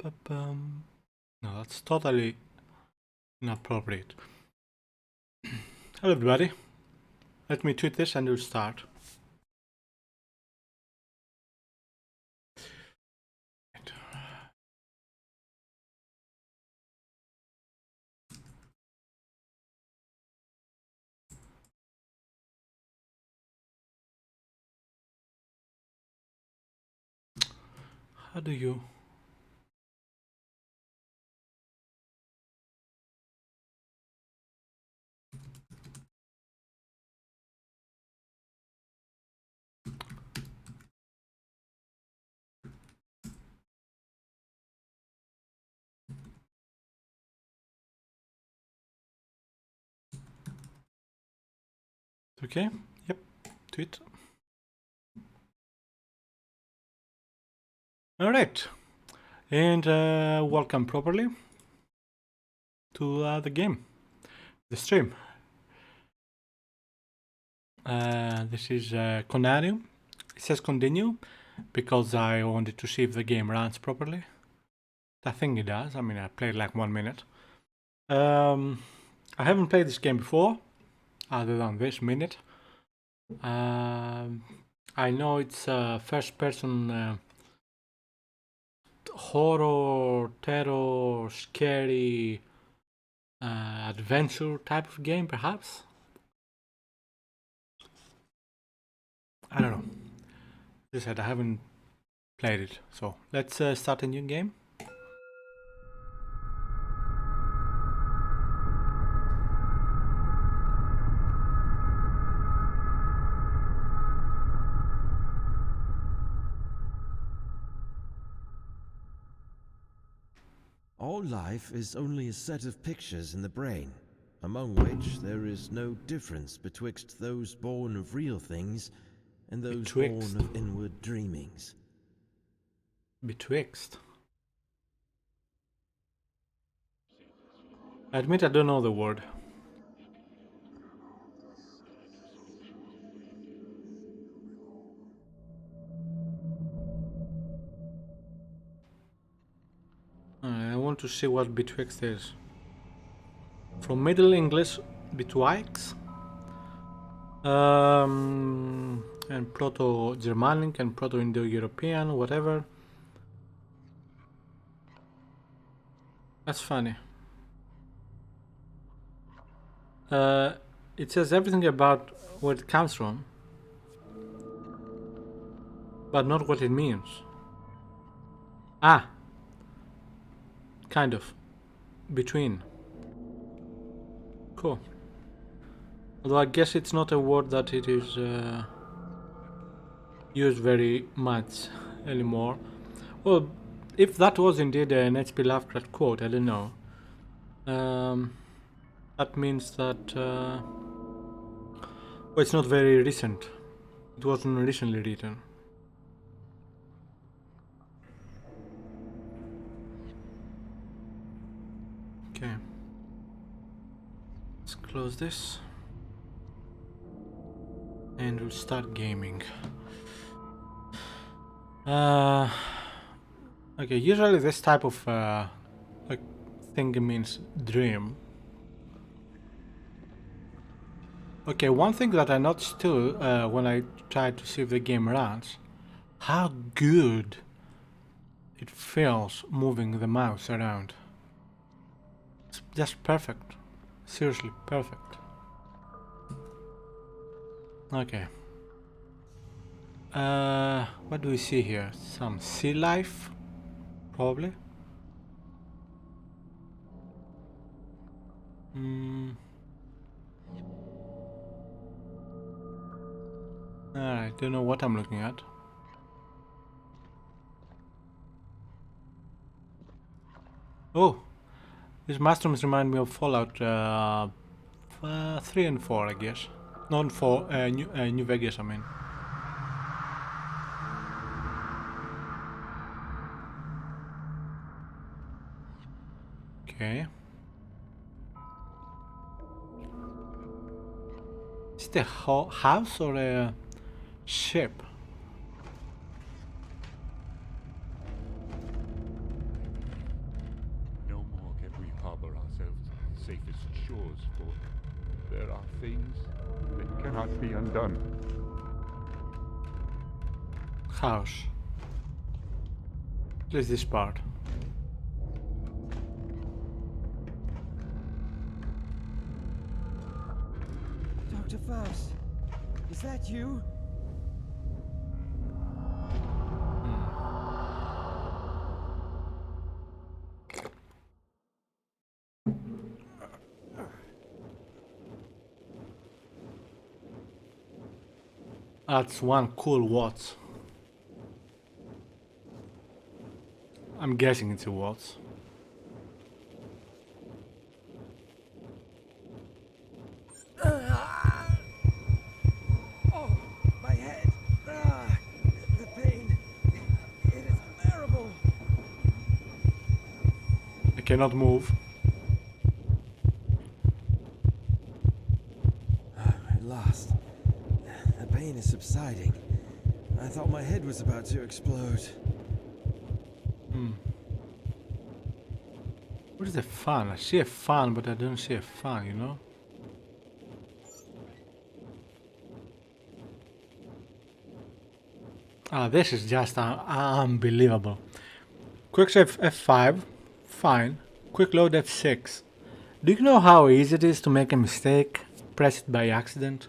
No, that's totally inappropriate. Hello everybody. Let me tweet this and we'll start. How do you... Okay, yep, tweet. Alright, and welcome properly to the game, the stream. This is Conarium. It says continue because I wanted to see if the game runs properly. I think it does. I mean, I played like 1 minute. I haven't played this game before, other than this minute. I know it's a first-person horror, terror, scary adventure type of game, perhaps. I don't know. As I said, I haven't played it, so let's start a new game. All life is only a set of pictures in the brain, among which there is no difference betwixt those born of real things and those born of inward dreamings. Betwixt? I admit I don't know the word. I want to see what betwixt is. From Middle English, betwixt, and Proto-Germanic and Proto-Indo-European, whatever. That's funny. It says everything about where it comes from, but not what it means. Ah, kind of. Between. Cool. Although I guess it's not a word that it is used very much anymore. Well, if that was indeed an H.P. Lovecraft quote, I don't know. That means that well, it's not very recent. It wasn't recently written. Okay. Let's close this. And we'll start gaming. Okay, usually this type of like thing means dream. Okay, one thing that I noticed too when I tried to see if the game runs, how good it feels moving the mouse around. It's just perfect. Seriously, perfect. Okay. What do we see here? Some sea life? Probably. I don't know what I'm looking at. Oh, these mushrooms remind me of Fallout 3 and 4, I guess. Not 4, New Vegas, I mean. Okay. Is it a house or a ship? safest shores, for there are things that cannot be undone. House. At least this part. Dr. Faust, is that you? That's one cool watch. I'm guessing it's a watch. Oh, my head. The pain. It is unbearable. I cannot move. At last. The pain is subsiding. I thought my head was about to explode. What is the fan? I see a fan, but I don't see a fan, you know? Ah, this is just unbelievable. Quick save F5, fine. Quick load F6. Do you know how easy it is to make a mistake? Press it by accident?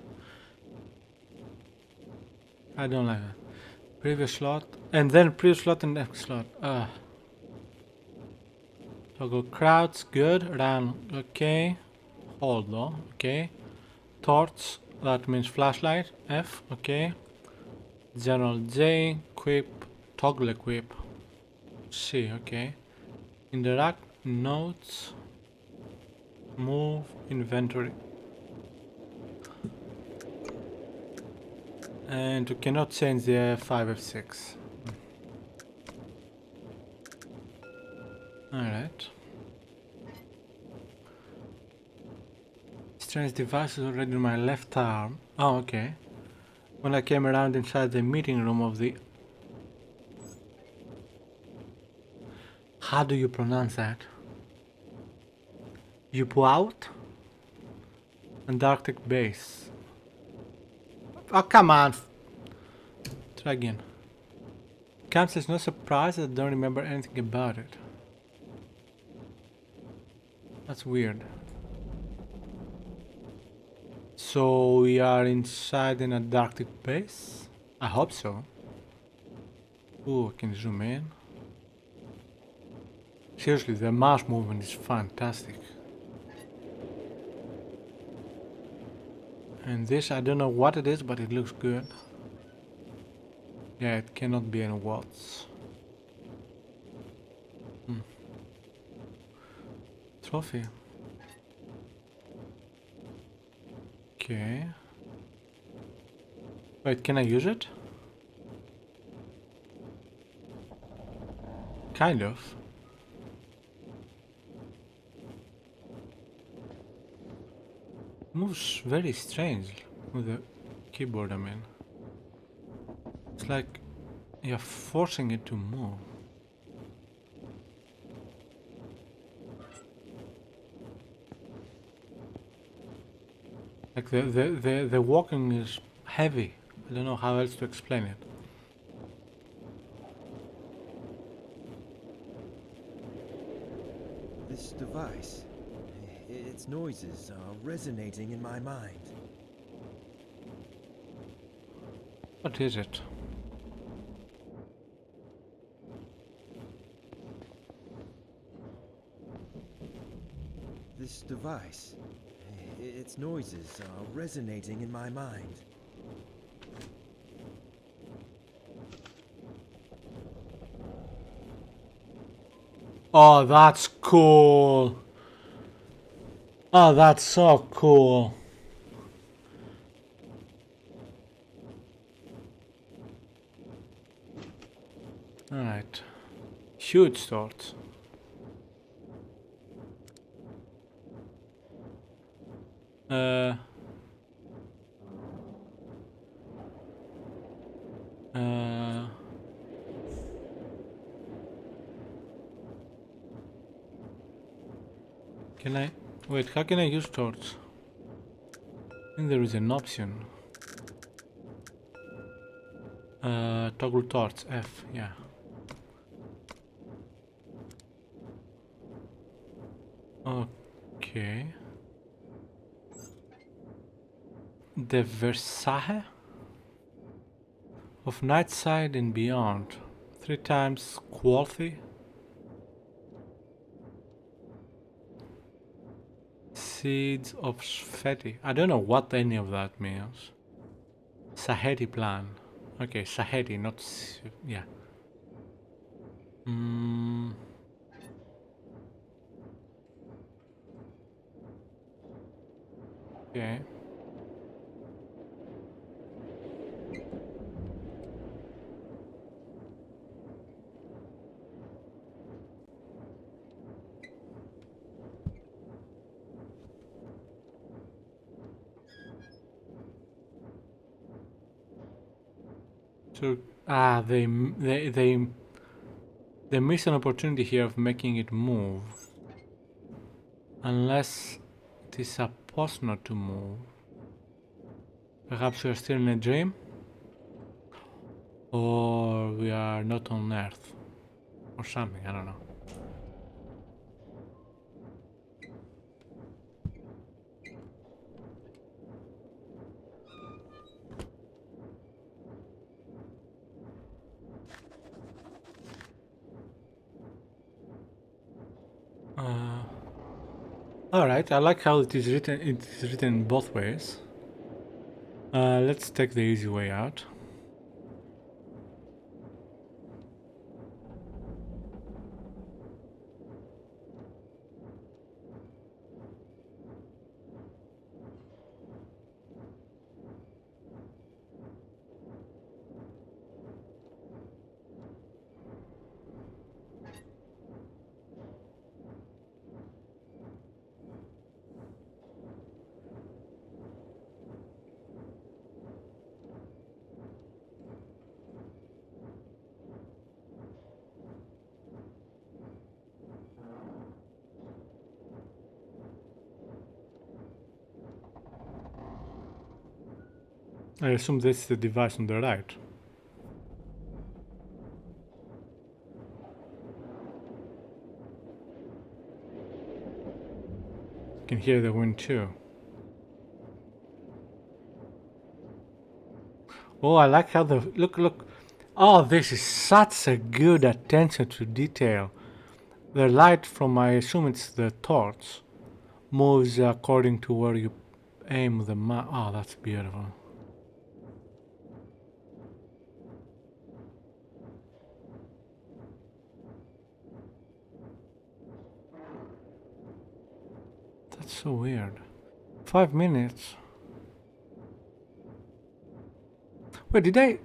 I don't like that. Previous slot, and then previous slot and next slot. Toggle crouch, good. Run, okay. Hold though, okay. Torch, that means flashlight. F, okay. General J, equip, toggle equip. C, okay. Interact, notes, move, inventory. And you cannot change the F5, F6. Alright. Strange device is already in my left arm. Oh, okay. When I came around inside the meeting room of the... How do you pronounce that? U-Boat? Antarctic base. Oh, come on! Try again. Camps is no surprise that I don't remember anything about it. That's weird. So we are inside an Antarctic base? I hope so. Ooh, I can zoom in. Seriously, the mouse movement is fantastic. And this, I don't know what it is, but it looks good. Yeah, it cannot be in watts. Trophy. Okay. Wait, can I use it? Kind of. Moves very strange with the keyboard, I mean. It's like you're forcing it to move. Like the walking is heavy. I don't know how else to explain it. This device, its noises are resonating in my mind. What is it? This device, its noises are resonating in my mind. Oh, that's cool. Oh, that's so cool. Alright. Huge start. Uh, can I? Wait, how can I use torch? I think there is an option. Toggle torch, F, yeah. Okay. The Versailles of Nightside and Beyond. 3 times quality. Seeds of Sfeti. I don't know what any of that means. Saheti plan. Okay, Saheti, not... yeah. Okay. So, they miss an opportunity here of making it move. Unless it is supposed not to move. Perhaps we are still in a dream? Or we are not on Earth. Or something, I don't know. Alright, I like how it is written both ways. Let's take the easy way out. I assume this is the device on the right. You can hear the wind too. Oh, I like how the... Look. Oh, this is such a good attention to detail. The light from, I assume it's the torch, moves according to where you aim the oh, that's beautiful. That's so weird. 5 minutes. Wait, did I...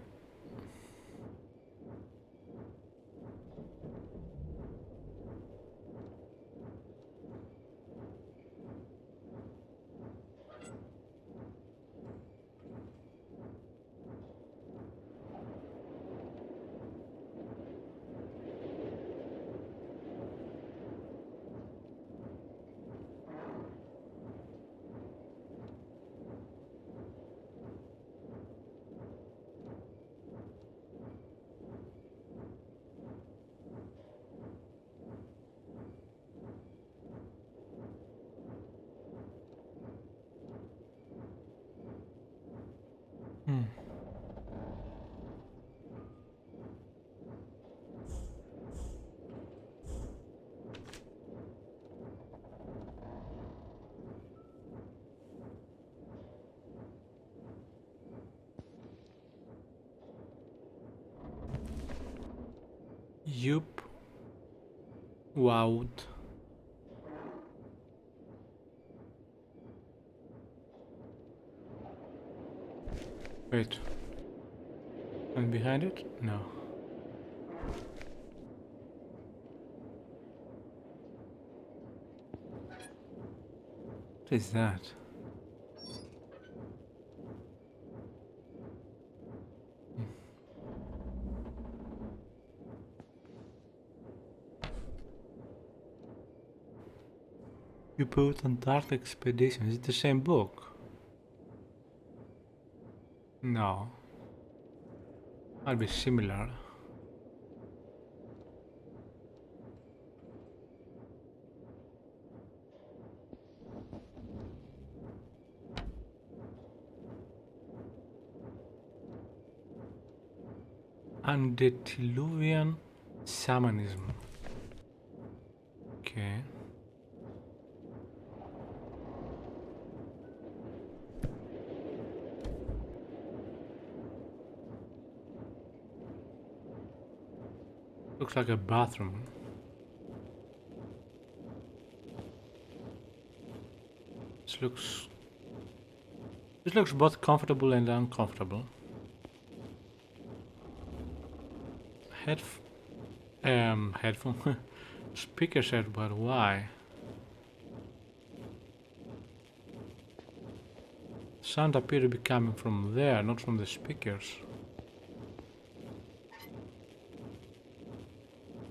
Yup. Wow. Wait. And behind it? No. What is that? You put Antarctic Expedition. Is it the same book? No. Might be similar. Antediluvian shamanism. Okay. Looks like a bathroom. This looks both comfortable and uncomfortable. Headphone speaker set, but why? Sound appear to be coming from there, not from the speakers.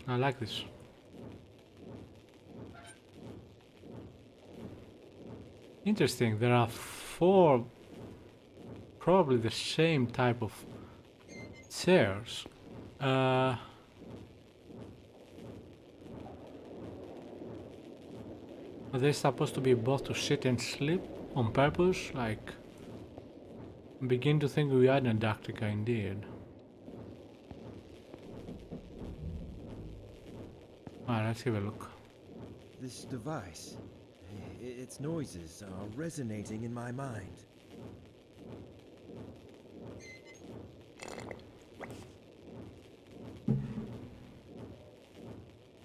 I like this. Interesting, there are 4 probably the same type of chairs. Are they supposed to be both to sit and sleep on purpose? Like, I begin to think we are in Antarctica indeed. Alright, let's have a look. This device, its noises are resonating in my mind.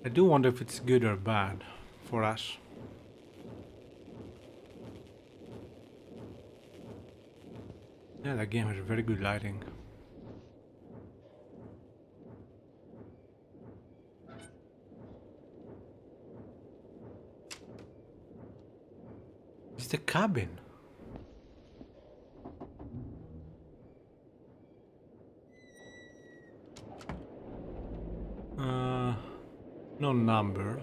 I do wonder if it's good or bad for us. Yeah, that game has very good lighting. It's the cabin. No number.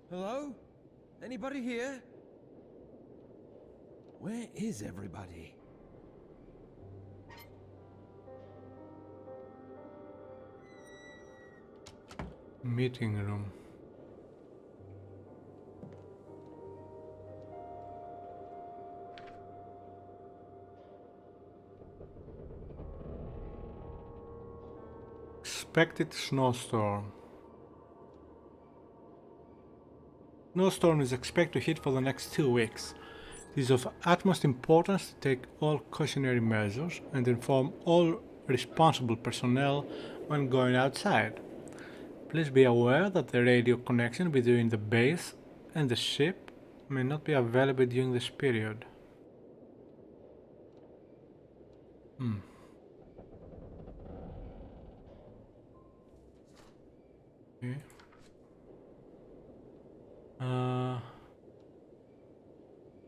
Hello? Anybody here? Where is everybody? Meeting room. Expected snowstorm. Snowstorm is expected to hit for the next 2 weeks. It is of utmost importance to take all cautionary measures and inform all responsible personnel when going outside. Please be aware that the radio connection between the base and the ship may not be available during this period. Okay.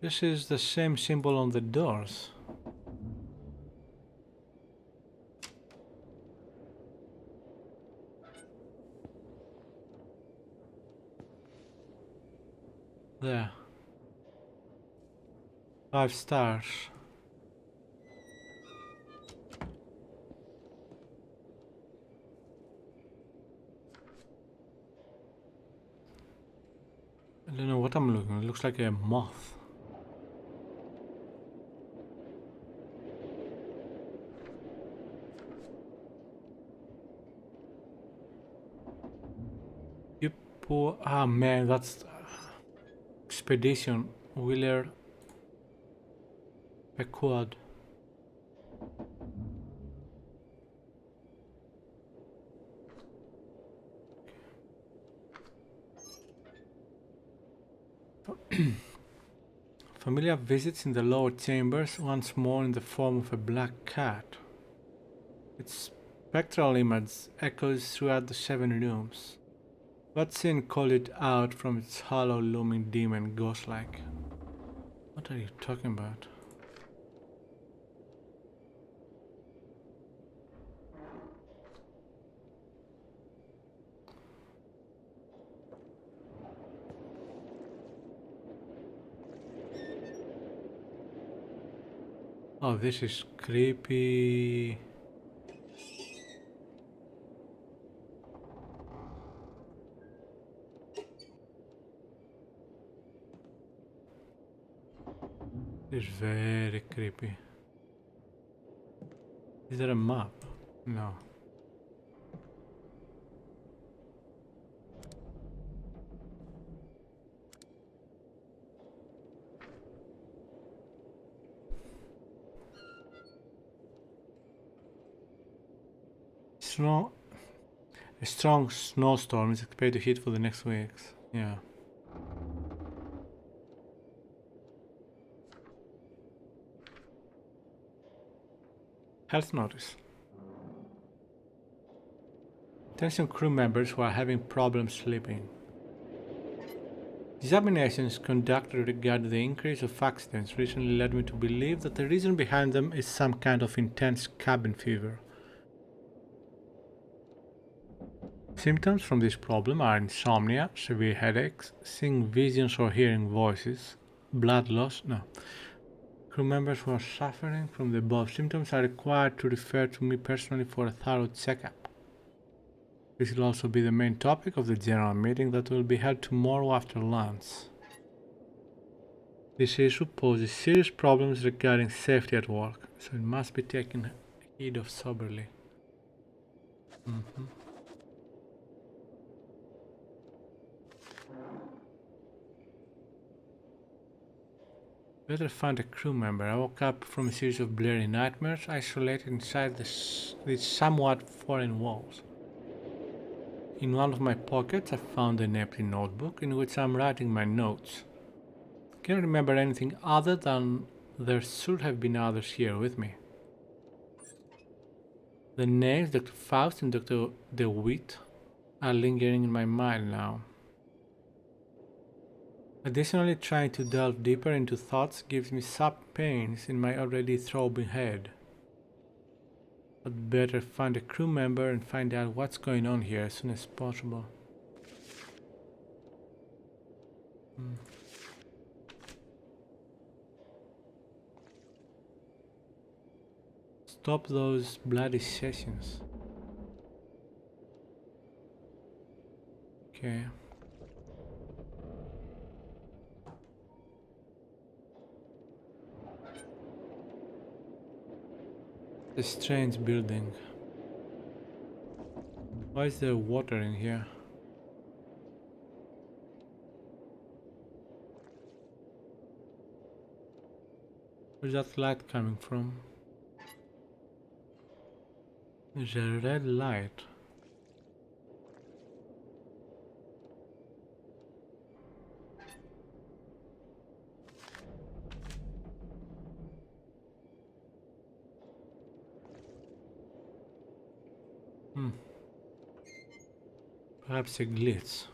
This is the same symbol on the doors. There. 5 stars. I don't know what I'm looking at. It looks like a moth. You poor... Ah man, that's... Expedition Wheeler Pequod. Familiar visits in the lower chambers, once more in the form of a black cat. Its spectral image echoes throughout the 7 rooms. What sin called it out from its hollow looming demon ghost-like? What are you talking about? Oh, this is creepy. It's very creepy. Is there a map? No. Snow. A strong snowstorm is expected to hit for the next weeks. Yeah. Health notice. Attention crew members who are having problems sleeping. Examinations conducted regarding the increase of accidents recently led me to believe that the reason behind them is some kind of intense cabin fever. Symptoms from this problem are insomnia, severe headaches, seeing visions or hearing voices, blood loss. No. Crew members who are suffering from the above symptoms are required to refer to me personally for a thorough checkup. This will also be the main topic of the general meeting that will be held tomorrow after lunch. This issue poses serious problems regarding safety at work, so it must be taken heed of soberly. Better find a crew member. I woke up from a series of blurry nightmares, isolated inside these somewhat foreign walls. In one of my pockets I found an empty notebook in which I'm writing my notes. I can't remember anything other than there should have been others here with me. The names Dr. Faust and Dr. DeWitt are lingering in my mind now. Additionally, trying to delve deeper into thoughts gives me sharp pains in my already throbbing head. I'd better find a crew member and find out what's going on here as soon as possible. Stop those bloody sessions. Okay. A strange building. Why is there water in here? Where's that light coming from? There's a red light. Perhaps a glitch.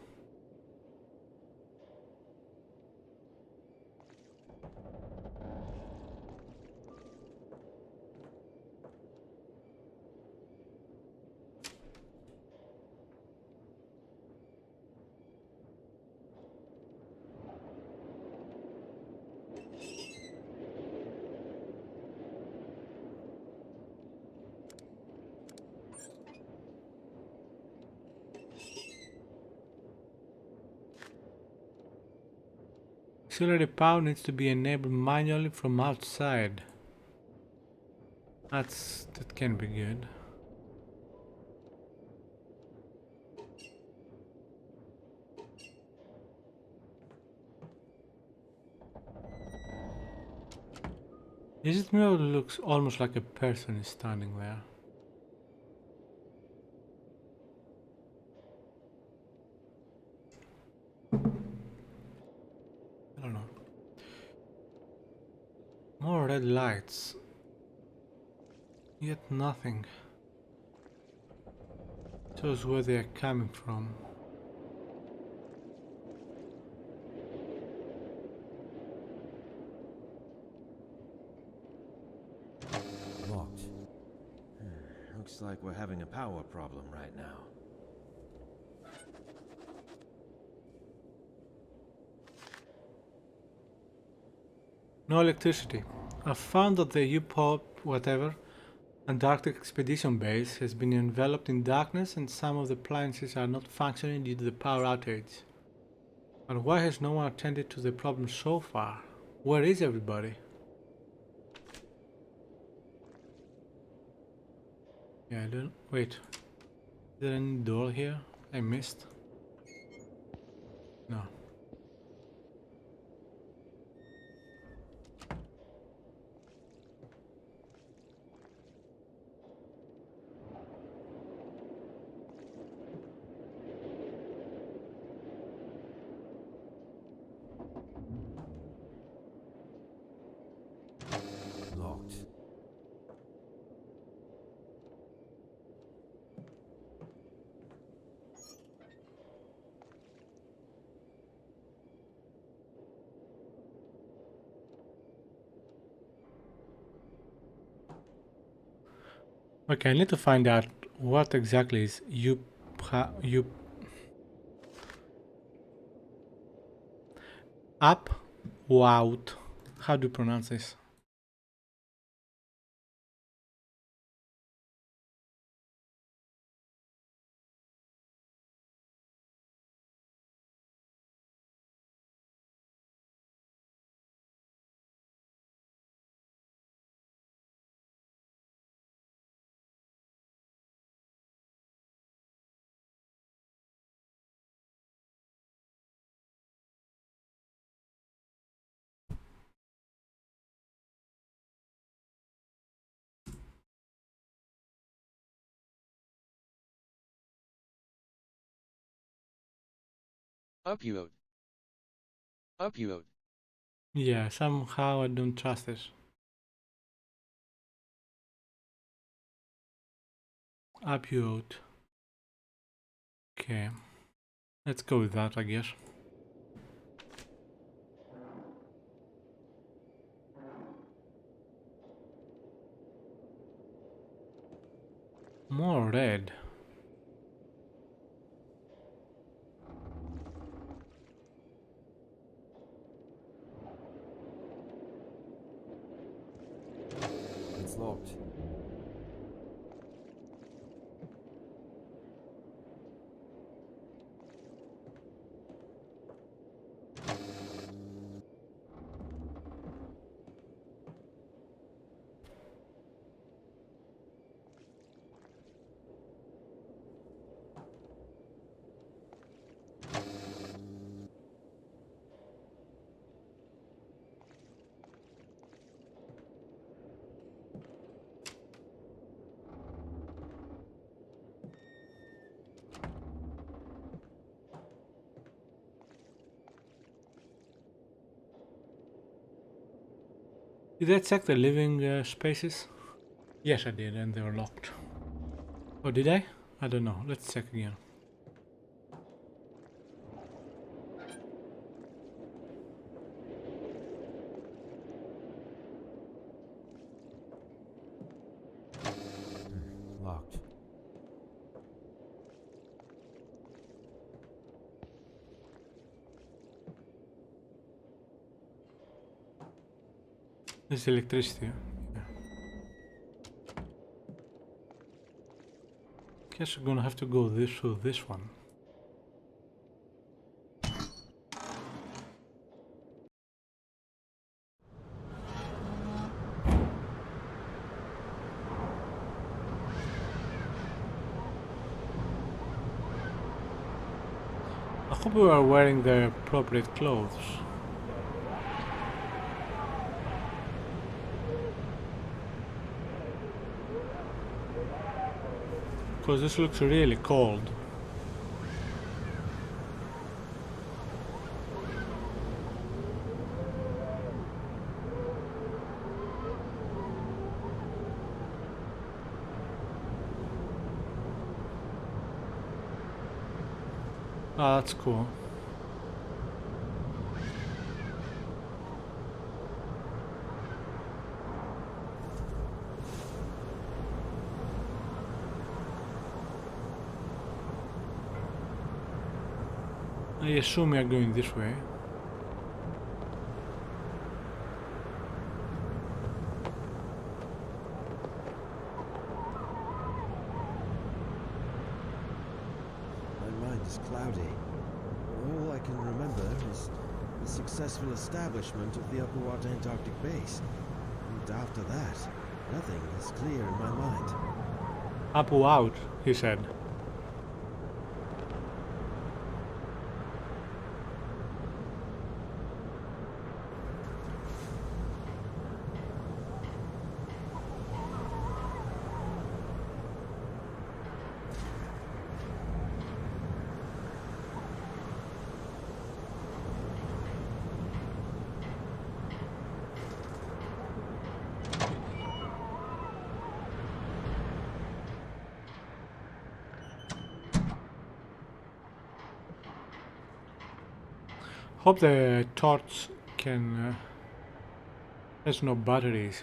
Auxiliary power needs to be enabled manually from outside. That can be good. Is it me or looks almost like a person is standing there? I don't know. More red lights. Yet nothing. Shows where they are coming from. Looks like we're having a power problem right now. No electricity. I found that the U-Pop whatever Antarctic expedition base has been enveloped in darkness and some of the appliances are not functioning due to the power outage. But why has no one attended to the problem so far? Where is everybody? Yeah, I don't... Wait. Is there any door here I missed? No. Locked. Okay, I need to find out what exactly is up or out. How do you pronounce this? Upload. Upload. Yeah, somehow I don't trust it. Upload. Okay. Let's go with that, I guess. More red. It's locked. Did I check the living spaces? Yes, I did, and they were locked. Oh, did I? I don't know. Let's check again. Locked. There's electricity. Yeah. Guess we're gonna have to go through this one. I hope we are wearing the appropriate clothes. Because this looks really cold. Ah, that's cool. I assume we are going this way. My mind is cloudy. All I can remember is the successful establishment of the Upper Antarctic base. And after that, nothing is clear in my mind. Up or out, he said. Hope the torch can... there's no batteries.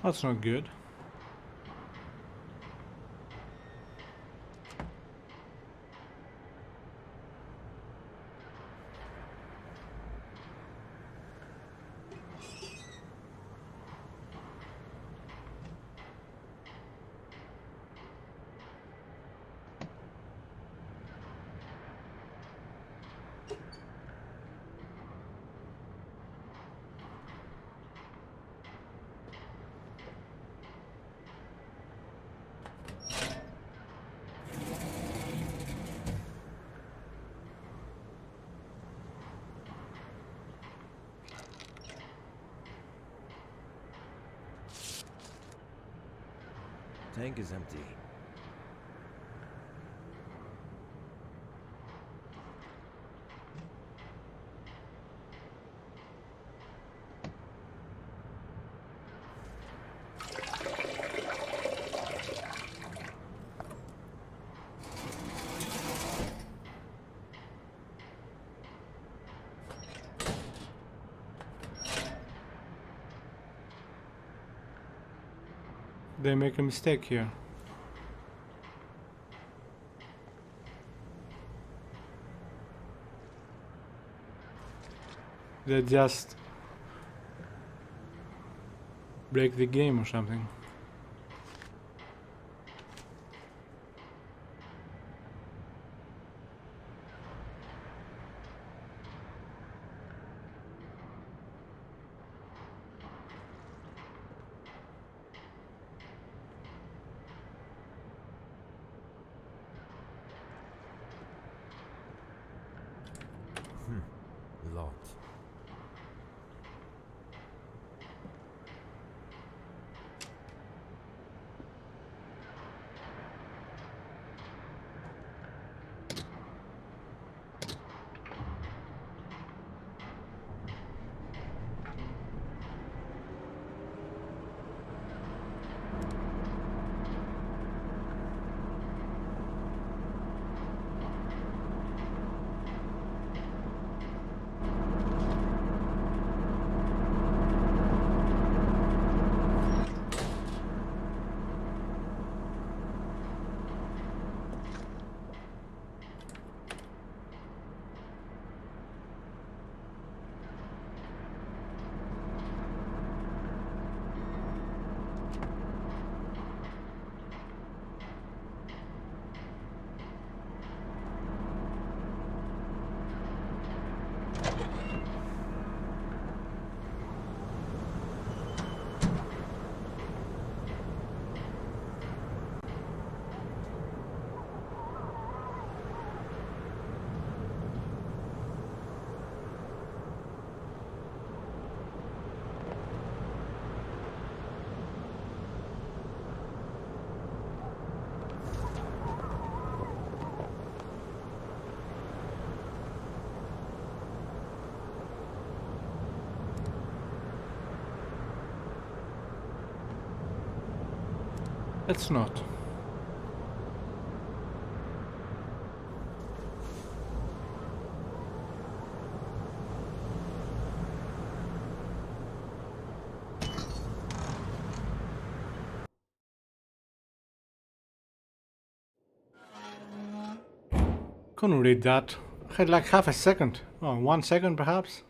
That's not good. Tank is empty. They make a mistake here. They just break the game or something. Locked. Let's not. Couldn't read that. I had like half a second. Oh, 1 second perhaps?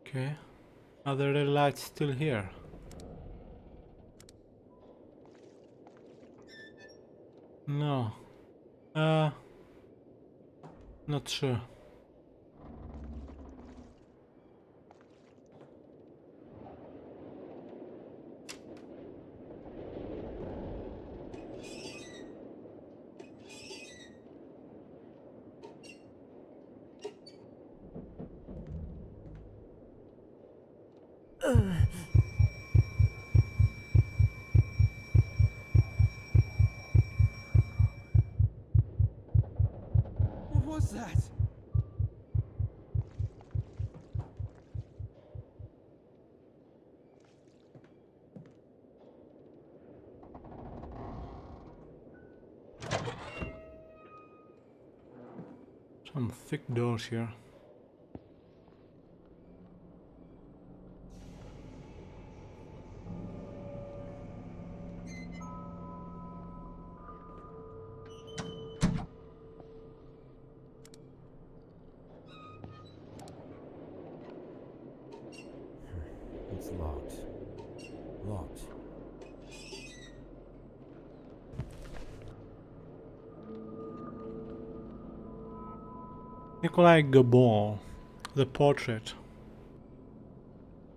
Okay. Are the red lights still here? No. Not sure. What was that? Some thick doors here. It's locked. Locked. Nikolai Gabon, the portrait.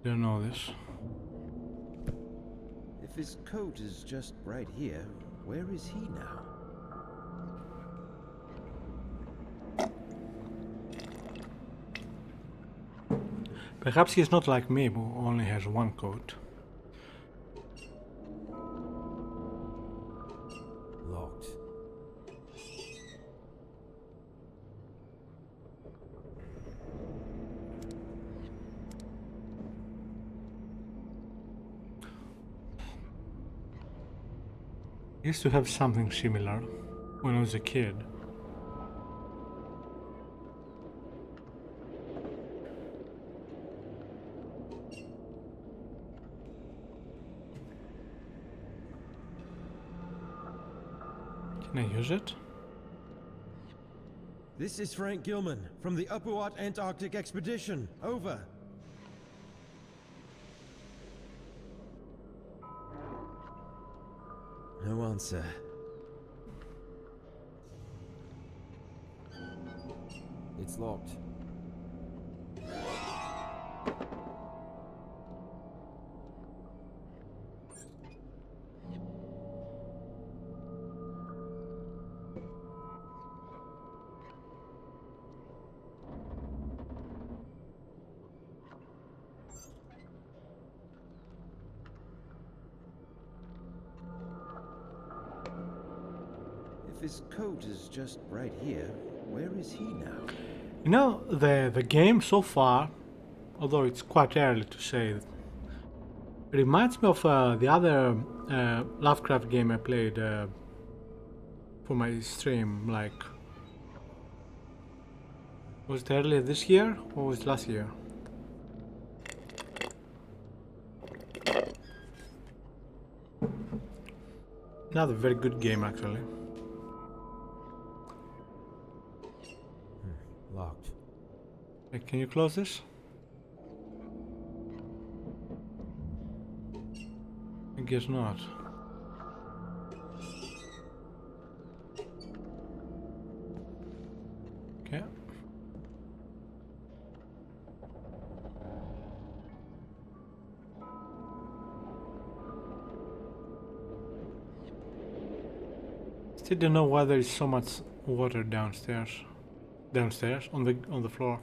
Don't know this. If his coat is just right here, where is he now? Perhaps he's not like me, who only has one coat. Locked. I used to have something similar when I was a kid. Can I use it? This is Frank Gilman from the Upuat Antarctic Expedition. Over. No answer. It's locked. If his coat is just right here, where is he now? You know, the game so far, although it's quite early to say, reminds me of the other Lovecraft game I played for my stream. Like, was it earlier this year or was it last year? Another very good game actually. Locked. Hey, can you close this? I guess not. Okay. Still don't know why there is so much water downstairs. Downstairs on the floor.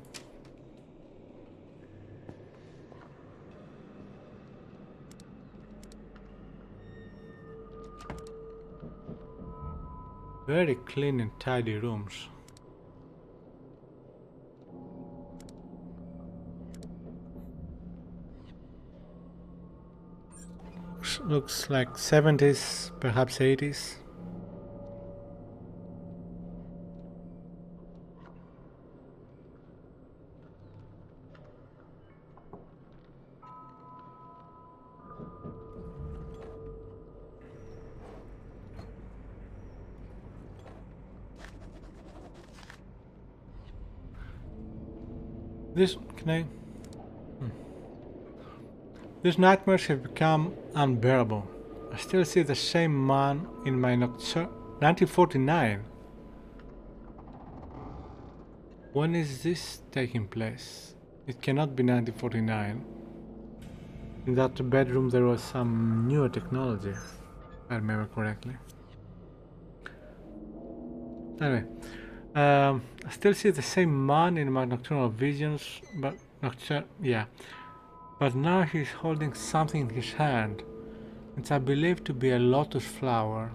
Very clean and tidy rooms. Looks like 70s, perhaps 80s. This can I? These nightmares have become unbearable. I still see the same man in my 1949. When is this taking place? It cannot be 1949. In that bedroom there was some newer technology, if I remember correctly. Anyway, I still see the same man in my nocturnal visions, but but now he's holding something in his hand, which I believe to be a lotus flower.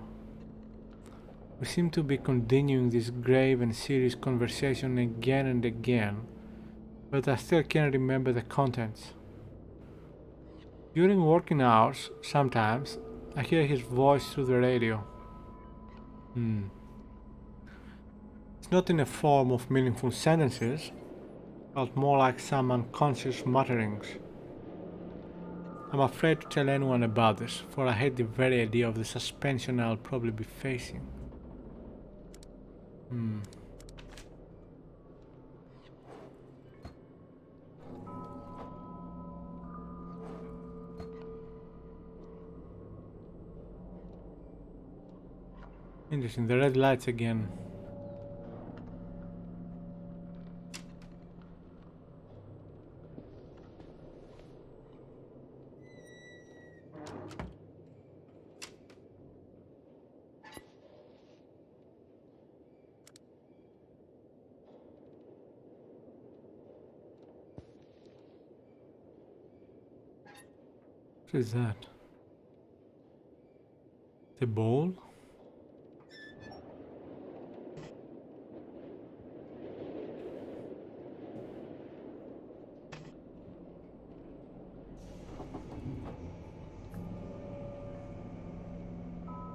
We seem to be continuing this grave and serious conversation again and again, but I still can't remember the contents. During working hours, sometimes, I hear his voice through the radio. It's not in a form of meaningful sentences, but more like some unconscious mutterings. I'm afraid to tell anyone about this, for I hate the very idea of the suspension I'll probably be facing. Interesting, the red lights again. What is that? The bowl?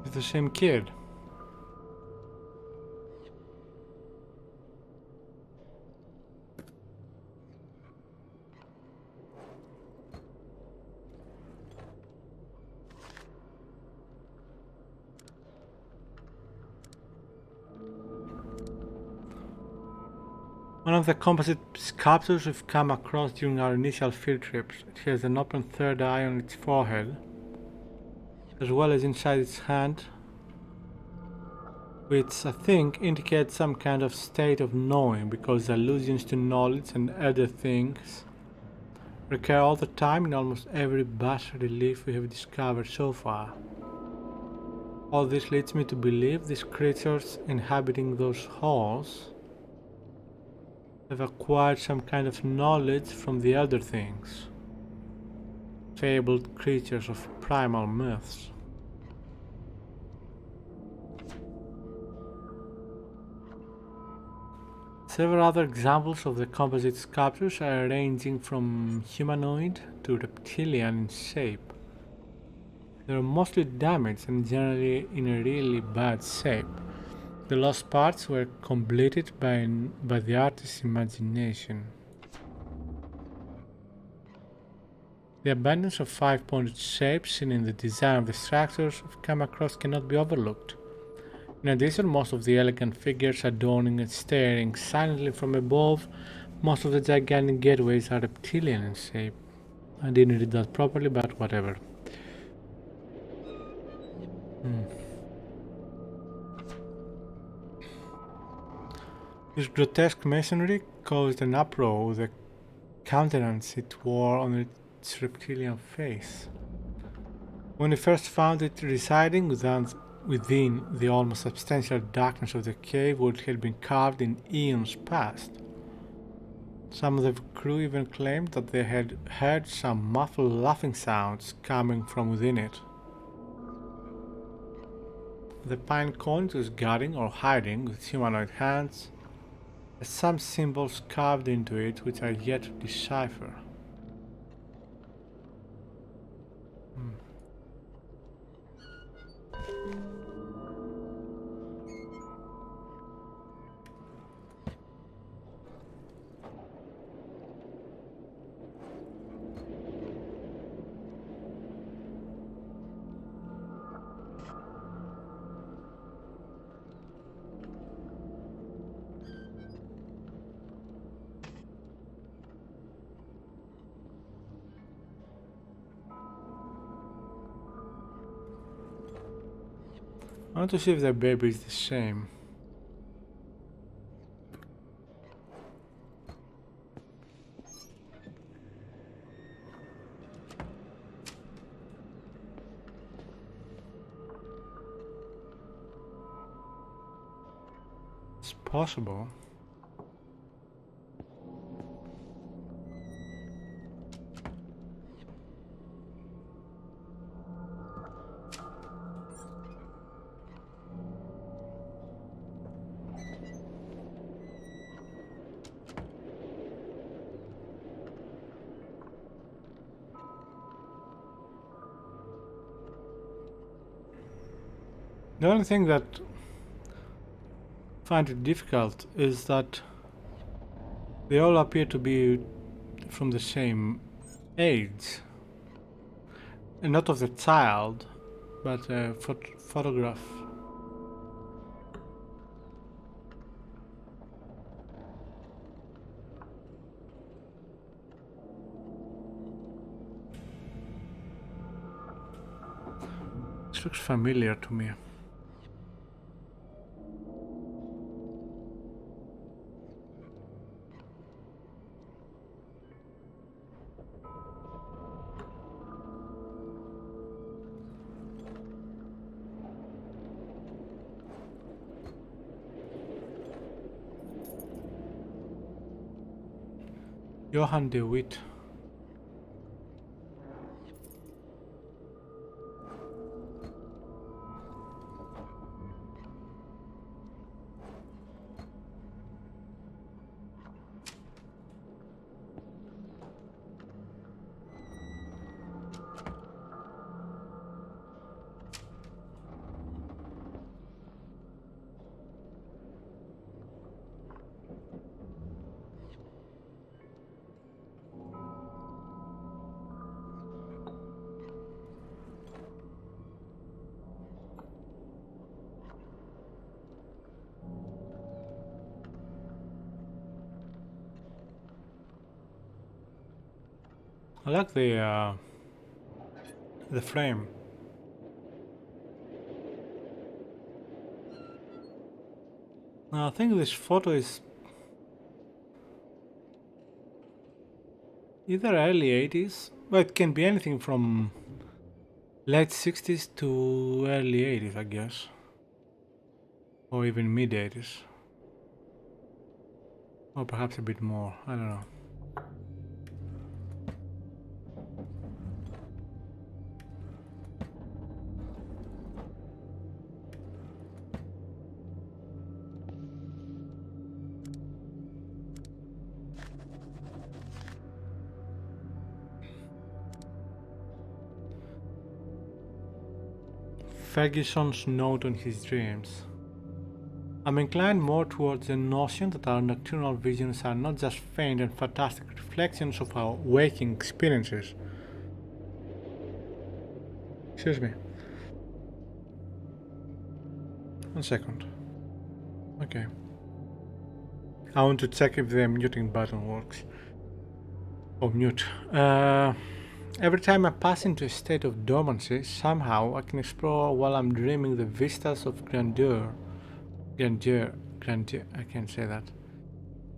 It's the same kid. One of the composite sculptures we've come across during our initial field trips. It has an open third eye on its forehead, as well as inside its hand, which I think indicates some kind of state of knowing, because allusions to knowledge and other things recur all the time in almost every bas relief we have discovered so far. All this leads me to believe these creatures inhabiting those halls have acquired some kind of knowledge from the elder things, fabled creatures of primal myths. Several other examples of the composite sculptures are ranging from humanoid to reptilian in shape. They are mostly damaged and generally in a really bad shape. The lost parts were completed by the artist's imagination. The abundance of five-pointed shapes seen in the design of the structures we've come across cannot be overlooked. In addition, most of the elegant figures adorning and staring silently from above, most of the gigantic gateways are reptilian in shape. I didn't read that properly, but whatever. This grotesque masonry caused an uproar with the countenance it wore on its reptilian face. When we first found it residing within the almost substantial darkness of the cave where it had been carved in eons past. Some of the crew even claimed that they had heard some muffled laughing sounds coming from within it. The pine cone was guarding or hiding with humanoid hands, has some symbols carved into it which are yet to decipher. I want to see if the baby is the same. It's possible. The only thing that I find it difficult is that they all appear to be from the same age. And not of the child, but a photograph. This looks familiar to me. Johann de Witt. I like the frame. Now, I think this photo is either early 80s, but it can be anything from late 60s to early 80s, I guess. Or even mid 80s. Or perhaps a bit more, I don't know. Ferguson's note on his dreams. I'm inclined more towards the notion that our nocturnal visions are not just faint and fantastic reflections of our waking experiences. Excuse me. 1 second. Okay. I want to check if the muting button works. Oh, mute. Every time I pass into a state of dormancy, somehow I can explore while I'm dreaming the vistas of grandeur, I can't say that.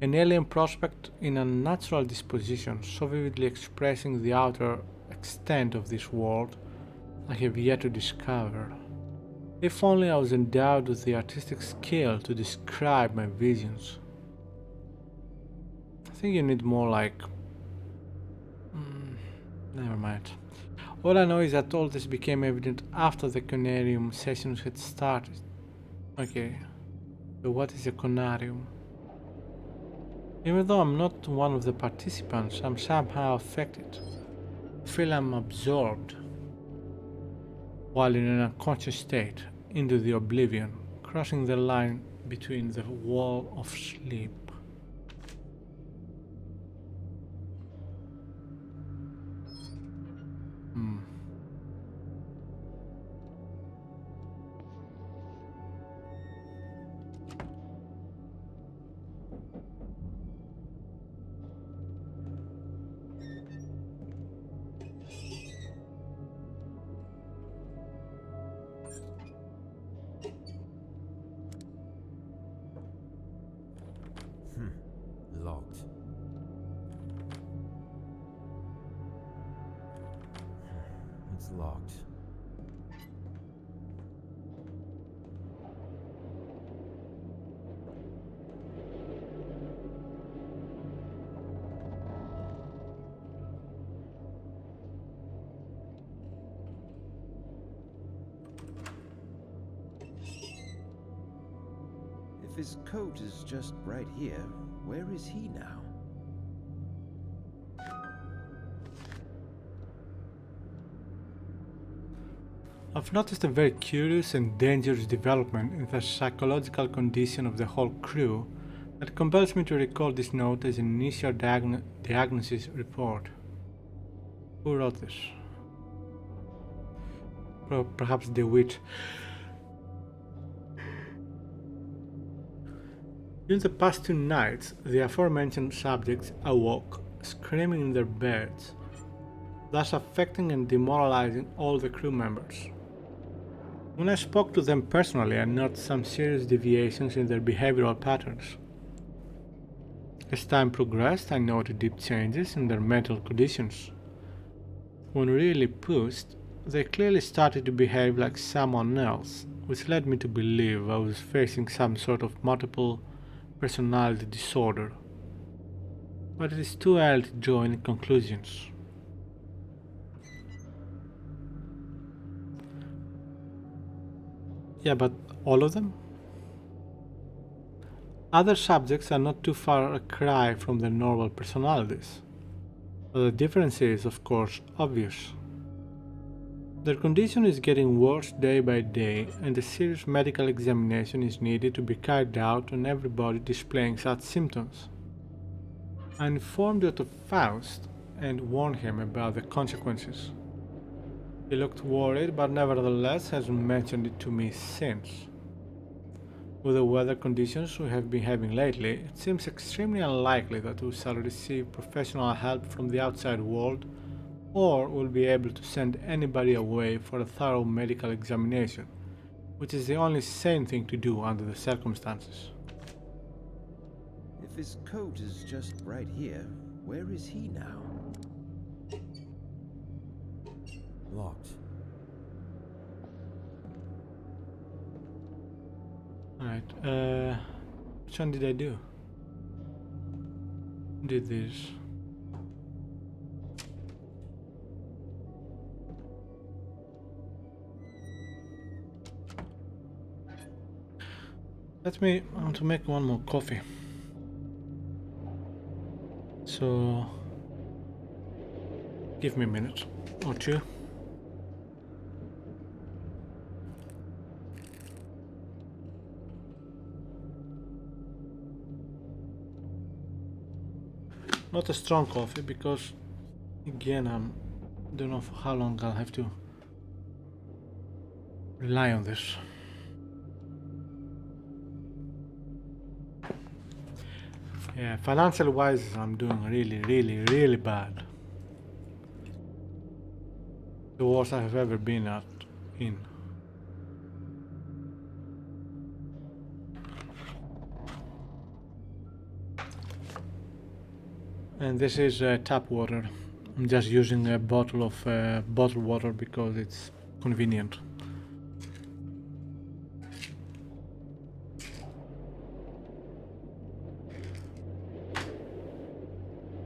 An alien prospect in a natural disposition, so vividly expressing the outer extent of this world I have yet to discover. If only I was endowed with the artistic skill to describe my visions. I think you need more like... never mind. All I know is that all this became evident after the Conarium sessions had started. Okay, so what is a Conarium? Even though I'm not one of the participants, I'm somehow affected. I feel I'm absorbed, while in an unconscious state, into the oblivion, crossing the line between the wall of sleep. It's locked. If his coat is just right here, where is he now? I've noticed a very curious and dangerous development in the psychological condition of the whole crew that compels me to record this note as an initial diagnosis report. Who wrote this? Perhaps DeWitt. During the past 2 nights, the aforementioned subjects awoke, screaming in their beds, thus affecting and demoralizing all the crew members. When I spoke to them personally, I noticed some serious deviations in their behavioral patterns. As time progressed, I noted deep changes in their mental conditions. When really pushed, they clearly started to behave like someone else, which led me to believe I was facing some sort of multiple personality disorder. But it is too early to draw any conclusions. Yeah, but all of them? Other subjects are not too far a cry from their normal personalities. But the difference is, of course, obvious. Their condition is getting worse day by day, and a serious medical examination is needed to be carried out on everybody displaying such symptoms. I informed Dr. Faust and warned him about the consequences. He looked worried, but nevertheless hasn't mentioned it to me since. With the weather conditions we have been having lately, it seems extremely unlikely that we shall receive professional help from the outside world or will be able to send anybody away for a thorough medical examination, which is the only sane thing to do under the circumstances. If his coat is just right here, where is he now? Locked. Alright, which one did I do? Did this. I want to make one more coffee. So, give me a minute or two. Not a strong coffee because, again, I don't know for how long I'll have to rely on this. Yeah, financial wise, I'm doing really bad. The worst I have ever been in. And this is tap water. I'm just using a bottle of bottled water because it's convenient.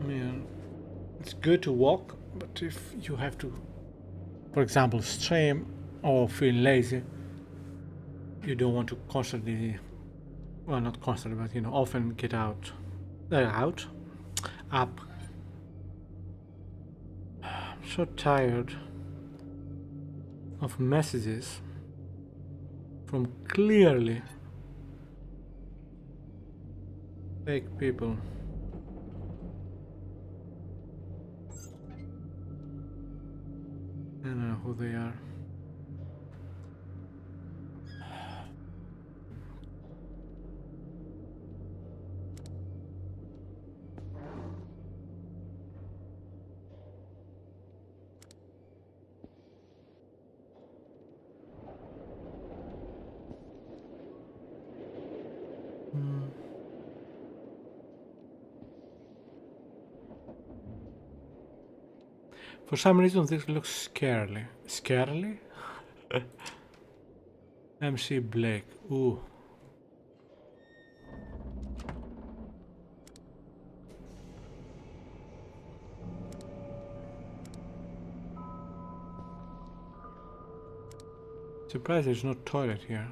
I mean, it's good to walk, but if you have to, for example, stream or feel lazy, you don't want to constantly, well, not constantly, but often get up. I'm so tired of messages from clearly fake people. I don't know who they are. For some reason this looks scarily. Scarily? MC Blake. Ooh. Surprised there's no toilet here.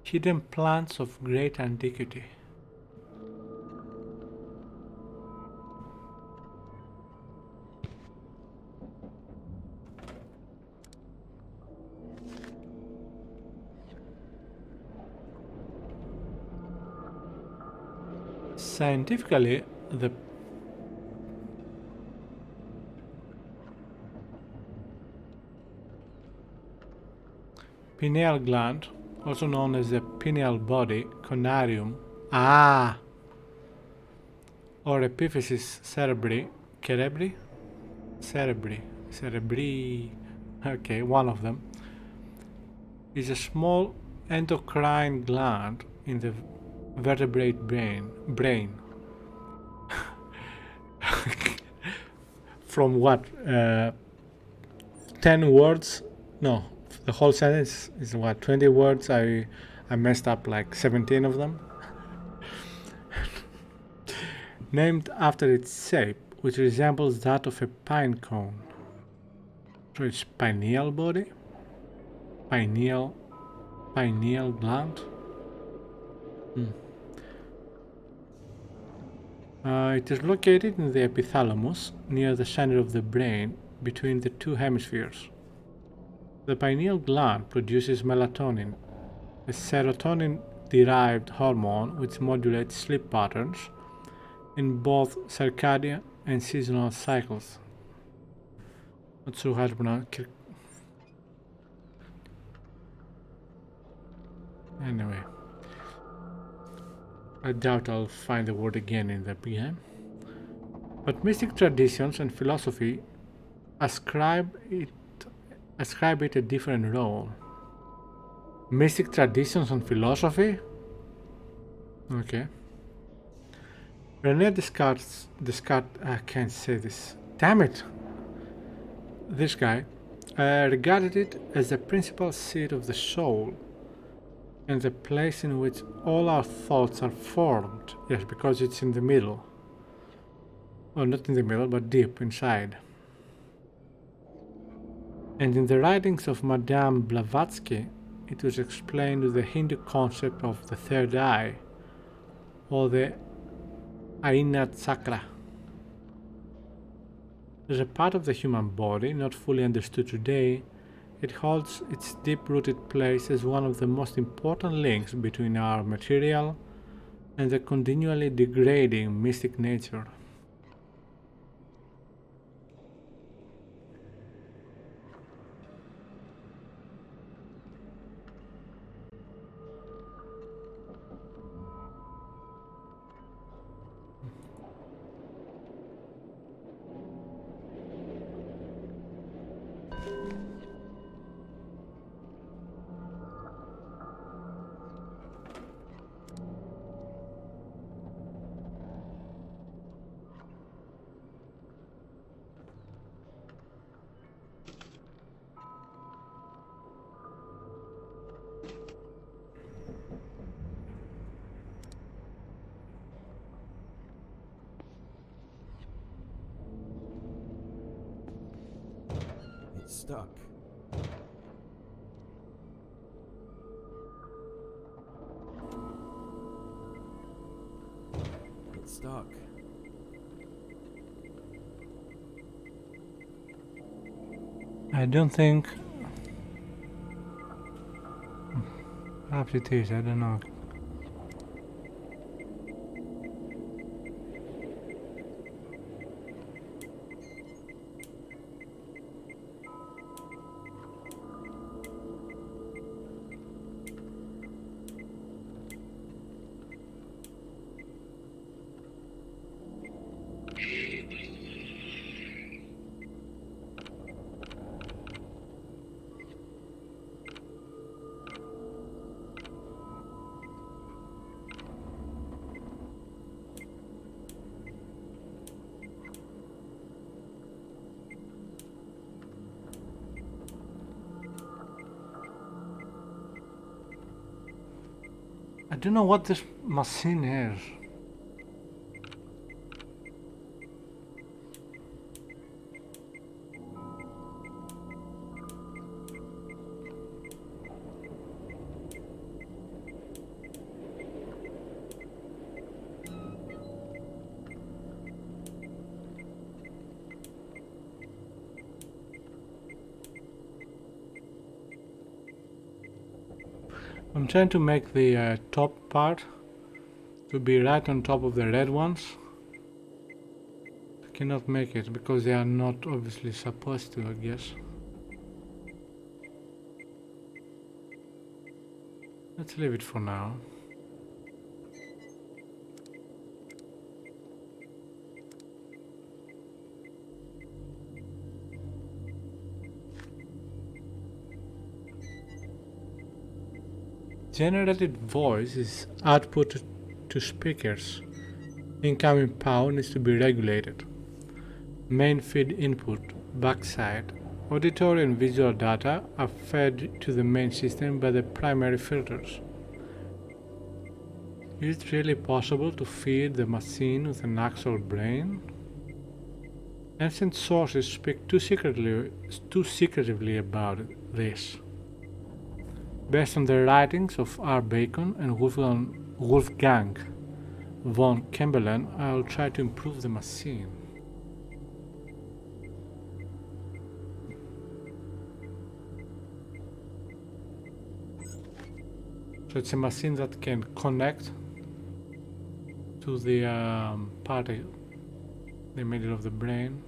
Hidden plants of great antiquity. Scientifically, the pineal gland, also known as the pineal body, Conarium, or epiphysis cerebri, okay, one of them, is a small endocrine gland in the vertebrate brain. From what? 10 words? No, the whole sentence is what? 20 words? I messed up like 17 of them. Named after its shape, which resembles that of a pine cone. So it's pineal body? Pineal gland? It is located in the epithalamus, near the center of the brain, between the two hemispheres. The pineal gland produces melatonin, a serotonin-derived hormone which modulates sleep patterns in both circadian and seasonal cycles. Not sure how to pronounce it. Anyway, I doubt I'll find the word again in the game. But mystic traditions and philosophy ascribe it a different role. Mystic traditions and philosophy? Okay. René Descartes, I can't say this. Damn it! This guy regarded it as the principal seat of the soul and the place in which all our thoughts are formed. Yes, because it's in the middle. Well, not in the middle, but deep inside. And in the writings of Madame Blavatsky, it was explained with the Hindu concept of the third eye, or the Ajna chakra. As a part of the human body, not fully understood today, it holds its deep-rooted place as one of the most important links between our material and the continually degrading mystic nature. It's stuck. It's stuck. I don't think... Perhaps it is, I don't know. I don't know what this machine is. I'm trying to make the top part to be right on top of the red ones. I cannot make it because they are not obviously supposed to, I guess. Let's leave it for now. Generated voice is output to speakers. Incoming power needs to be regulated. Main feed input, backside. Auditory and visual data are fed to the main system by the primary filters. Is it really possible to feed the machine with an actual brain? Ancient sources speak too secretively about this. Based on the writings of R. Bacon and Wolfgang von Kembelen, I will try to improve the machine. So it's a machine that can connect to the part in the middle of the brain.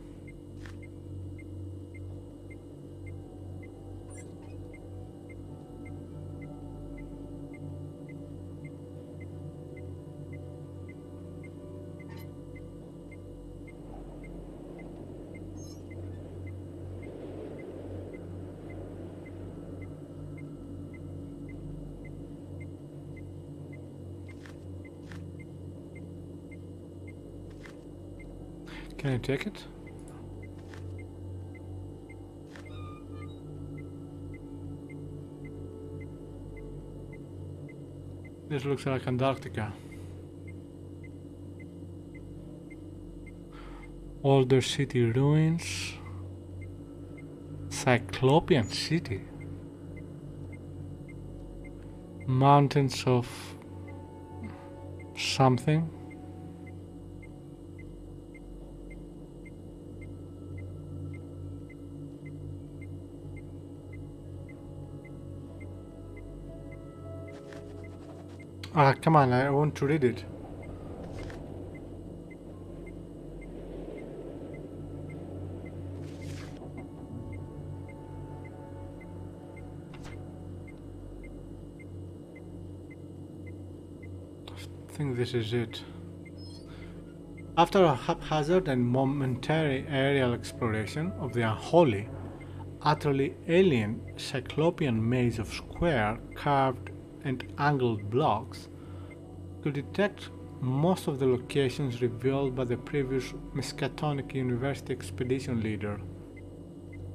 Can I take it? This looks like Antarctica. Older city ruins. Cyclopean city. Mountains of something. Ah, come on, I want to read it. I think this is it. After a haphazard and momentary aerial exploration of the unholy, utterly alien cyclopean maze of square, carved and angled blocks, could detect most of the locations revealed by the previous Miskatonic University expedition leader,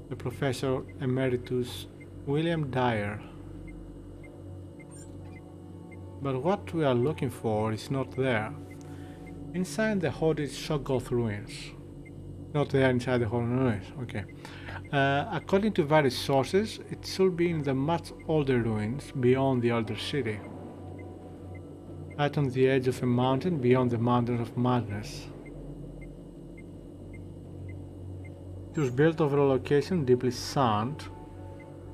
the Professor Emeritus William Dyer. But what we are looking for is not there. Inside the haunted Shoggoth ruins. Not there inside the haunted ruins, okay. According to various sources, it should be in the much older ruins beyond the older city. Right on the edge of a mountain beyond the Mountain of Madness. It was built over a location deeply sunk,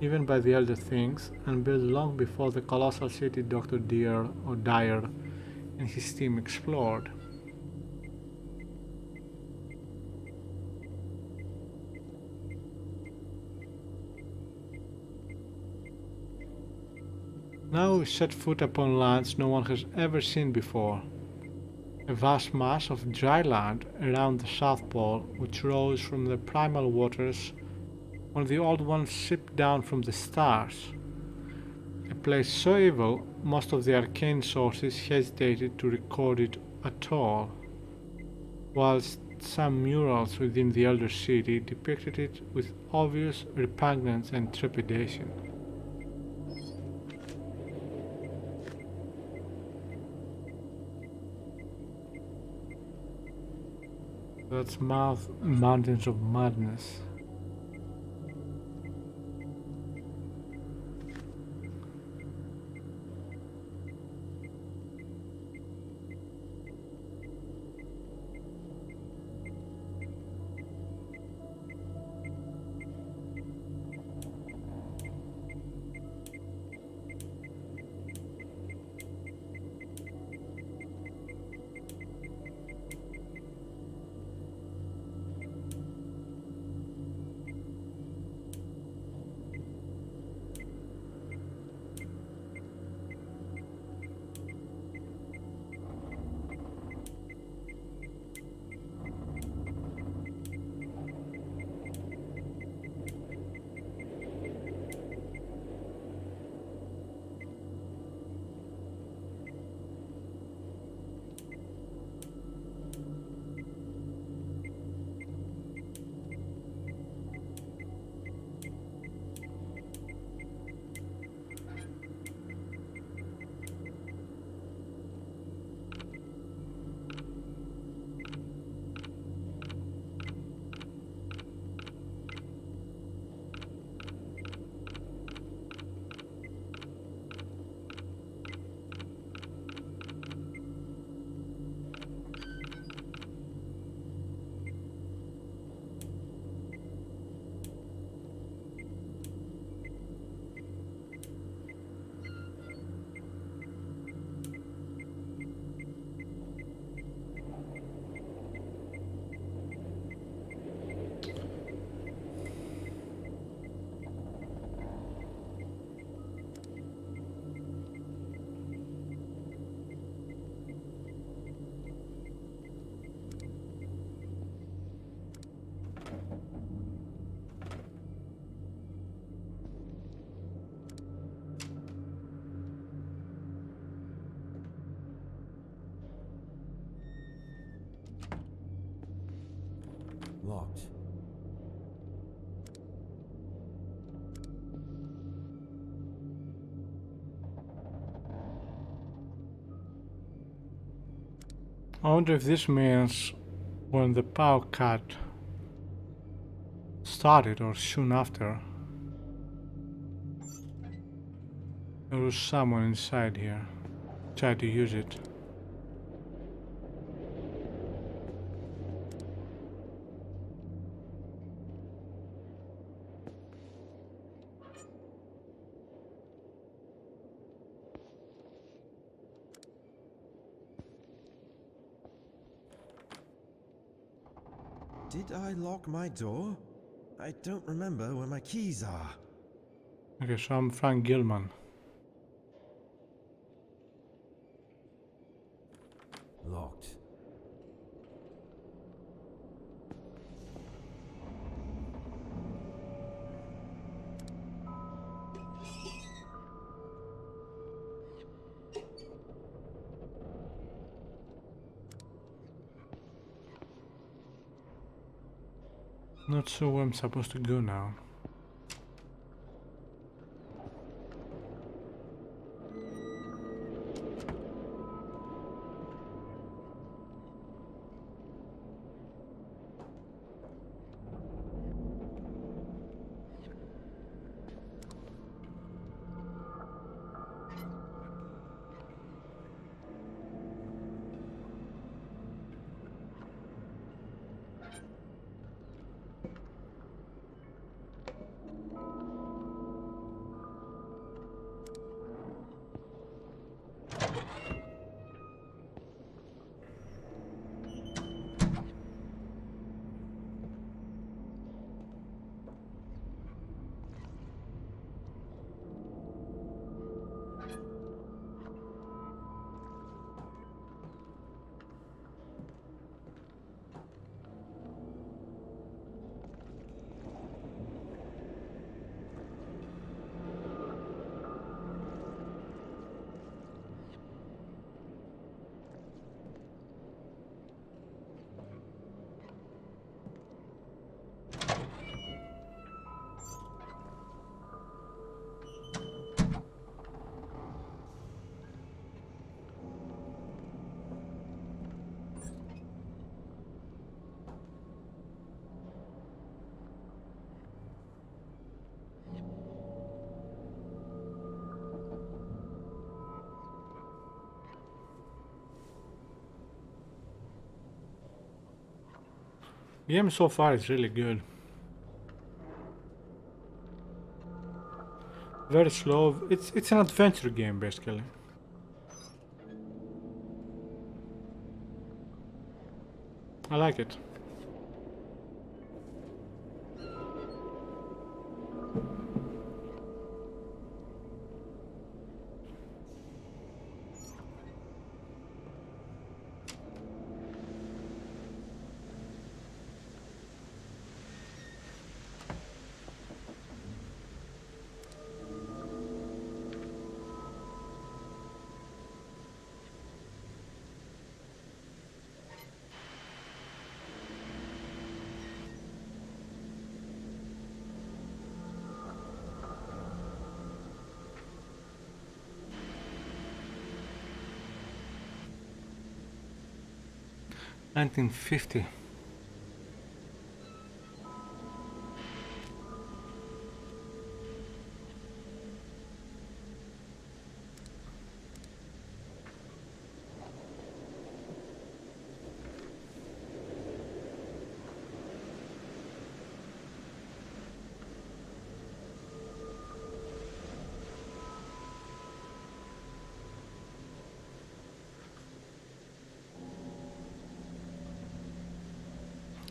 even by the Elder Things, and built long before the colossal city Dr. Dyer and his team explored. Now we set foot upon lands no one has ever seen before. A vast mass of dry land around the South Pole which rose from the primal waters when the old ones sipped down from the stars. A place so evil most of the arcane sources hesitated to record it at all, whilst some murals within the Elder City depicted it with obvious repugnance and trepidation. That's Mountains of Madness. Locked. I wonder if this means when the power cut started or soon after. There was someone inside here. Tried to use it. Did I lock my door? I don't remember where my keys are. Okay, so I'm Frank Gilman. Locked. Not sure where I'm supposed to go now. Game so far is really good. Very slow. It's an adventure game basically. I like it. $19.50.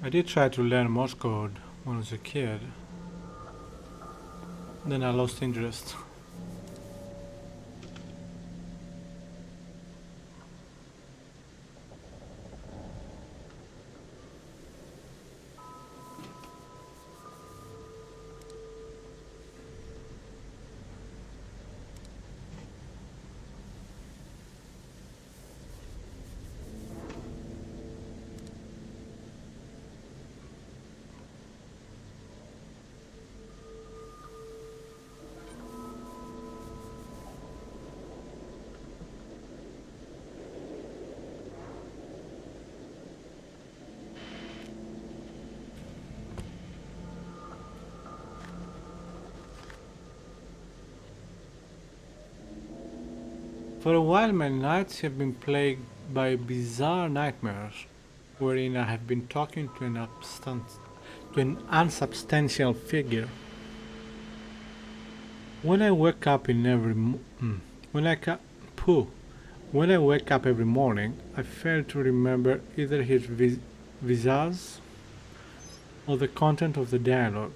I did try to learn Morse code when I was a kid. Then I lost interest. For a while my nights have been plagued by bizarre nightmares, wherein I have been talking to an unsubstantial figure. When I wake up in every mo- when I ca- pooh, when I wake up every morning, I fail to remember either his visage or the content of the dialogue,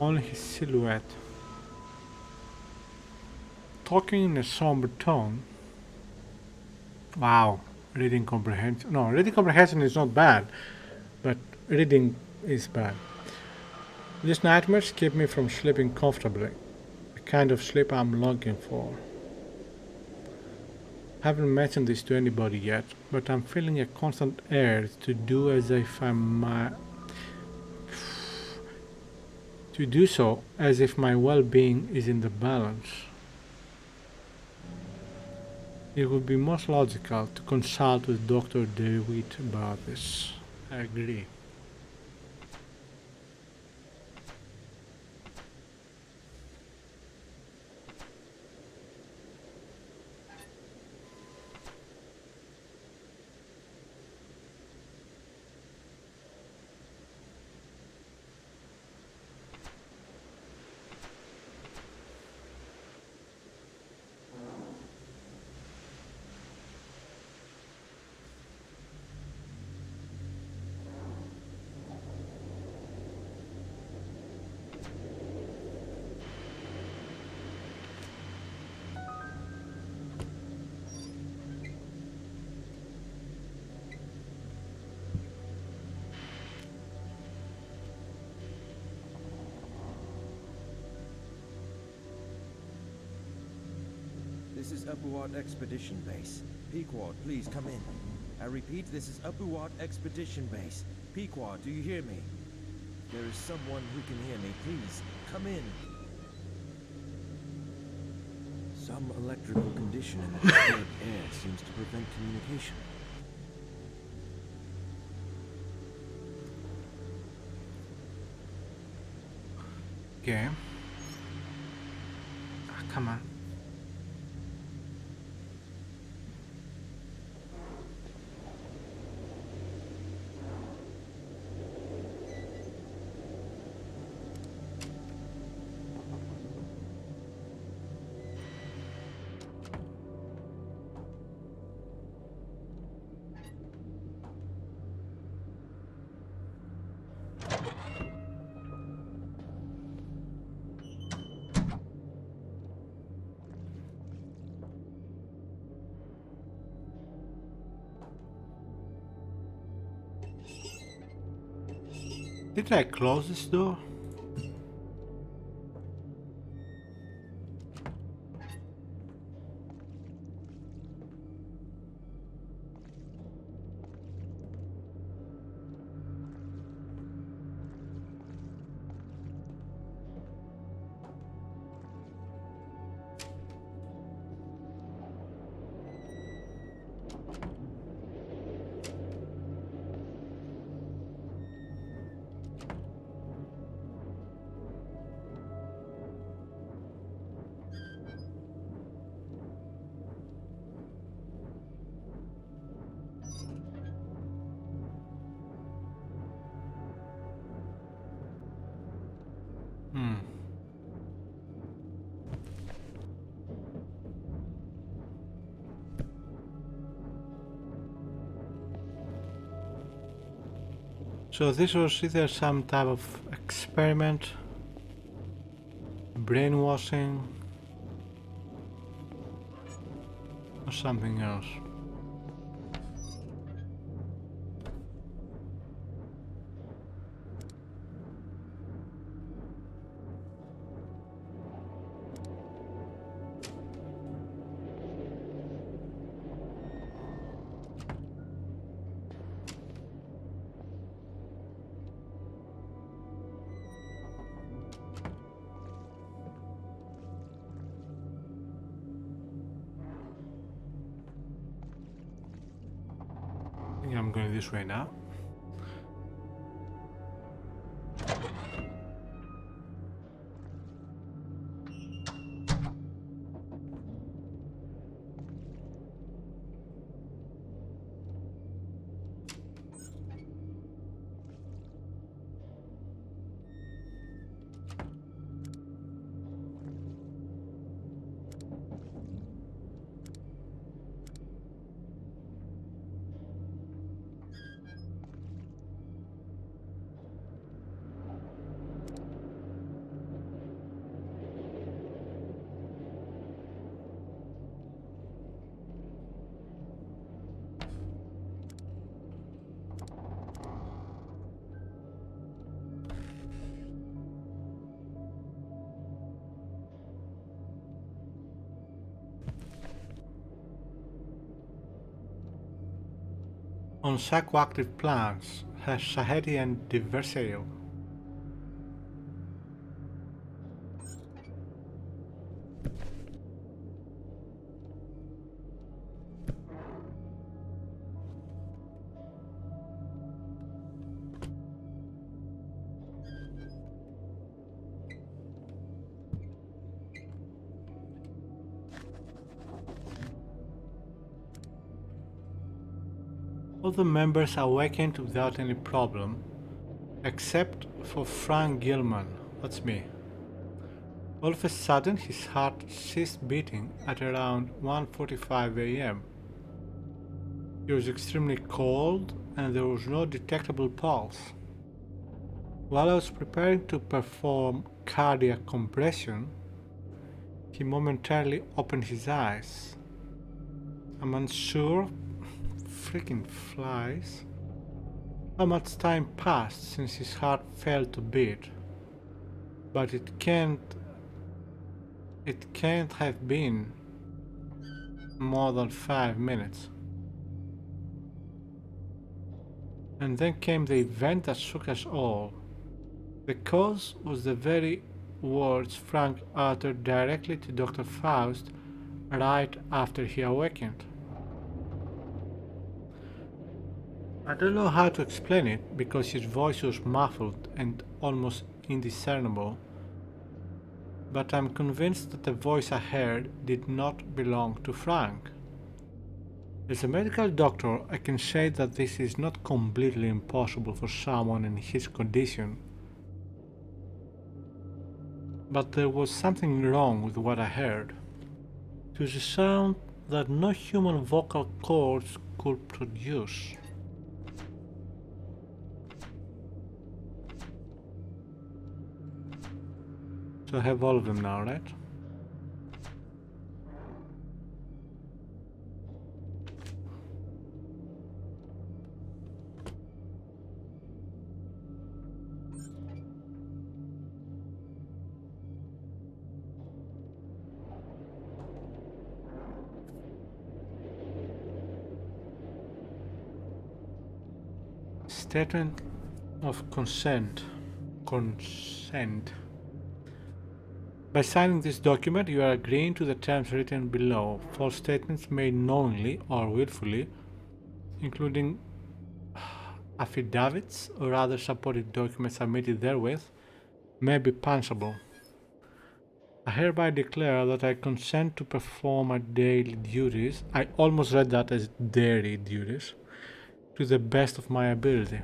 only his silhouette. Talking in a somber tone. Wow, reading comprehension. No, reading comprehension is not bad, but reading is bad. These nightmares keep me from sleeping comfortably, the kind of sleep I'm longing for. Haven't mentioned this to anybody yet, but I'm feeling a constant urge to do as if to do so as if my well-being is in the balance. It would be most logical to consult with Dr. DeWitt about this. I agree. This is Upuat Expedition Base. Pequod, please come in. I repeat, this is Upuat Expedition Base. Pequod, do you hear me? There is someone who can hear me. Please, come in. Some electrical condition in the disturbed air seems to prevent communication. Okay. Come on. Did I close this door? So this was either some type of experiment, brainwashing, or something else. I think I'm going this way now. On psychoactive plants has Sahedi and Diverseo. All the members awakened without any problem, except for Frank Gilman, that's me. All of a sudden his heart ceased beating at around 1:45 a.m. He was extremely cold and there was no detectable pulse. While I was preparing to perform cardiac compression, he momentarily opened his eyes. I'm unsure, freaking flies, how much time passed since his heart failed to beat, but it can't have been more than 5 minutes. And then came the event that shook us all. The cause was the very words Frank uttered directly to Dr. Faust right after he awakened. I don't know how to explain it because his voice was muffled and almost indiscernible, but I'm convinced that the voice I heard did not belong to Frank. As a medical doctor, I can say that this is not completely impossible for someone in his condition, but there was something wrong with what I heard. It was a sound that no human vocal cords could produce. So I have all of them now, right? Statement of consent. Consent. By signing this document, you are agreeing to the terms written below. False statements made knowingly or willfully, including affidavits or other supporting documents submitted therewith, may be punishable. I hereby declare that I consent to perform my daily duties. I almost read that as dairy duties, to the best of my ability.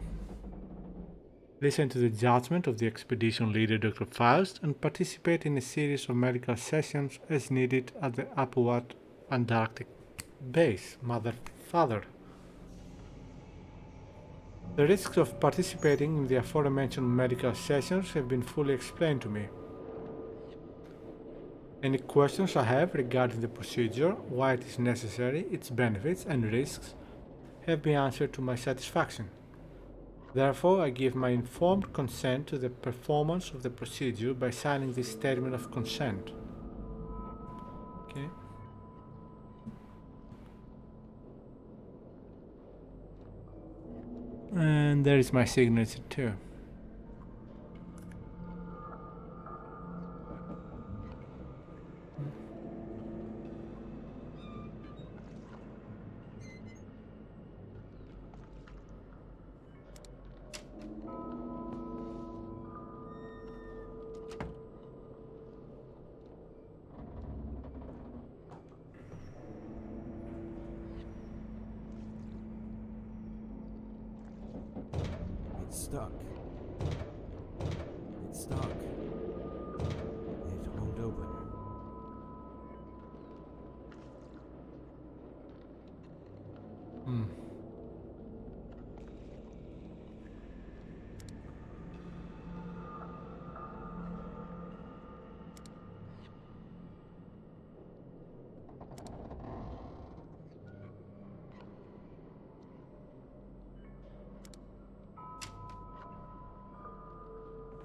Listen to the judgment of the expedition leader, Dr. Faust, and participate in a series of medical sessions as needed at the Upward Antarctic base. Father. The risks of participating in the aforementioned medical sessions have been fully explained to me. Any questions I have regarding the procedure, why it is necessary, its benefits and risks, have been answered to my satisfaction. Therefore, I give my informed consent to the performance of the procedure by signing this statement of consent. Okay. And there is my signature too. It's stuck. It's stuck. It won't open.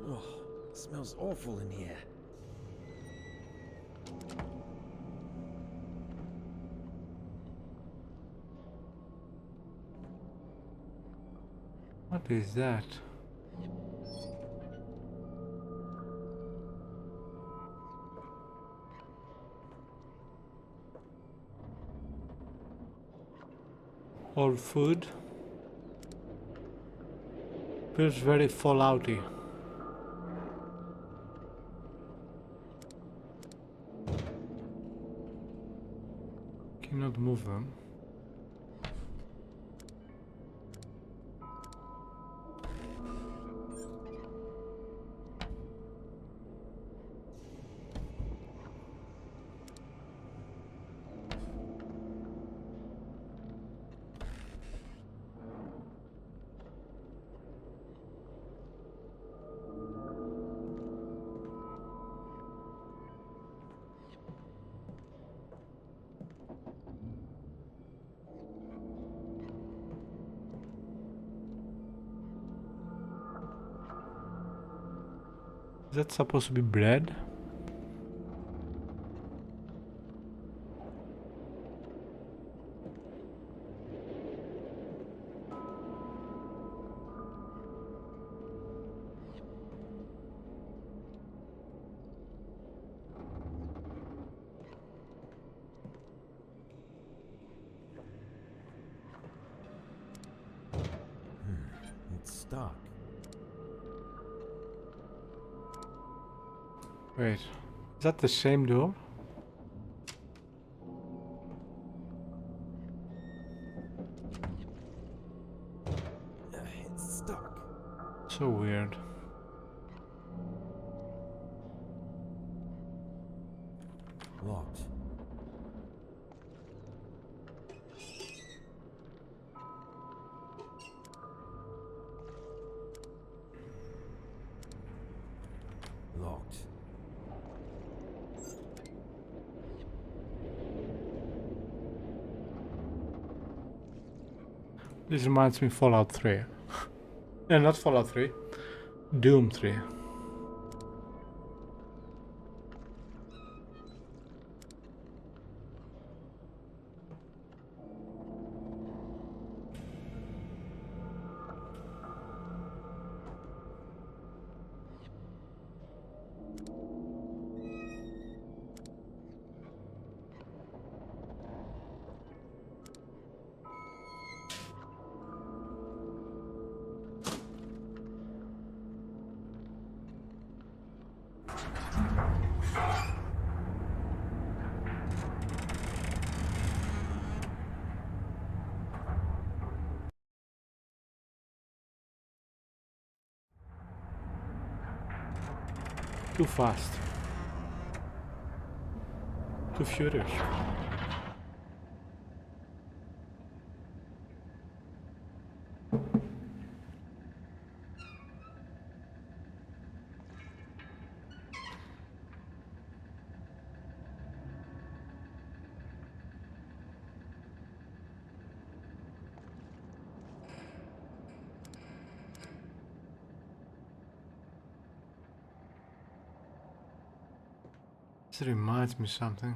Oh, it smells awful in here. What is that? All food. Feels very fallouty. Cannot move them. Is that supposed to be bread? It's stuck. Wait, is that the same door? It's stuck. So weird. Locked. Locked. This reminds me of Fallout 3. No, not Fallout 3. Doom 3. Too fast. Too furious. This reminds me something.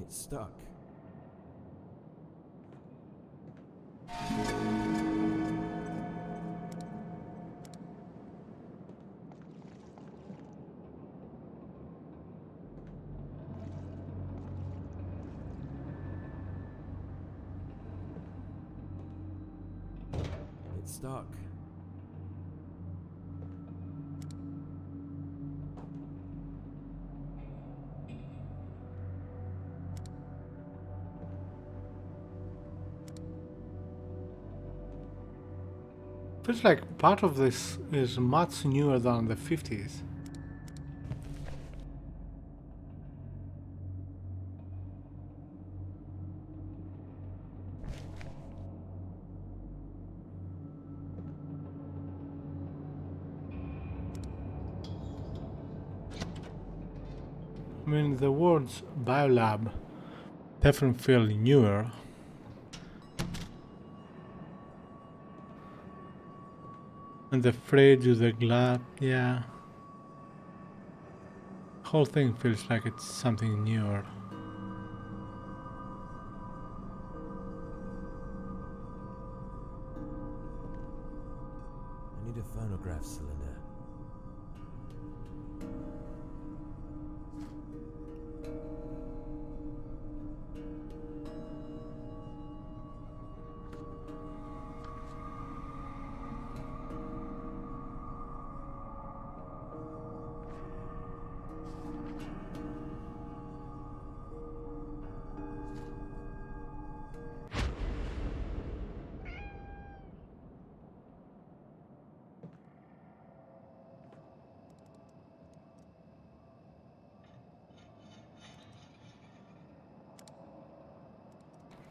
It's stuck. It's stuck. Feels like part of this is much newer than the 50s. I mean, the words biolab definitely feel newer. And the fridge with the glass, yeah. The whole thing feels like it's something newer. I need a phonograph cylinder.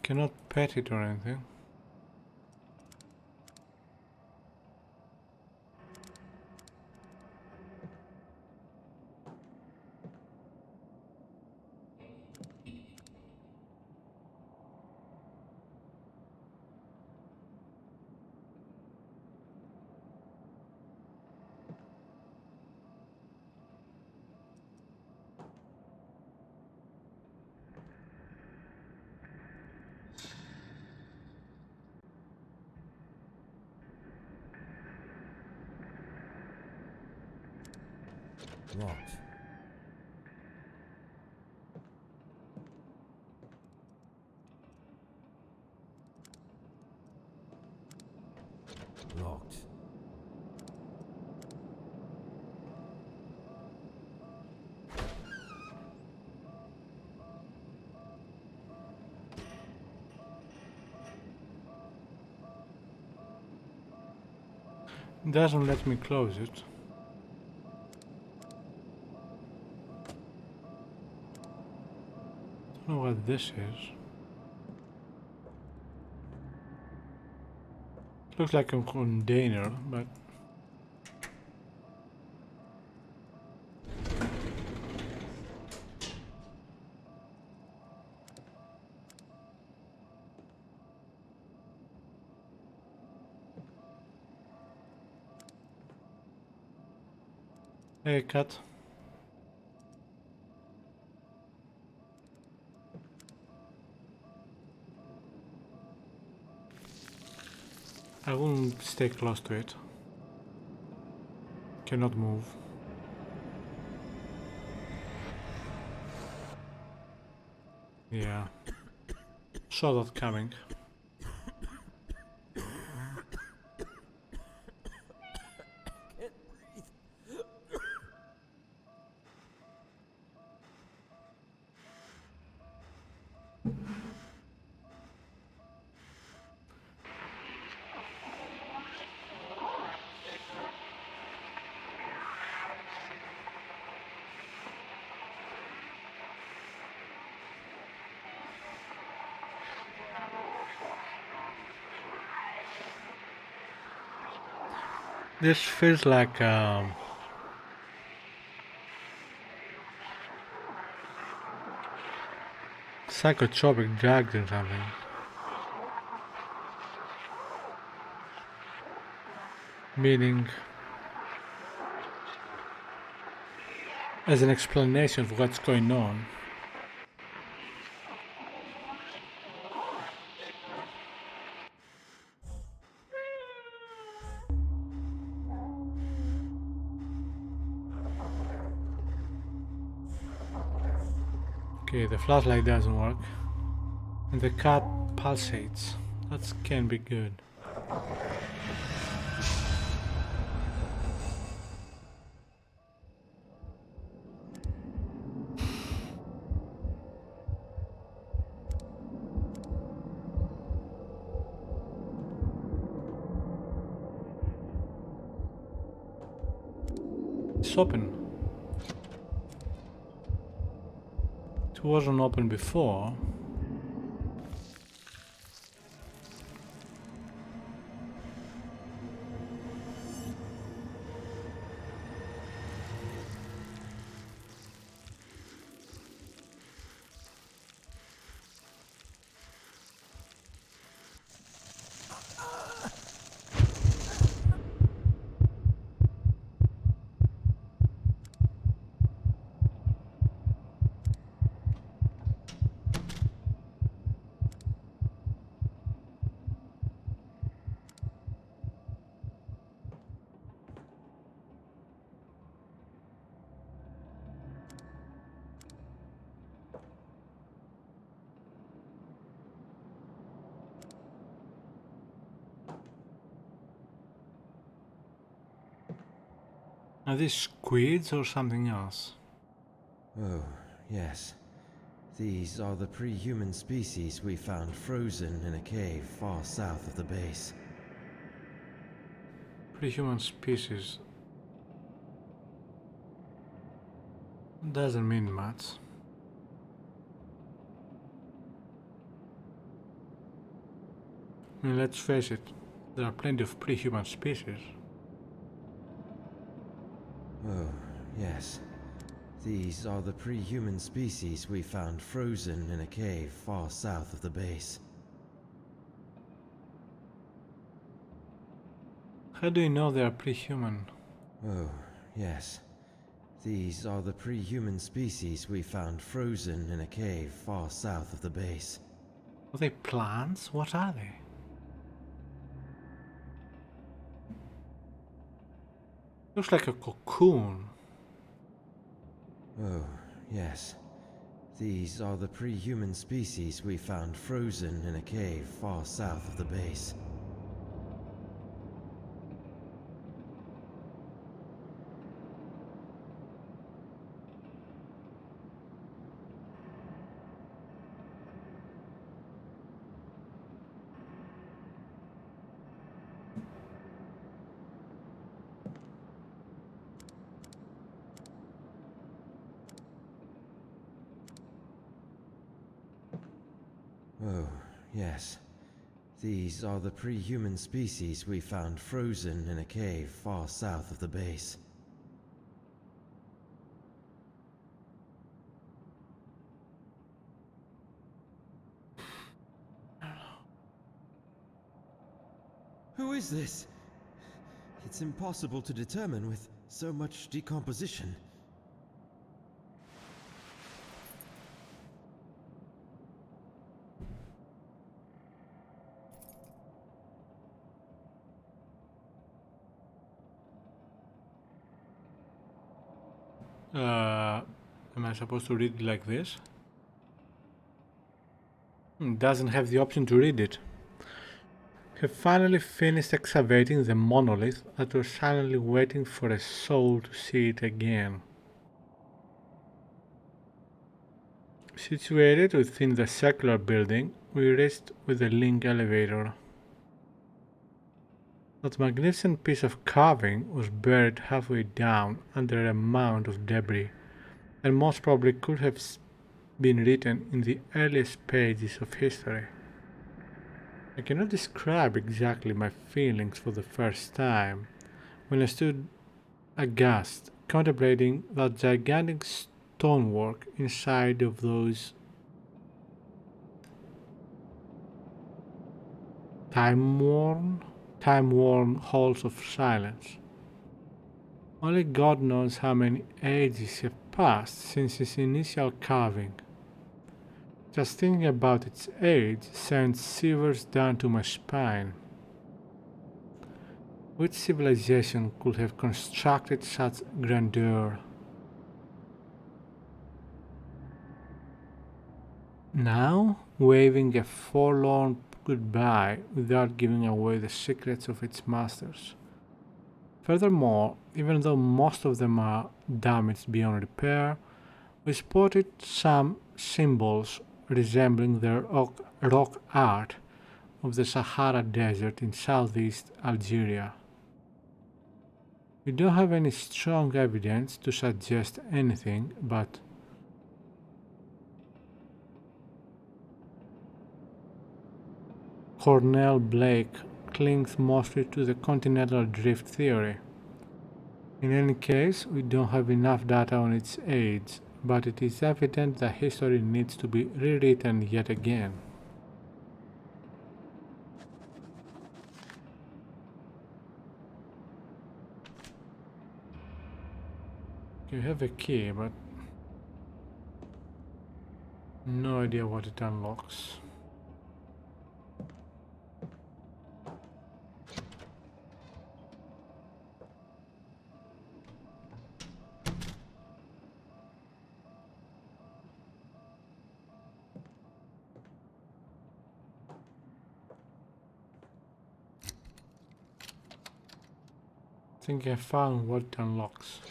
Cannot pet it or anything. Locked. Locked. It doesn't let me close it. Don't know what this is. Looks like a container, but hey cat. I won't stay close to it. Cannot move. Yeah. Saw that coming. This feels like psychotropic drugs or something. Meaning, as an explanation of what's going on. Okay, the flashlight doesn't work. And the cat pulsates. That can be good. It's open. It wasn't open before. Are these squids or something else? Oh, yes. These are the pre-human species we found frozen in a cave far south of the base. Pre-human species. Doesn't mean much. I mean, let's face it, there are plenty of pre-human species. Oh, yes. These are the pre-human species we found frozen in a cave far south of the base. How do you know they are pre-human? Oh, yes. These are the pre-human species we found frozen in a cave far south of the base. Are they plants? What are they? Looks like a cocoon. Oh, yes. These are the pre-human species we found frozen in a cave far south of the base. Oh, yes. These are the pre-human species we found frozen in a cave far south of the base. Who is this? It's impossible to determine with so much decomposition. Am I supposed to read it like this? Doesn't have the option to read it. Have finally finished excavating the monolith that was silently waiting for a soul to see it again. Situated within the circular building, we reached with the link elevator. That magnificent piece of carving was buried halfway down under a mound of debris, and most probably could have been written in the earliest pages of history. I cannot describe exactly my feelings for the first time when I stood aghast, contemplating that gigantic stonework inside of those time-worn halls of silence. Only God knows how many ages have passed since its initial carving. Just thinking about its age sends shivers down to my spine. Which civilization could have constructed such grandeur? Now, waving a forlorn goodbye without giving away the secrets of its masters. Furthermore, even though most of them are damaged beyond repair, we spotted some symbols resembling the rock art of the Sahara Desert in southeast Algeria. We don't have any strong evidence to suggest anything, but Cornell Blake clings mostly to the continental drift theory. In any case, we don't have enough data on its age, but it is evident that history needs to be rewritten yet again. You have a key, but no idea what it unlocks. I think I found what it unlocks.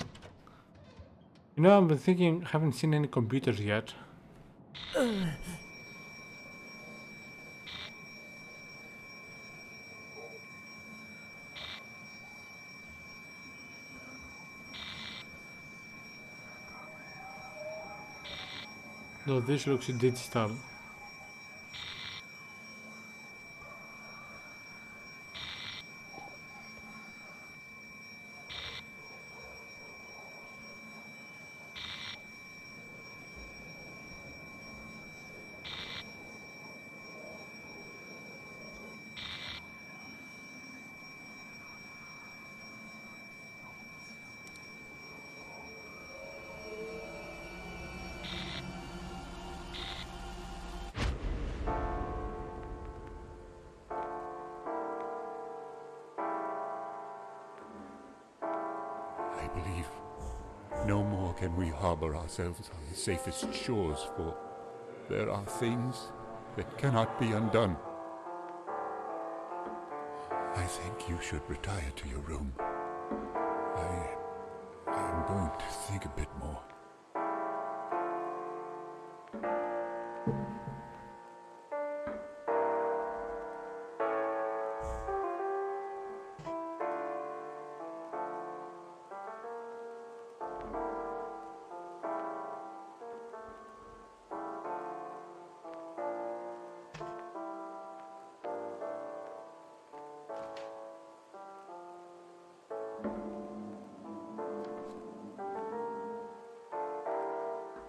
You know, I've been thinking, haven't seen any computers yet. Though this looks digital. I believe no more can we harbor ourselves on the safest shores, for there are things that cannot be undone. I think you should retire to your room. I'm going to think a bit more.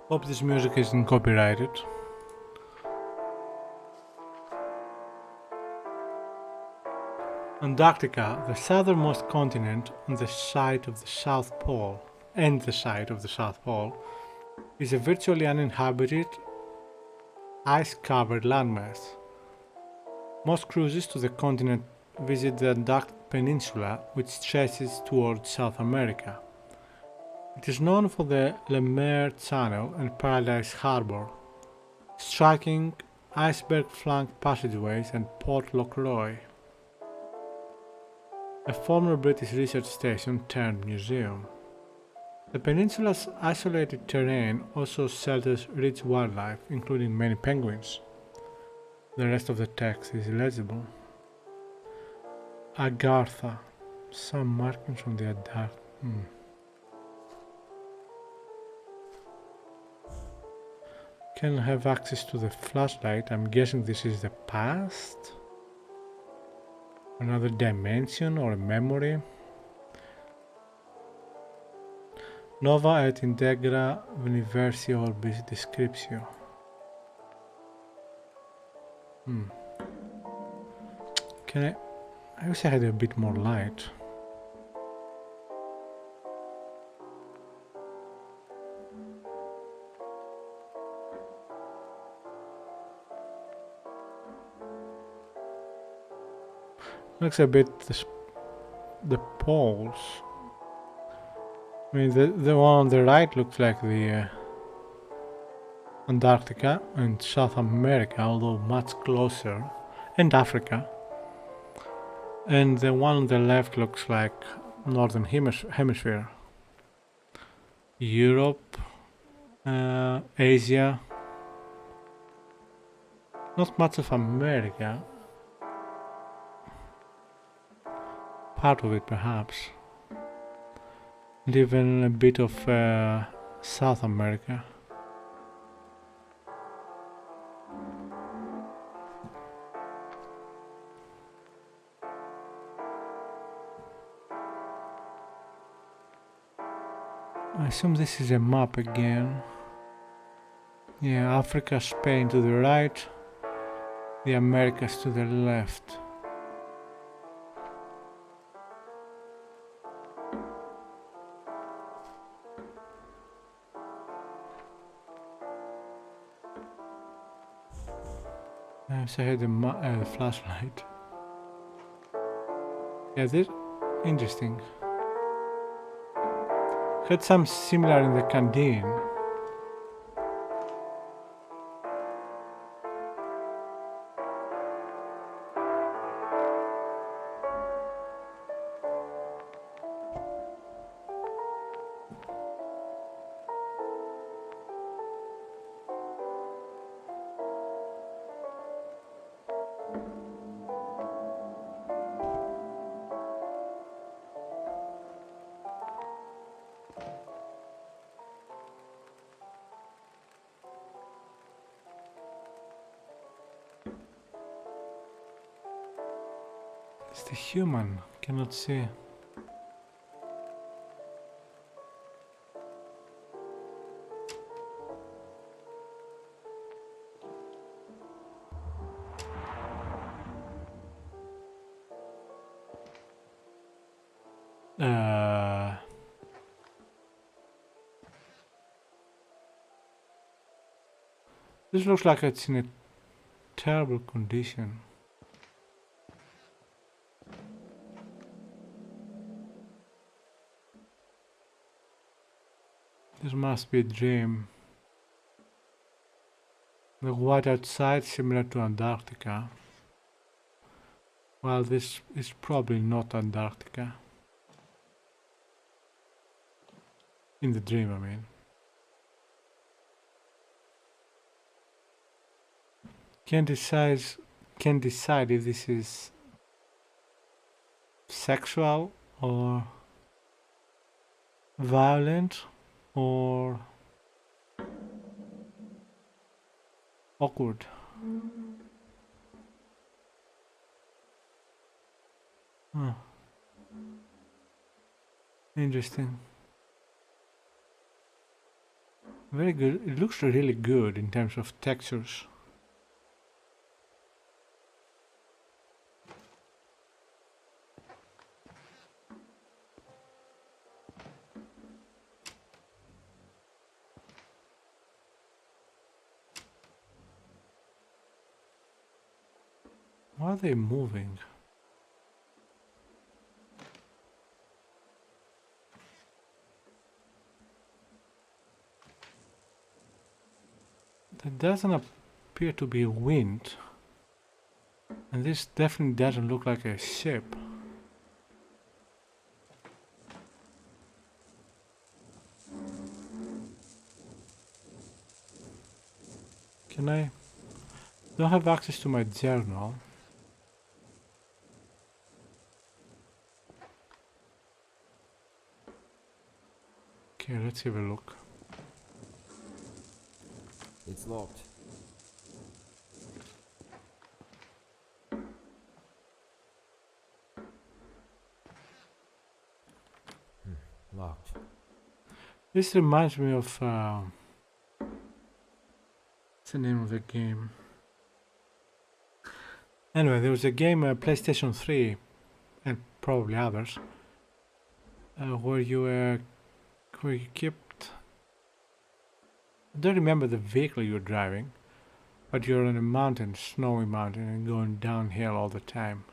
Hope this music isn't copyrighted. Antarctica, the southernmost continent on the side of the South Pole, is a virtually uninhabited, ice-covered landmass. Most cruises to the continent visit the Antarctic Peninsula, which stretches towards South America. It is known for the Le Maire Channel and Paradise Harbour, striking iceberg-flanked passageways and Port Lockroy, a former British research station turned museum. The peninsula's isolated terrain also shelters rich wildlife, including many penguins. The rest of the text is illegible. Agartha. Some markings on the Agartha. Can have access to the flashlight. I'm guessing this is the past? Another dimension or a memory? Nova et integra universi orbis descriptio. Can I wish I had a bit more light. Looks a bit the poles. I mean, the one on the right looks like the Antarctica and South America, although much closer, and Africa. And the one on the left looks like Northern Hemisphere. Europe, Asia, not much of America. Part of it perhaps. And even a bit of South America. I assume this is a map again. Yeah, Africa, Spain to the right, the Americas to the left. So I had a flashlight. Yeah, this interesting. Had some similar in the canteen. It's the human, cannot see. This looks like it's in a terrible condition. This must be a dream. The white outside similar to Antarctica. Well, this is probably not Antarctica. In the dream, I mean. Can't decide if this is sexual or violent or awkward. Huh. Interesting. Very good. It looks really good in terms of textures. Why are they moving? There doesn't appear to be wind. And this definitely doesn't look like a ship. Can I? Don't have access to my journal. Okay, let's have a look. It's locked. Locked. This reminds me of what's the name of the game? Anyway, there was a game, PlayStation 3, and probably others, where you kept. I don't remember the vehicle you were driving, but you're on a mountain, snowy mountain, and going downhill all the time.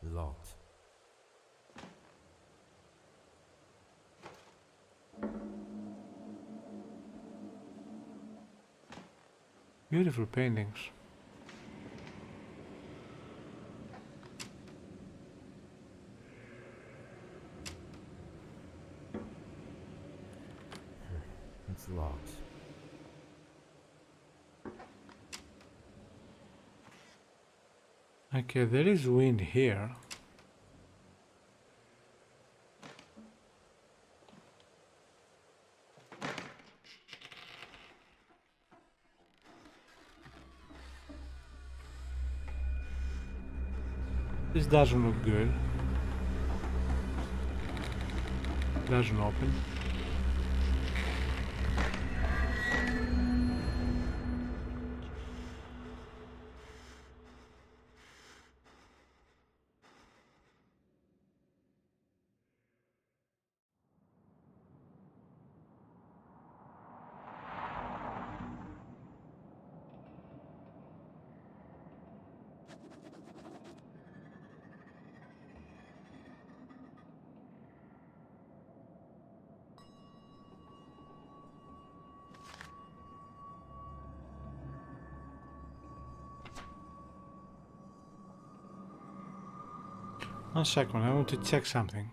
Locked. Beautiful paintings. It's locked. Okay, there is wind here. This doesn't look good. Doesn't open. One second, I want to check something.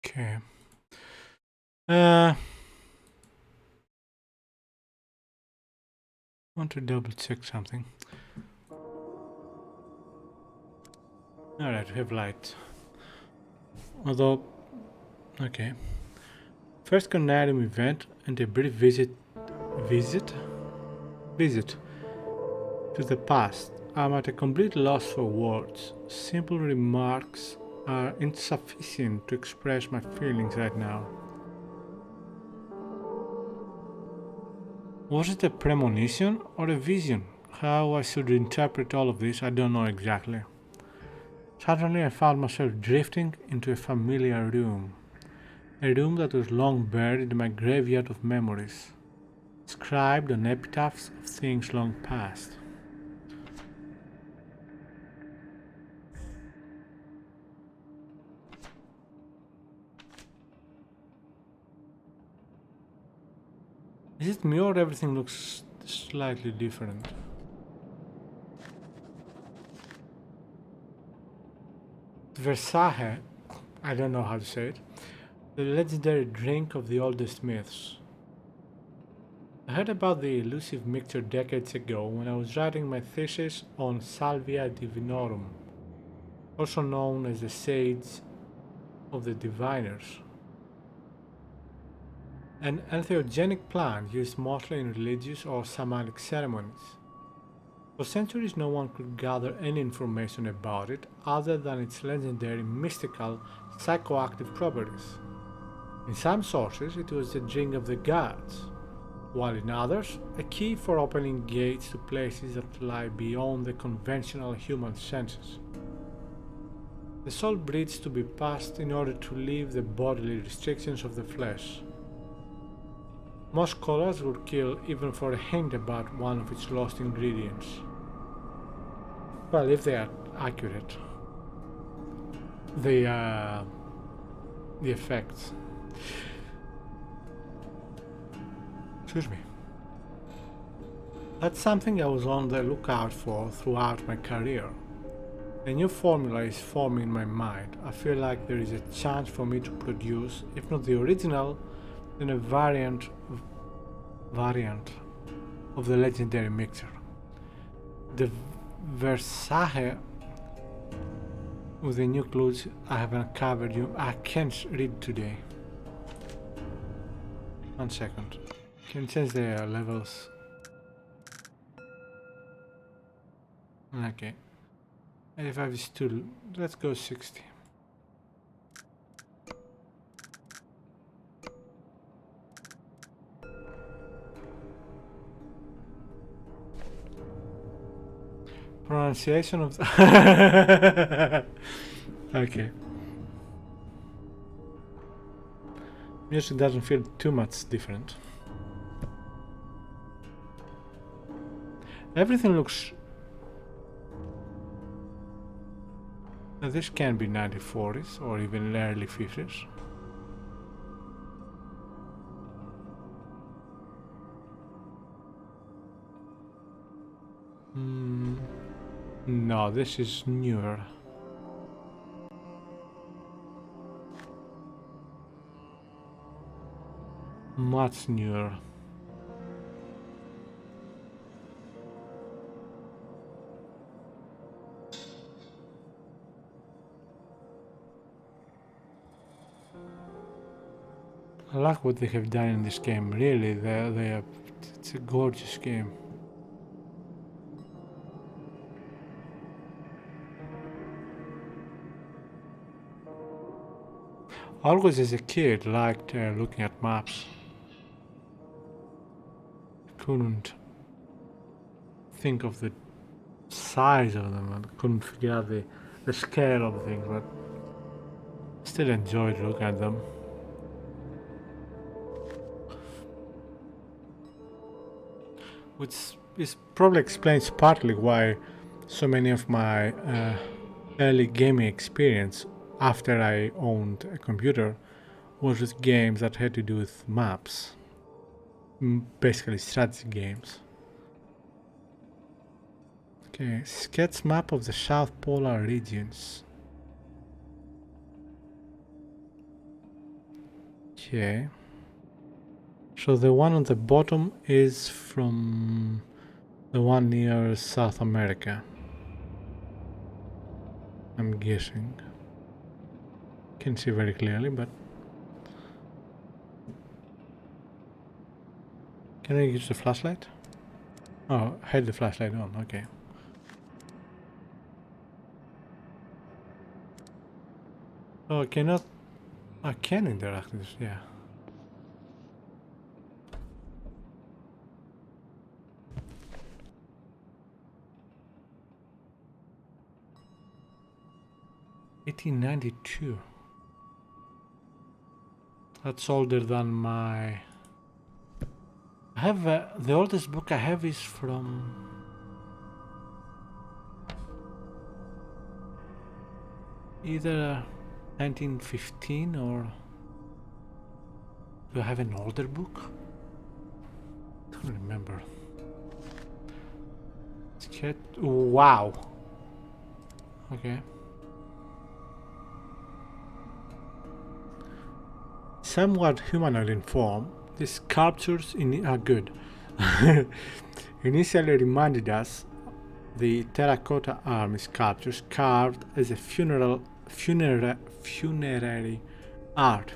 Okay. Want to double check something. Alright, we have light. Although, okay. First Conarium event and a brief visit to the past. I'm at a complete loss for words. Simple remarks are insufficient to express my feelings right now. Was it a premonition or a vision? How I should interpret all of this, I don't know exactly. Suddenly I found myself drifting into a familiar room. A room that was long buried in my graveyard of memories, inscribed on epitaphs of things long past. Is it me or everything looks slightly different? Versailles, I don't know how to say it, the legendary drink of the oldest myths. I heard about the elusive mixture decades ago when I was writing my thesis on Salvia divinorum, also known as the sage of the diviners. An entheogenic plant used mostly in religious or shamanic ceremonies. For centuries no one could gather any information about it other than its legendary mystical psychoactive properties. In some sources it was the drink of the gods, while in others a key for opening gates to places that lie beyond the conventional human senses. The soul bridge to be passed in order to leave the bodily restrictions of the flesh. Most scholars would kill even for a hint about one of its lost ingredients. Well, if they are accurate. The effects. Excuse me. That's something I was on the lookout for throughout my career. A new formula is forming in my mind. I feel like there is a chance for me to produce, if not the original, then a variant of the legendary mixture. The Versailles with the new clues I have uncovered I can't read today. 1 second. Can change the levels. Okay. 85 is too. Let's go 60. Pronunciation of okay. Music doesn't feel too much different. Everything looks. Now this can be 1940s or even early 50s. No, this is newer. Much newer. I like what they have done in this game. Really, it's a gorgeous game. Always as a kid liked looking at maps. Couldn't think of the size of them and couldn't figure out the scale of things, but still enjoyed looking at them. Which probably explains partly why so many of my early gaming experience after I owned a computer was with games that had to do with maps. Basically strategy games. Okay, sketch map of the South Polar regions. Okay. So the one on the bottom is from the one near South America. I'm guessing. Can't see very clearly, but can I use the flashlight? Oh, I had the flashlight on, okay. Oh, I cannot. I can interact with this, yeah. (1892). That's older than my. I have the oldest book I have is from either 1915 or do I have an older book? don't remember. Sketch. Wow. Okay. Somewhat humanoid in form, these sculptures are good. Initially reminded us the terracotta army sculptures carved as a funerary art,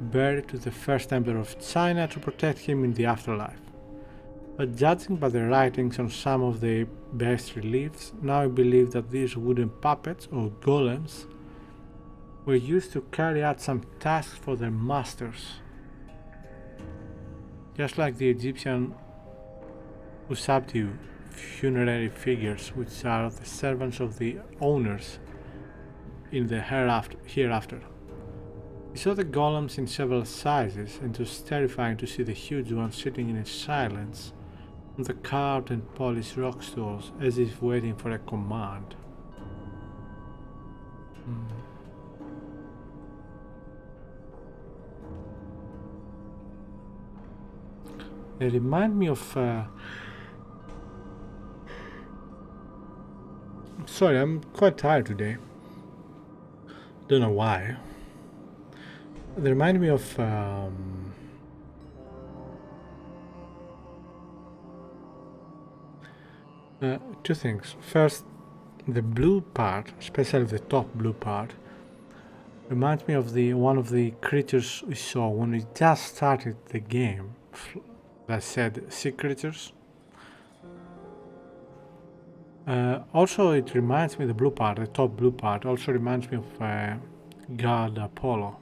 buried to the first emperor of China to protect him in the afterlife. But judging by the writings on some of the bas reliefs, now I believe that these wooden puppets or golems were used to carry out some tasks for their masters. Just like the Egyptian Ushabtiu funerary figures, which are the servants of the owners in the hereafter. We saw the golems in several sizes, and it was terrifying to see the huge one sitting in silence on the carved and polished rock stools as if waiting for a command. They remind me of... Sorry, I'm quite tired today. Don't know why. They remind me of... two things. First, the blue part, especially the top blue part, reminds me of one of the creatures we saw when we just started the game. That said, sea creatures. Also, it reminds me, the blue part, the top blue part, also reminds me of God Apollo.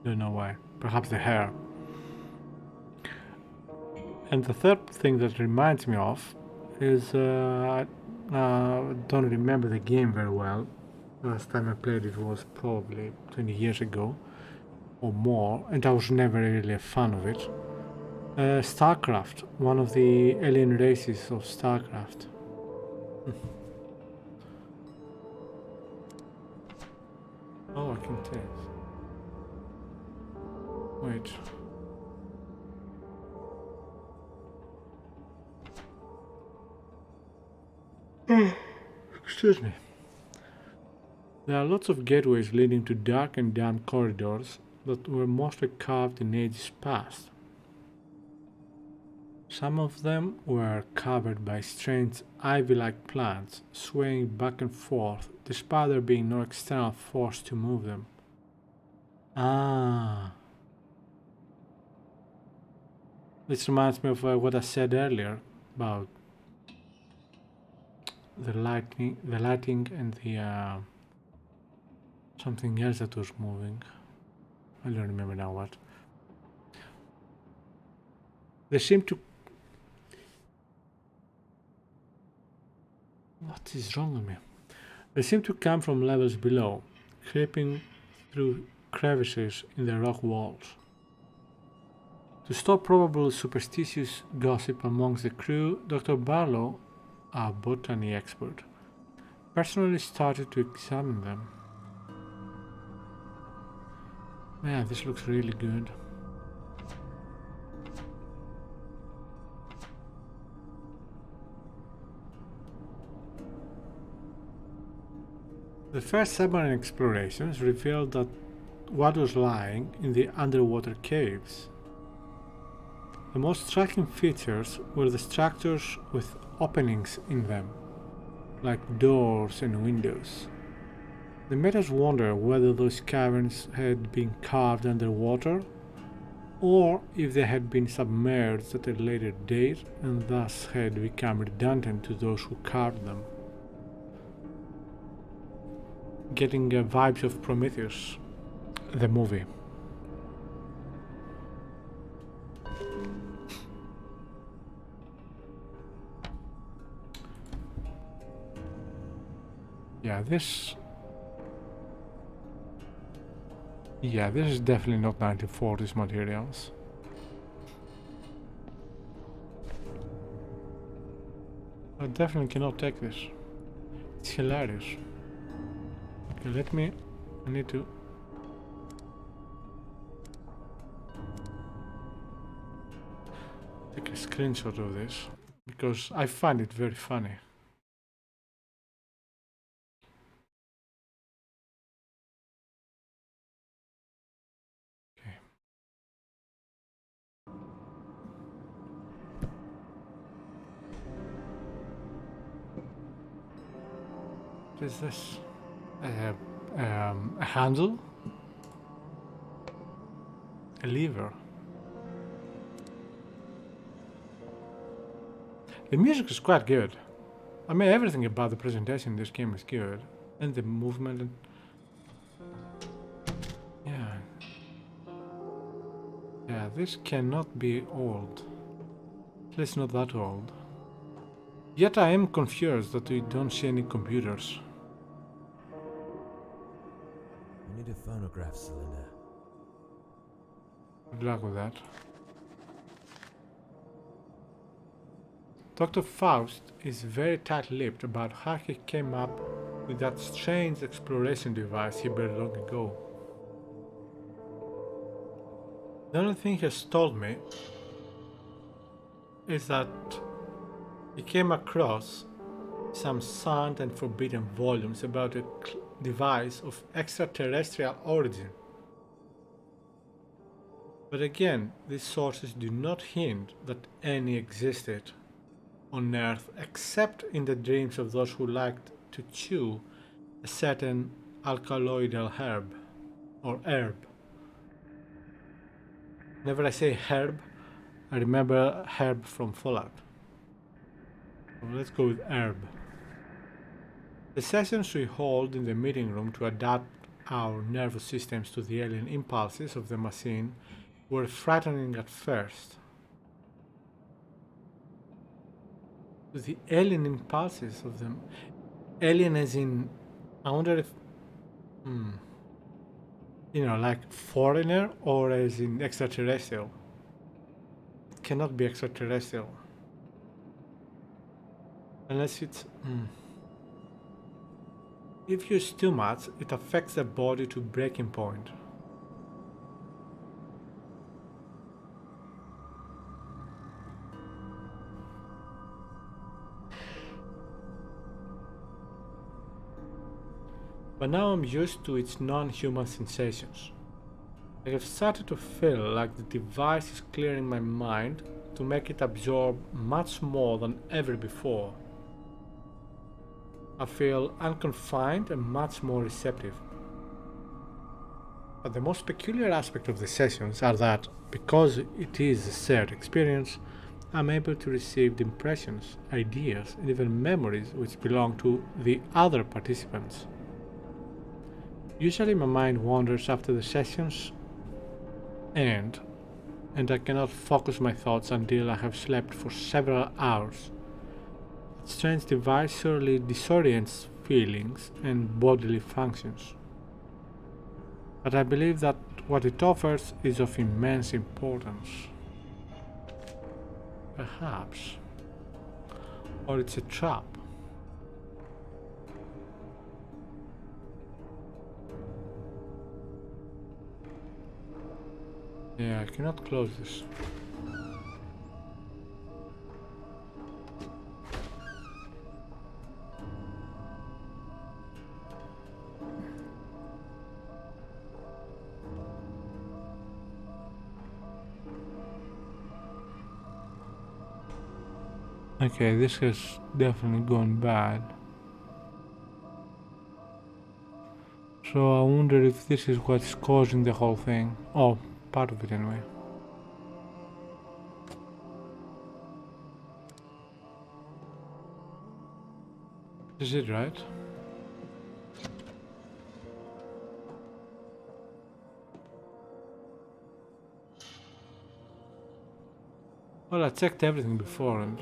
Don't know why. Perhaps the hair. And the third thing that reminds me of is I don't remember the game very well. Last time I played it was probably 20 years ago or more, and I was never really a fan of it. StarCraft, one of the alien races of StarCraft. Oh, I can taste. Wait. Excuse me. There are lots of gateways leading to dark and damp corridors that were mostly carved in ages past. Some of them were covered by strange ivy-like plants, swaying back and forth, despite there being no external force to move them. Ah. This reminds me of what I said earlier about the lighting and the something else that was moving. I don't remember now what. They seem to... What is wrong with me? They seem to come from levels below, creeping through crevices in the rock walls. To stop probable superstitious gossip amongst the crew, Dr. Barlow, our botany expert, personally started to examine them. Man, this looks really good. The first submarine explorations revealed that what was lying in the underwater caves. The most striking features were the structures with openings in them, like doors and windows. They made us wonder whether those caverns had been carved underwater, or if they had been submerged at a later date and thus had become redundant to those who carved them. Getting vibes of Prometheus, the movie. Yeah, this is definitely not 1940s materials. I definitely cannot take this. It's hilarious. Okay, I need to... screenshot of this because I find it very funny. Okay. What is this? A handle? A lever? The music is quite good. I mean, everything about the presentation in this game is good. And the movement and... Yeah. Yeah, this cannot be old. At least not that old. Yet I am confused that we don't see any computers. We need a phonograph cylinder. Good luck with that. Dr. Faust is very tight-lipped about how he came up with that strange exploration device he built long ago. The only thing he has told me is that he came across some signed and forbidden volumes about a device of extraterrestrial origin. But again, these sources do not hint that any existed on Earth except in the dreams of those who liked to chew a certain alkaloidal herb or herb. Whenever I say herb, I remember herb from Fallout. So let's go with herb. The sessions we hold in the meeting room to adapt our nervous systems to the alien impulses of the machine were frightening at first. The alien impulses of them. Alien as in, I wonder if, you know, like foreigner or as in extraterrestrial. It cannot be extraterrestrial. Unless it's, if used too much, it affects the body to breaking point. But now I'm used to its non-human sensations. I have started to feel like the device is clearing my mind to make it absorb much more than ever before. I feel unconfined and much more receptive. But the most peculiar aspect of the sessions are that, because it is a shared experience, I'm able to receive impressions, ideas, and even memories which belong to the other participants. Usually my mind wanders after the sessions end, and I cannot focus my thoughts until I have slept for several hours. That strange device surely disorients feelings and bodily functions. But I believe that what it offers is of immense importance. Perhaps. Or it's a trap. Yeah, I cannot close this. Okay, this has definitely gone bad. So I wonder if this is what's causing the whole thing. Oh, part of it anyway. Is it right? Well, I checked everything before and...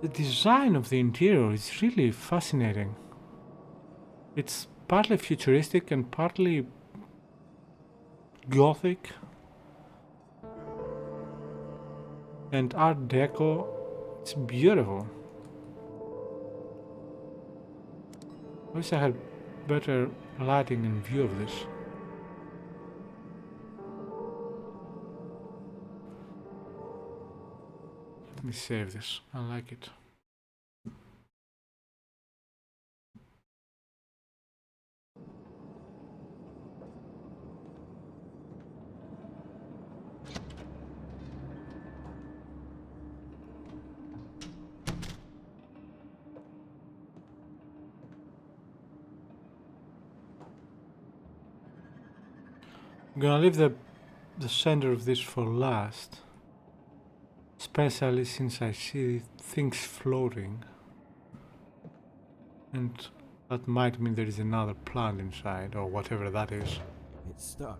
The design of the interior is really fascinating. It's partly futuristic and partly gothic. And Art Deco, it's beautiful. I wish I had better lighting and view of this. Let me save this. I like it. I'm gonna leave the center of this for last, especially since I see things floating, and that might mean there is another plant inside, or whatever that is. It's stuck.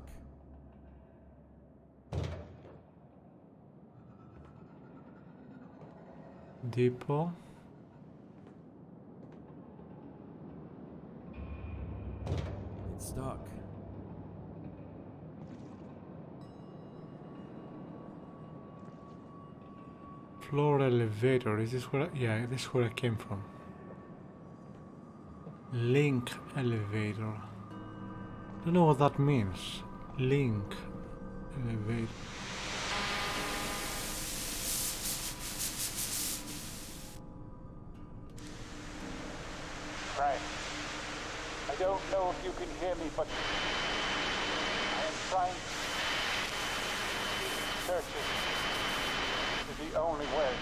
Depot. It's stuck. Floor elevator. Is this where? Yeah, this is where I came from. Link elevator. Don't know what that means. Link elevator. Right. I don't know if you can hear me, but I am trying. Searching is the only way.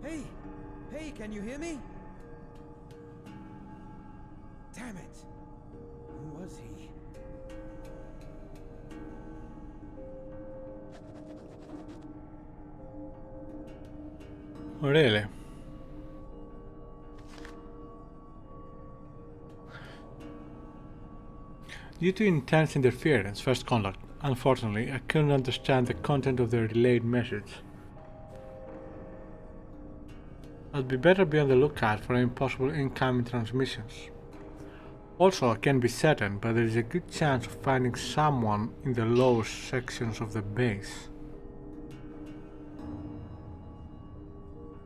Hey! Hey, can you hear me? Damn it! Who was he? Oh, really? Due to intense interference, first contact, unfortunately, I couldn't understand the content of the relayed message. I'd be better be on the lookout for any possible incoming transmissions. Also, I can't be certain, but there is a good chance of finding someone in the lower sections of the base.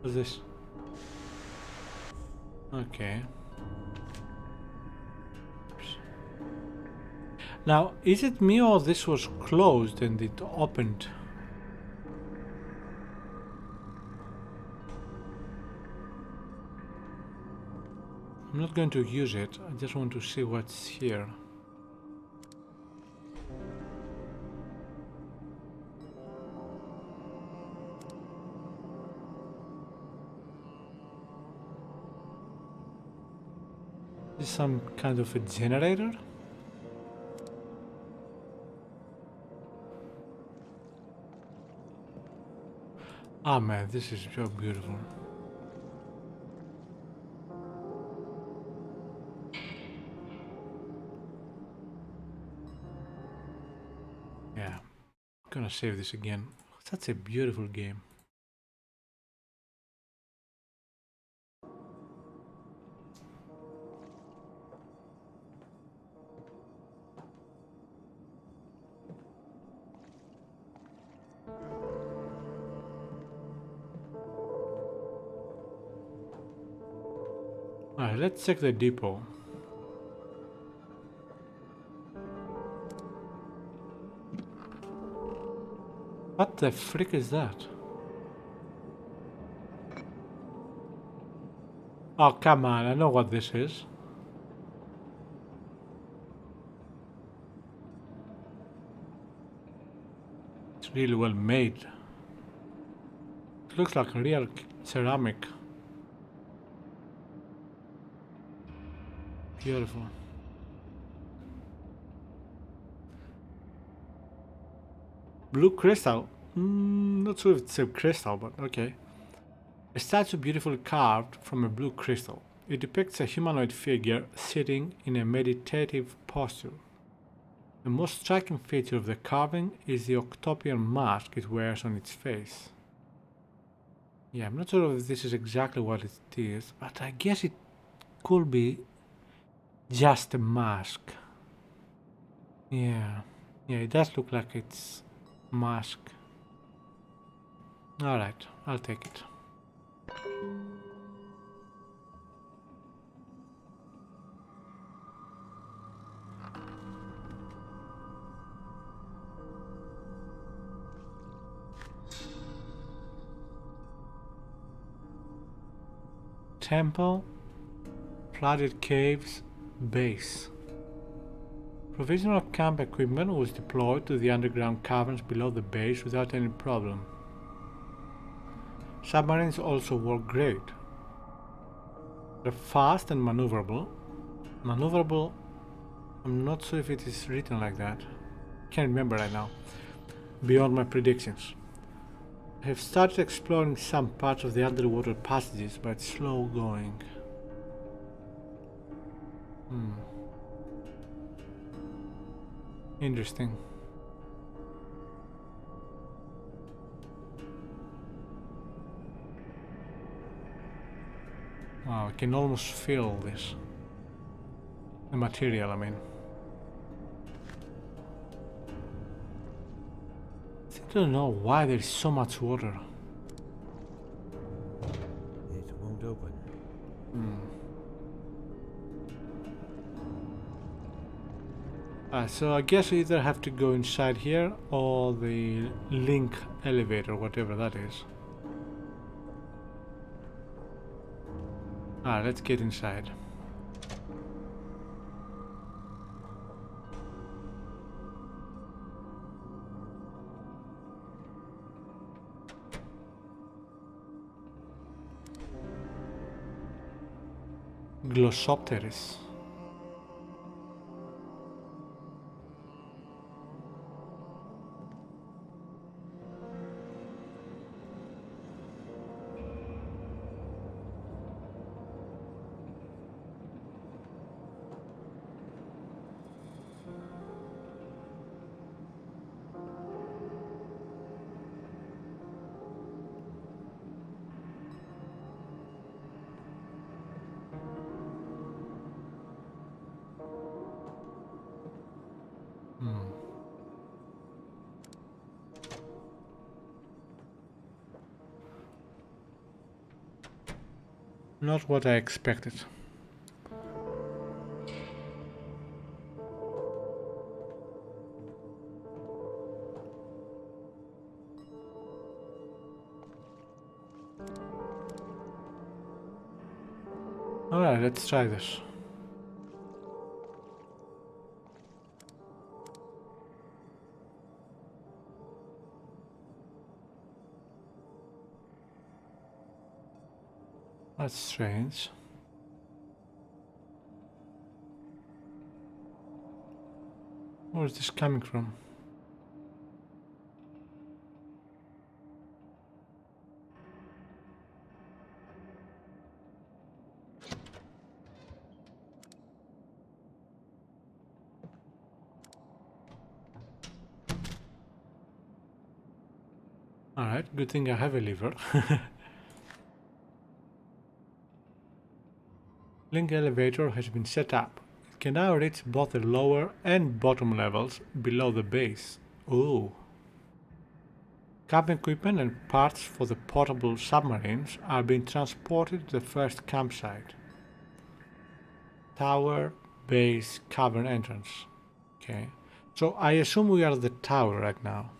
What's this? Okay. Now, is it me or this was closed and it opened? I'm not going to use it, I just want to see what's here. Is some kind of a generator? Ah man, this is so beautiful. Yeah, I'm gonna save this again. Such a beautiful game. Alright, let's check the depot. What the frick is that? Oh, come on, I know what this is. It's really well made. It looks like real ceramic. Beautiful. Blue crystal. Not sure if it's a crystal, but okay. A statue beautifully carved from a blue crystal. It depicts a humanoid figure sitting in a meditative posture. The most striking feature of the carving is the octopian mask it wears on its face. Yeah, I'm not sure if this is exactly what it is, but I guess it could be just a mask. Yeah. Yeah, it does look like it's mask. Alright, I'll take it. Temple, flooded caves, base. Provisional camp equipment was deployed to the underground caverns below the base without any problem. Submarines also work great. They're fast and maneuverable. Maneuverable, I'm not sure if it is written like that. Can't remember right now. Beyond my predictions. I have started exploring some parts of the underwater passages, but it's slow going. Interesting. Wow, I can almost feel this. The material, I mean. I don't know why there's so much water. It won't open. So I guess we either have to go inside here or the link elevator, whatever that is. Let's get inside. Glossopteris. Not what I expected. Alright, let's try this. That's strange. Where is this coming from? Alright, good thing I have a lever. Link elevator has been set up. It can now reach both the lower and bottom levels below the base. Ooh. Camp equipment and parts for the portable submarines are being transported to the first campsite. Tower, base, cavern entrance. Okay. So I assume we are at the tower right now.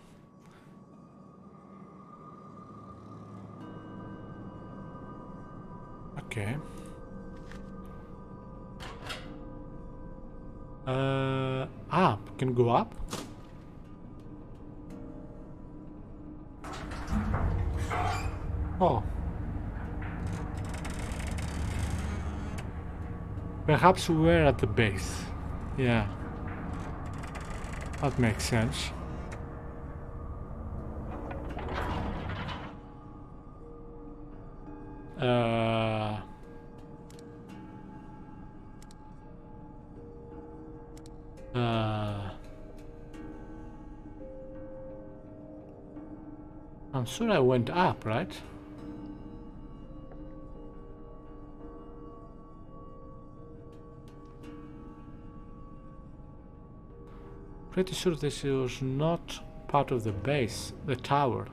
Okay. Can go up? Oh. Perhaps we're at the base. Yeah. That makes sense. I'm sure I went up, right? Pretty sure this was not part of the base, the tower.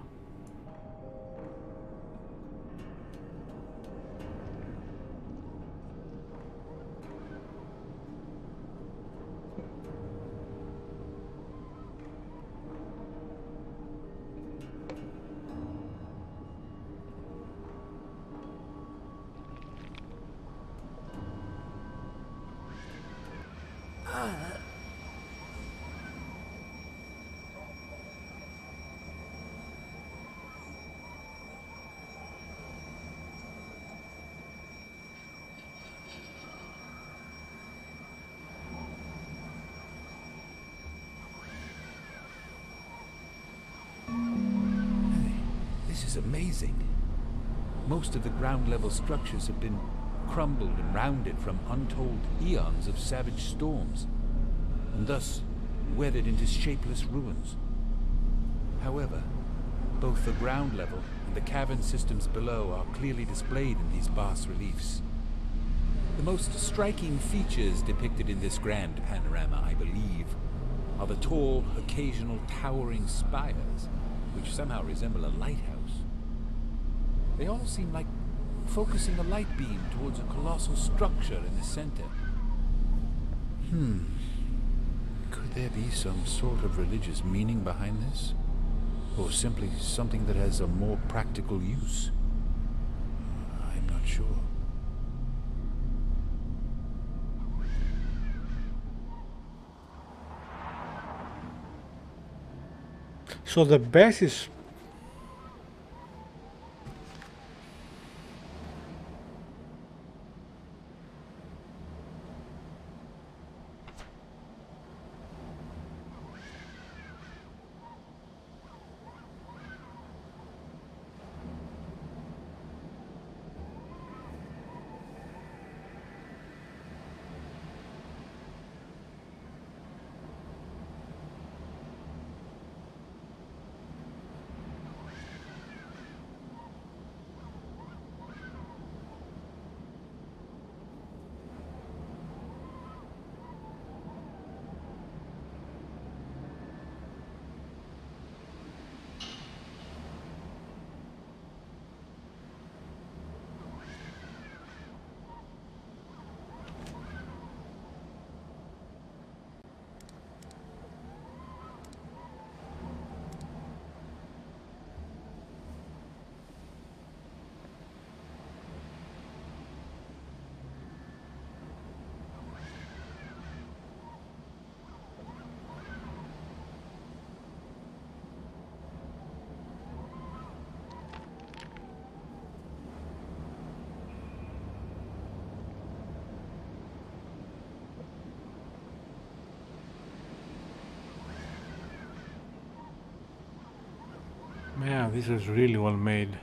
This is amazing. Most of the ground level structures have been crumbled and rounded from untold eons of savage storms, and thus weathered into shapeless ruins. However, both the ground level and the cavern systems below are clearly displayed in these bas-reliefs. The most striking features depicted in this grand panorama, I believe, are the tall, occasional towering spires, which somehow resemble a lighthouse. They all seem like focusing a light beam towards a colossal structure in the center. Could there be some sort of religious meaning behind this? Or simply something that has a more practical use? I'm not sure. So the base is... Yeah, this is really well made.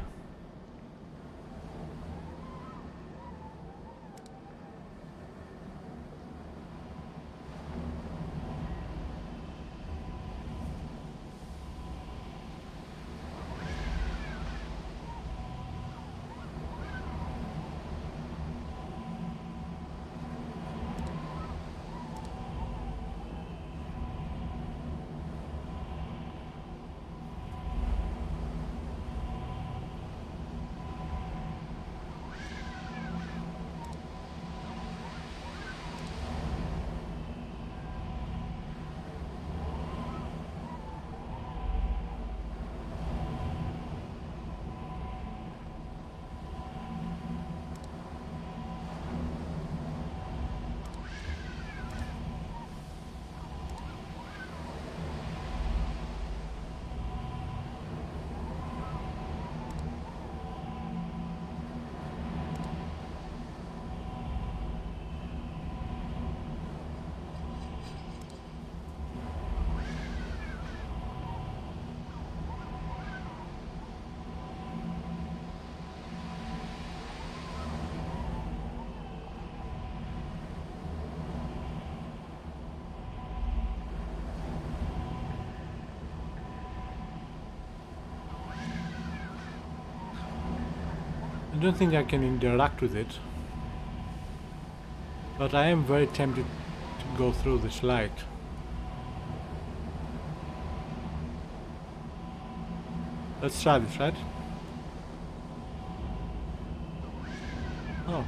I don't think I can interact with it, but I am very tempted to go through this light. Let's try this, right? Oh.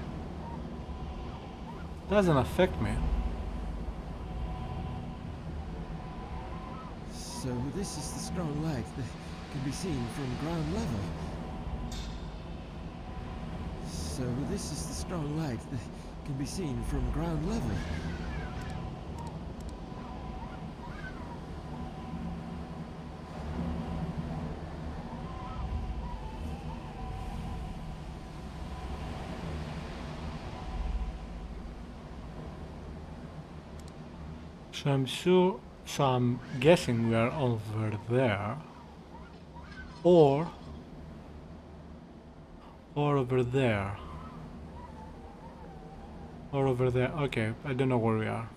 Doesn't affect me. So this is the strong light that can be seen from ground level. So this is the strong light that can be seen from ground level. So I'm guessing we are over there. Or over there. Or over there. Okay, I don't know where we are.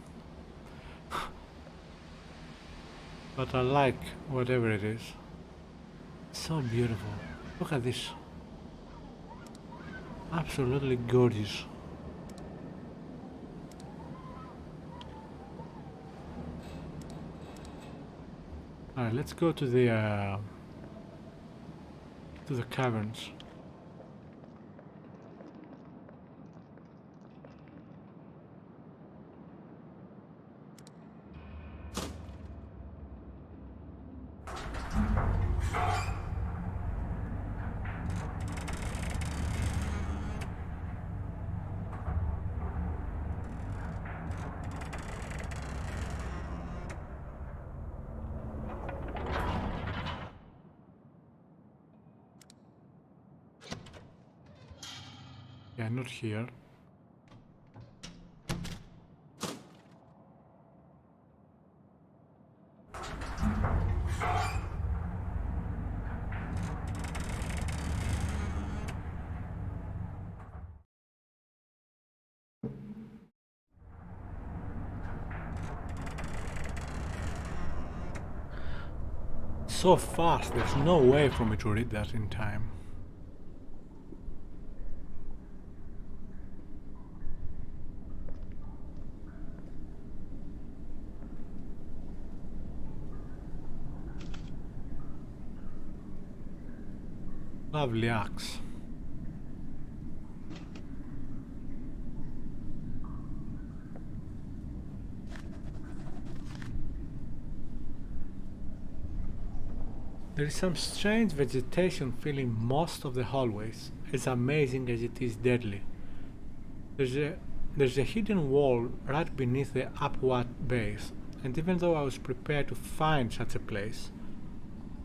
But I like whatever it is. So beautiful. Look at this. Absolutely gorgeous. Alright, let's go to the caverns. Yeah, not here. So fast, there's no way for me to read that in time. Lovely axe. There is some strange vegetation filling most of the hallways, as amazing as it is deadly. There's a hidden wall right beneath the upward base, and even though I was prepared to find such a place,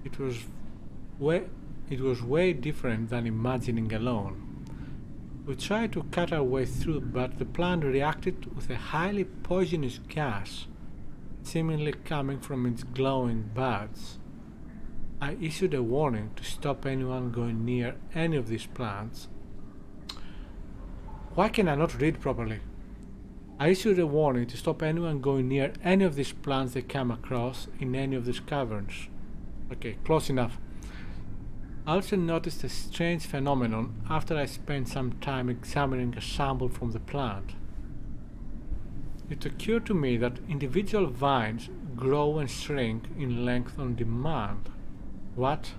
it was way different than imagining alone. We tried to cut our way through, but the plant reacted with a highly poisonous gas, seemingly coming from its glowing buds. I issued a warning to stop anyone going near any of these plants. Why can I not read properly? I issued a warning to stop anyone going near any of these plants they come across in any of these caverns. Okay, close enough. I also noticed a strange phenomenon after I spent some time examining a sample from the plant. It occurred to me that individual vines grow and shrink in length on demand. What?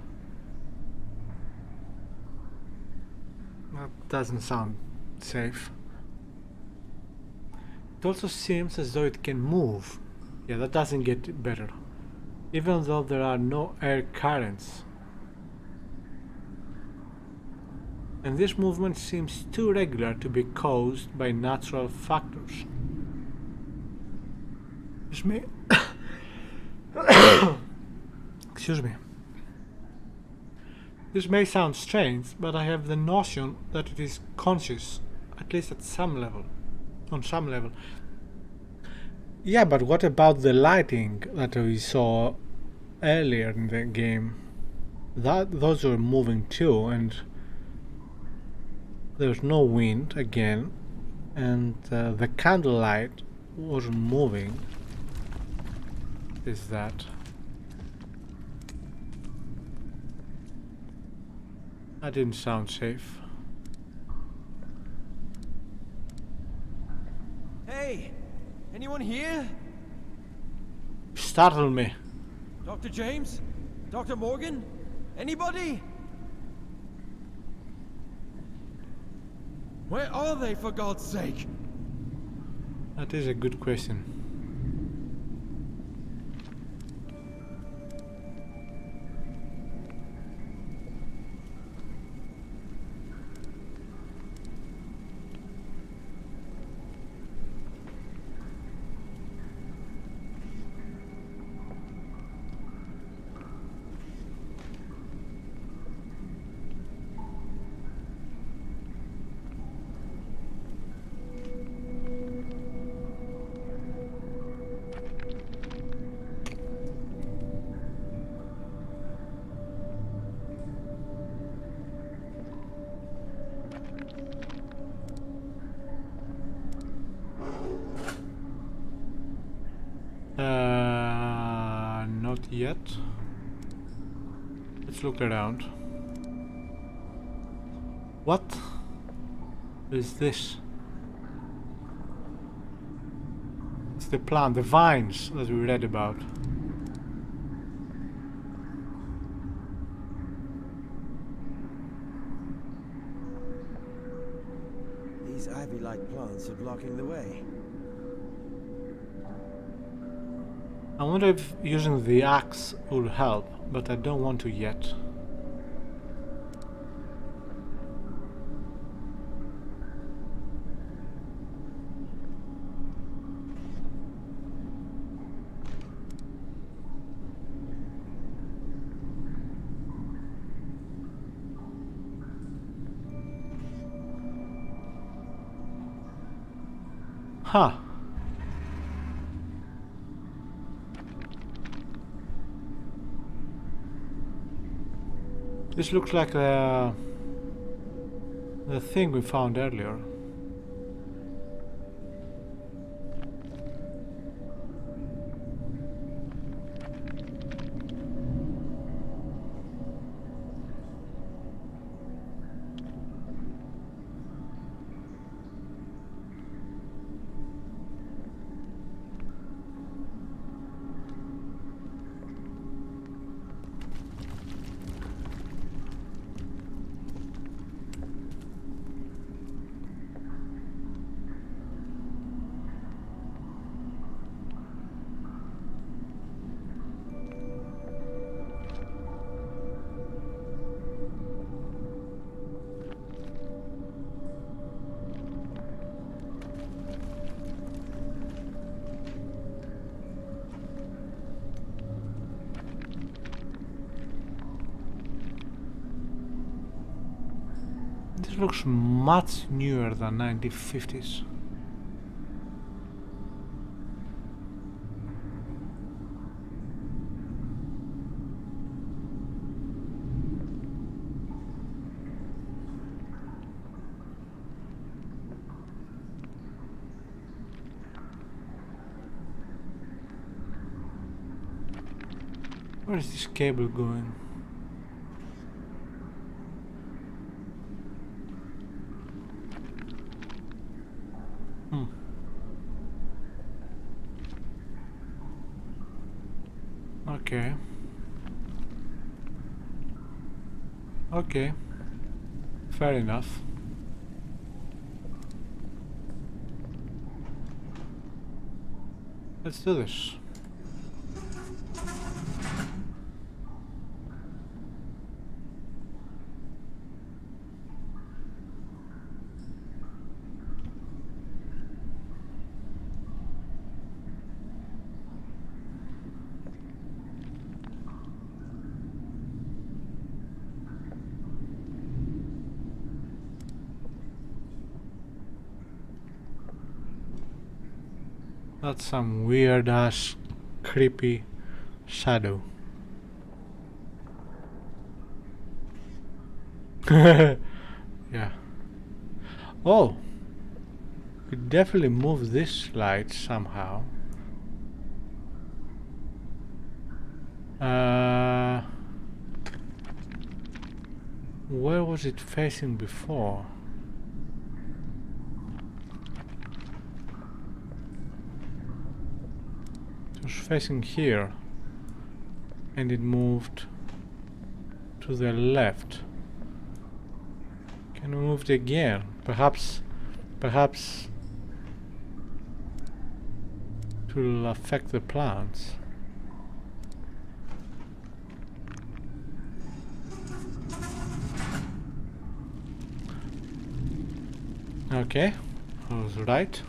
That doesn't sound safe. It also seems as though it can move. Yeah, that doesn't get better. Even though there are no air currents. And this movement seems too regular to be caused by natural factors. This may... Excuse me. This may sound strange, but I have the notion that it is conscious, at least at some level. On some level. Yeah, but what about the lighting that we saw earlier in the game? Those were moving too, and there's no wind again, and the candlelight wasn't moving. Is that? That didn't sound safe. Hey! Anyone here? Startled me. Dr. James? Dr. Morgan? Anybody? Where are they, for God's sake? That is a good question. Not yet. Let's look around. What is this? It's the plant, the vines that we read about. These ivy-like plants are blocking the way. I wonder if using the axe will help, but I don't want to yet. Huh. This looks like the thing we found earlier. This looks much newer than 1950s. Where is this cable going? Okay. Okay. Fair enough. Let's do this. That's some weird ass creepy shadow. Yeah. Oh, we definitely move this light somehow. Where was it facing before? It was facing here, and it moved to the left. Can we move it again? Perhaps it will affect the plants. Okay, I was right.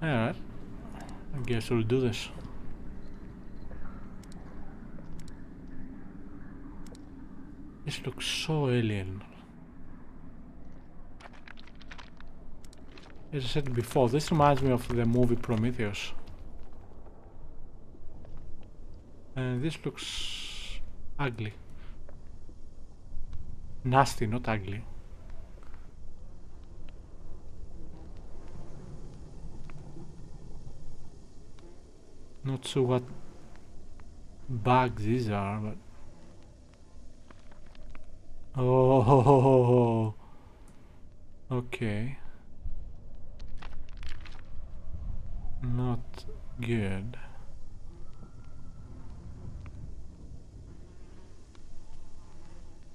Alright, I guess we'll do this. This looks so alien. As I said before, this reminds me of the movie Prometheus. And this looks ugly. Nasty, not ugly. Not sure what bugs these are, but... Oh, okay. Not good.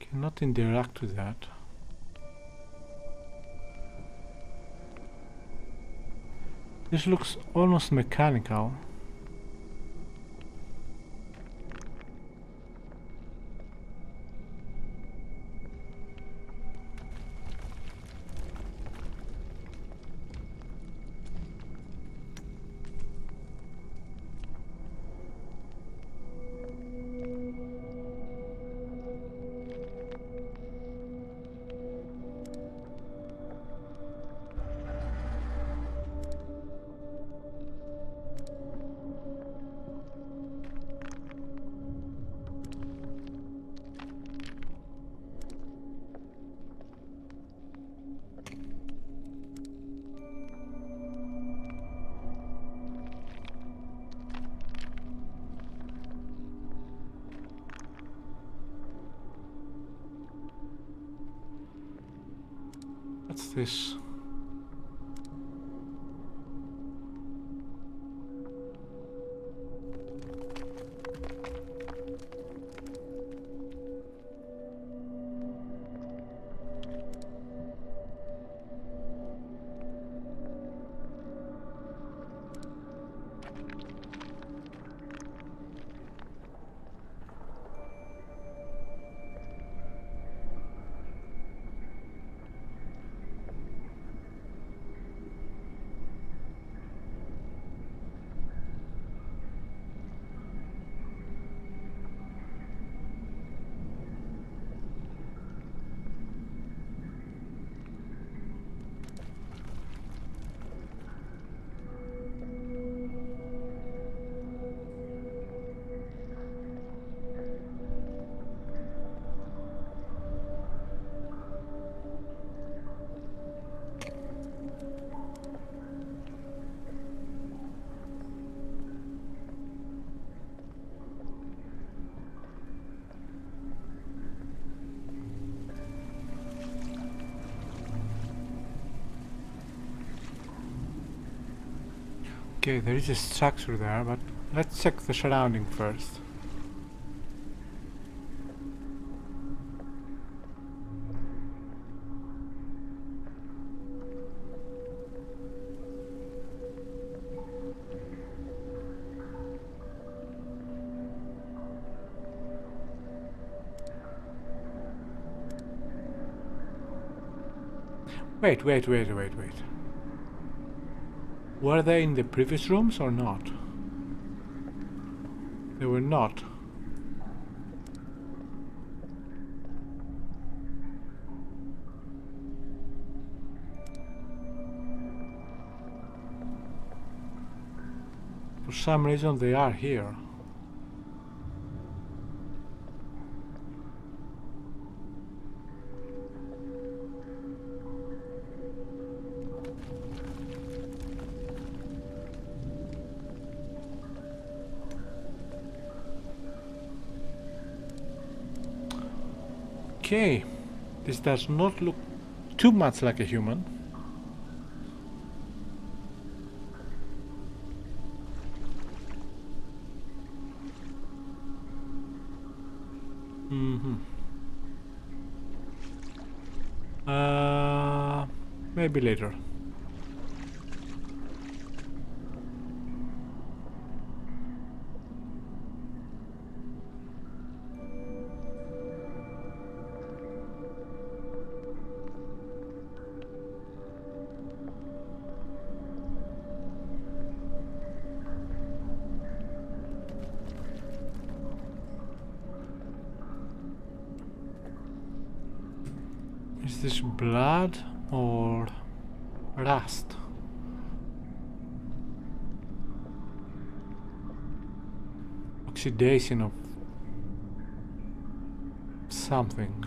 Cannot interact with that. This looks almost mechanical. What's this? Okay, there is a structure there, but let's check the surrounding first. Wait. Were they in the previous rooms or not? They were not. For some reason they are here. Okay, this does not look too much like a human. Maybe later. Is this blood or rust? Oxidation of something.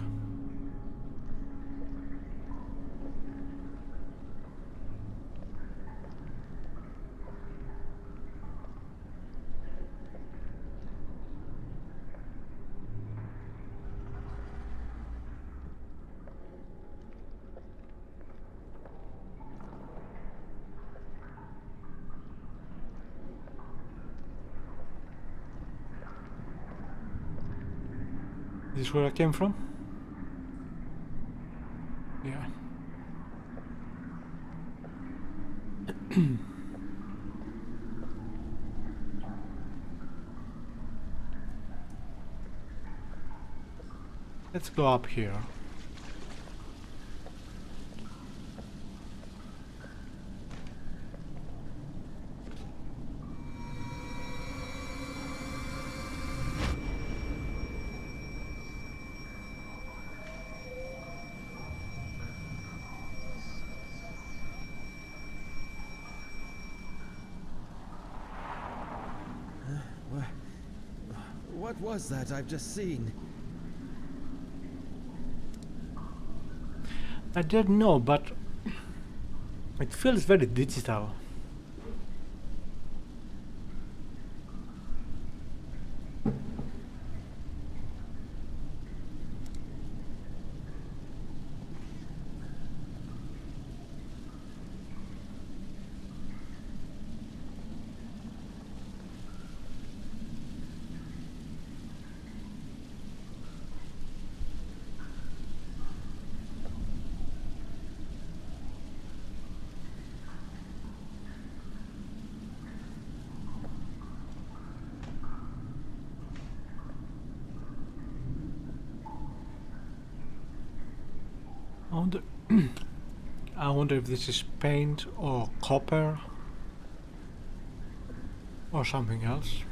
Is this where I came from? Yeah. Let's go up here. What was that I've just seen? I don't know, but it feels very digital. I wonder if this is paint or copper or something else.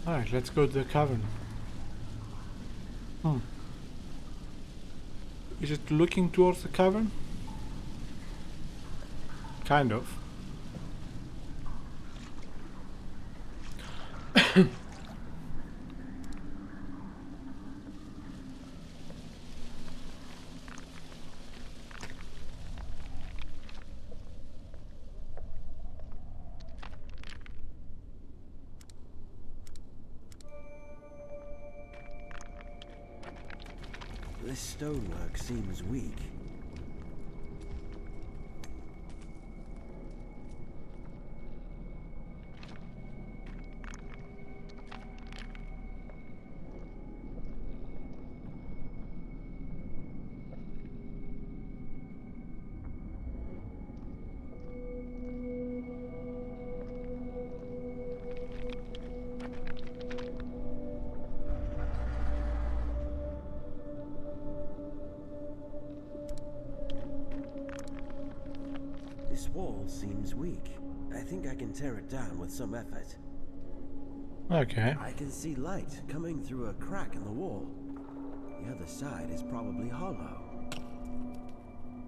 Alright, let's go to the cavern. Is it looking towards the cavern? Kind of. This stonework seems weak. This wall seems weak. I think I can tear it down with some effort. Okay. I can see light coming through a crack in the wall. The other side is probably hollow.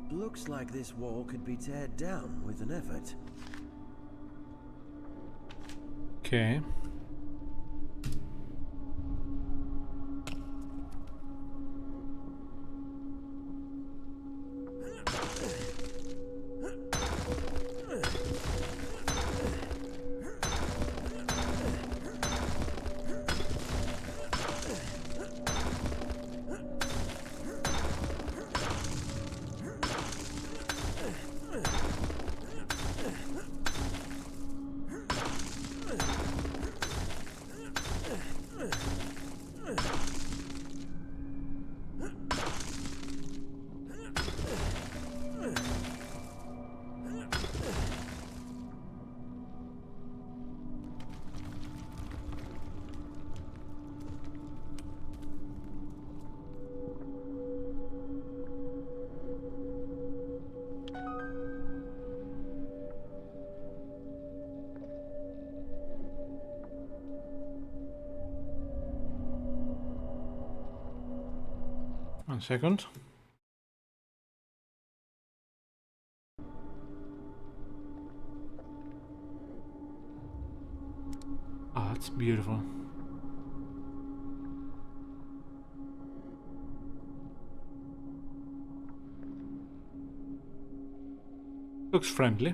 Looks like this wall could be teared down with an effort. Okay. 1 second. Oh, that's beautiful. Looks friendly.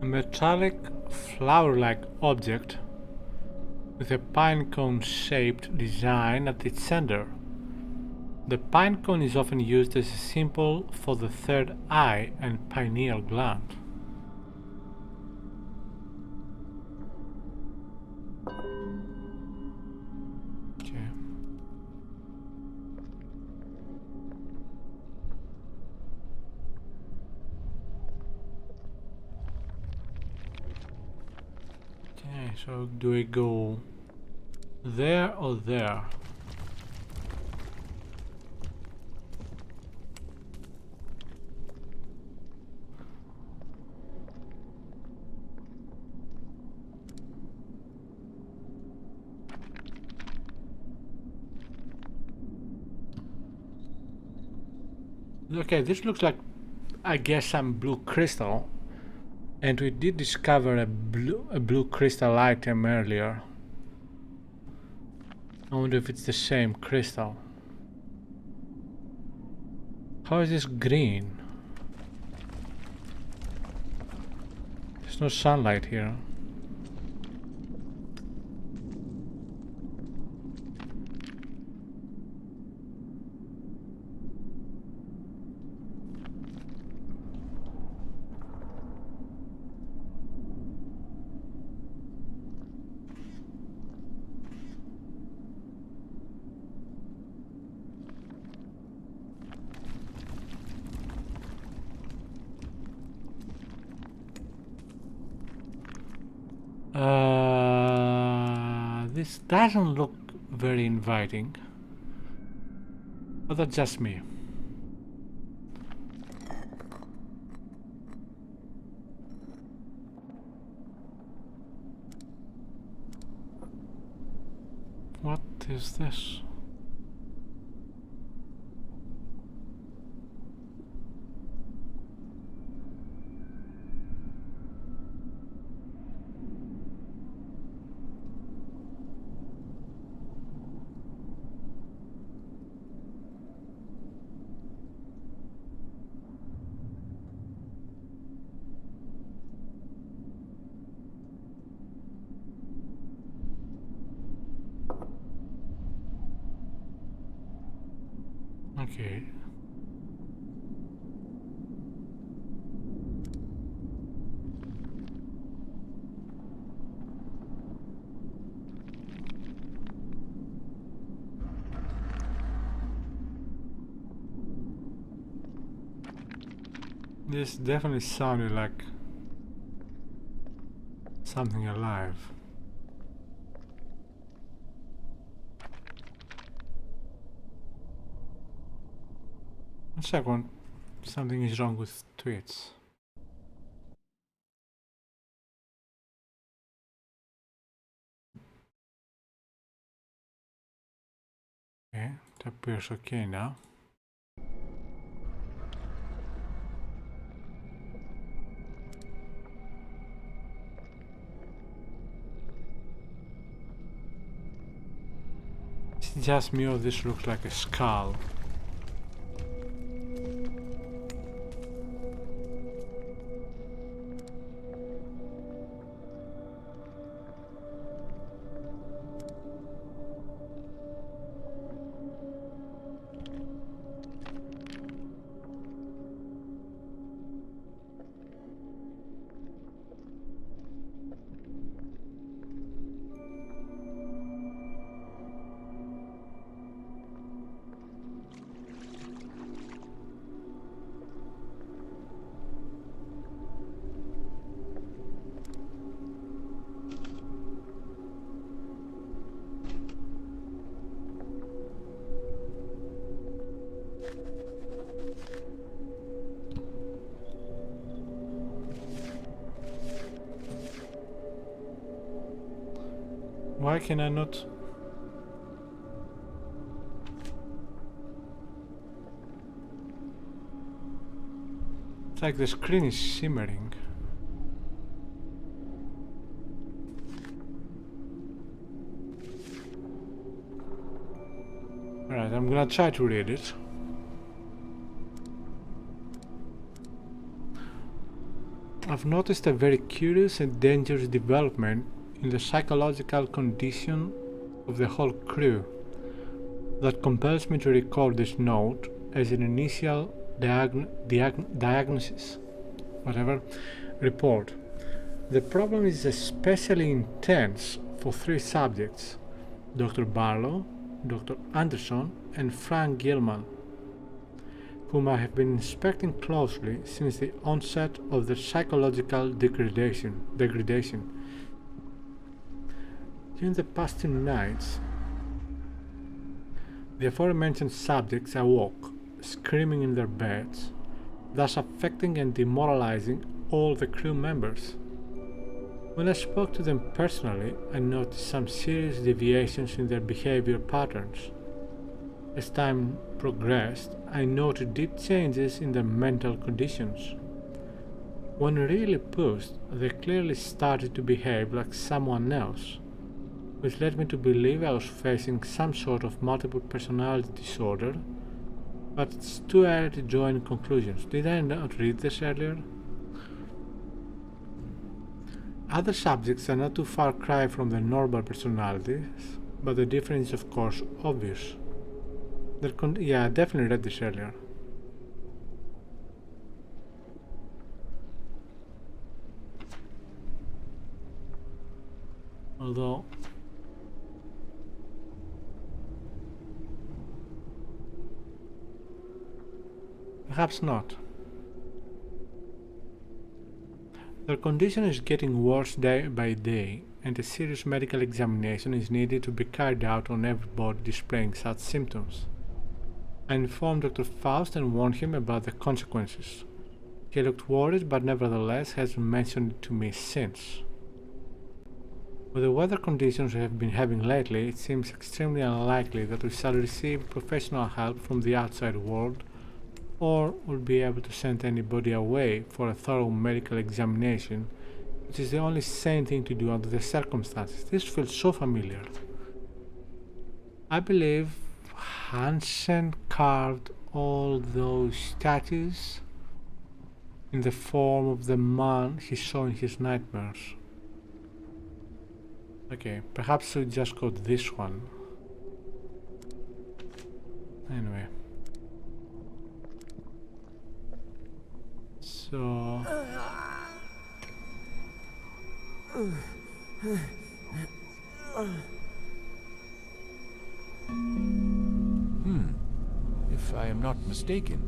A metallic flower-like object with a pinecone-shaped design at its center. The pinecone is often used as a symbol for the third eye and pineal gland. Okay. Okay, so do we go there or there? Okay, this looks like, I guess, some blue crystal. And we did discover a blue crystal item earlier. I wonder if it's the same crystal. How is this green? There's no sunlight here. This doesn't look very inviting. But that's just me. What is this? Okay. This definitely sounded like something alive. One second. Something is wrong with tweets. Okay, it appears okay now. It's just me or this looks like a skull. Why can I not? It's like the screen is shimmering. Alright, I'm gonna try to read it. I've noticed a very curious and dangerous development in the psychological condition of the whole crew that compels me to record this note as an initial diagnosis, report. The problem is especially intense for three subjects: Dr. Barlow, Dr. Anderson, and Frank Gilman, whom I have been inspecting closely since the onset of their psychological degradation. During the past 2 nights, the aforementioned subjects awoke, screaming in their beds, thus affecting and demoralizing all the crew members. When I spoke to them personally, I noticed some serious deviations in their behavior patterns. As time progressed, I noted deep changes in their mental conditions. When really pushed, they clearly started to behave like someone else, which led me to believe I was facing some sort of multiple personality disorder, but it's too early to draw any conclusions. Did I not read this earlier? Other subjects are not too far cry from their normal personalities, but the difference is of course obvious. Yeah, I definitely read this earlier. Although perhaps not. Their condition is getting worse day by day, and a serious medical examination is needed to be carried out on everybody displaying such symptoms. I informed Dr. Faust and warned him about the consequences. He looked worried, but nevertheless hasn't mentioned it to me since. With the weather conditions we have been having lately, it seems extremely unlikely that we shall receive professional help from the outside world, or will be able to send anybody away for a thorough medical examination, which is the only sane thing to do under the circumstances. This feels so familiar. I believe Hansen carved all those statues in the form of the man he saw in his nightmares. Okay, perhaps we just got this one. Anyway. So... If I am not mistaken,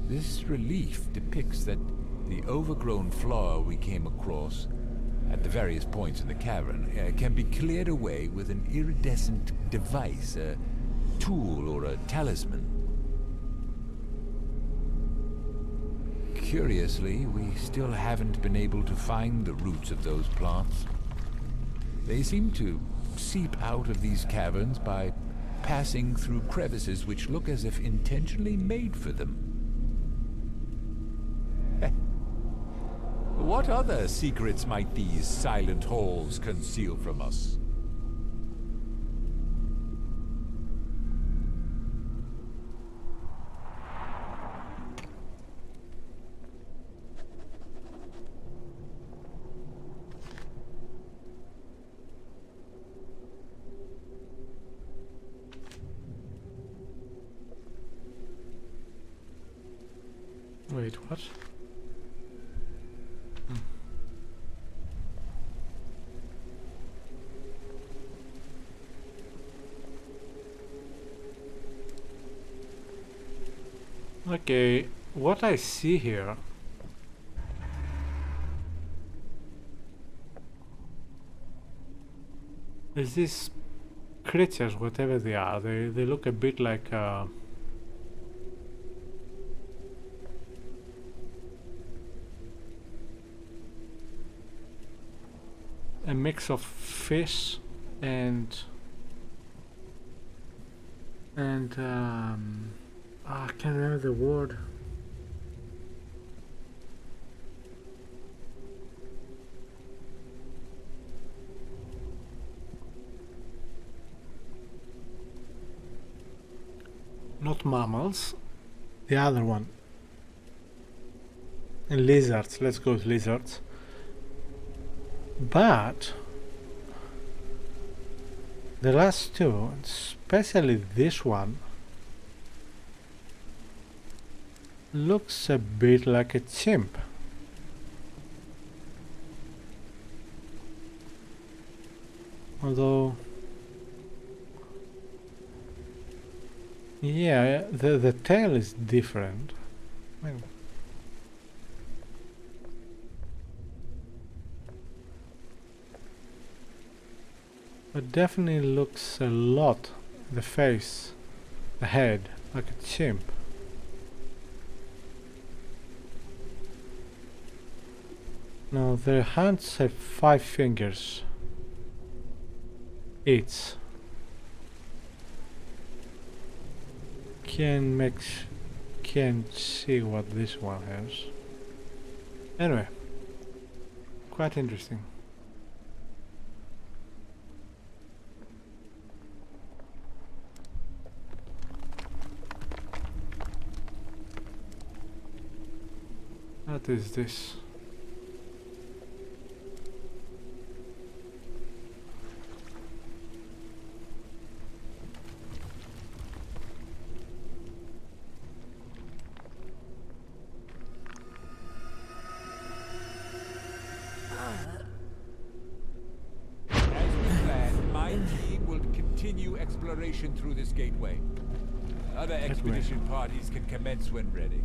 this relief depicts that the overgrown floor we came across at the various points in the cavern can be cleared away with an iridescent device, a tool or a talisman. Curiously, we still haven't been able to find the roots of those plants. They seem to seep out of these caverns by passing through crevices which look as if intentionally made for them. What other secrets might these silent halls conceal from us? Wait, what? Okay, what I see here is these creatures, whatever they are. They look a bit like a mix of fish and I can't remember the word. Not mammals, the other one. And lizards, let's go with lizards. But the last two, especially this one, looks a bit like a chimp. Although, yeah, the tail is different. I mean, but definitely looks a lot, the face, the head, like a chimp. Now their hands have 5 fingers each. Can't see what this one has. Anyway, quite interesting. What is this? Exploration through this gateway. Other expedition parties can commence when ready.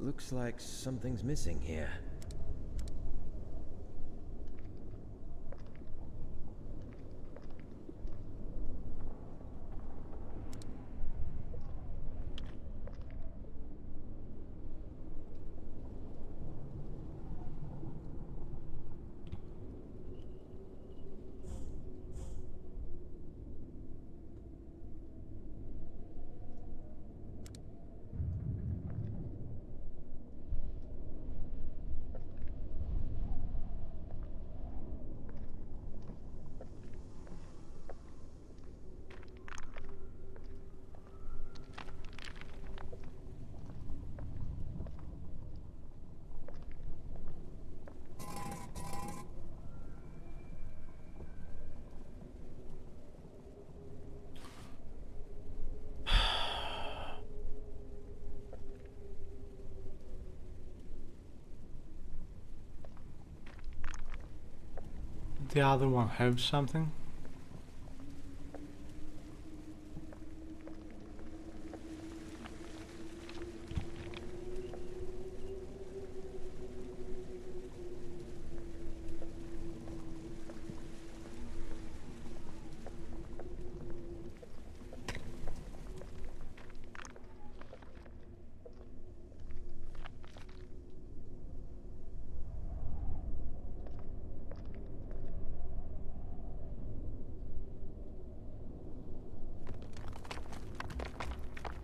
Looks like something's missing here. The other one have something?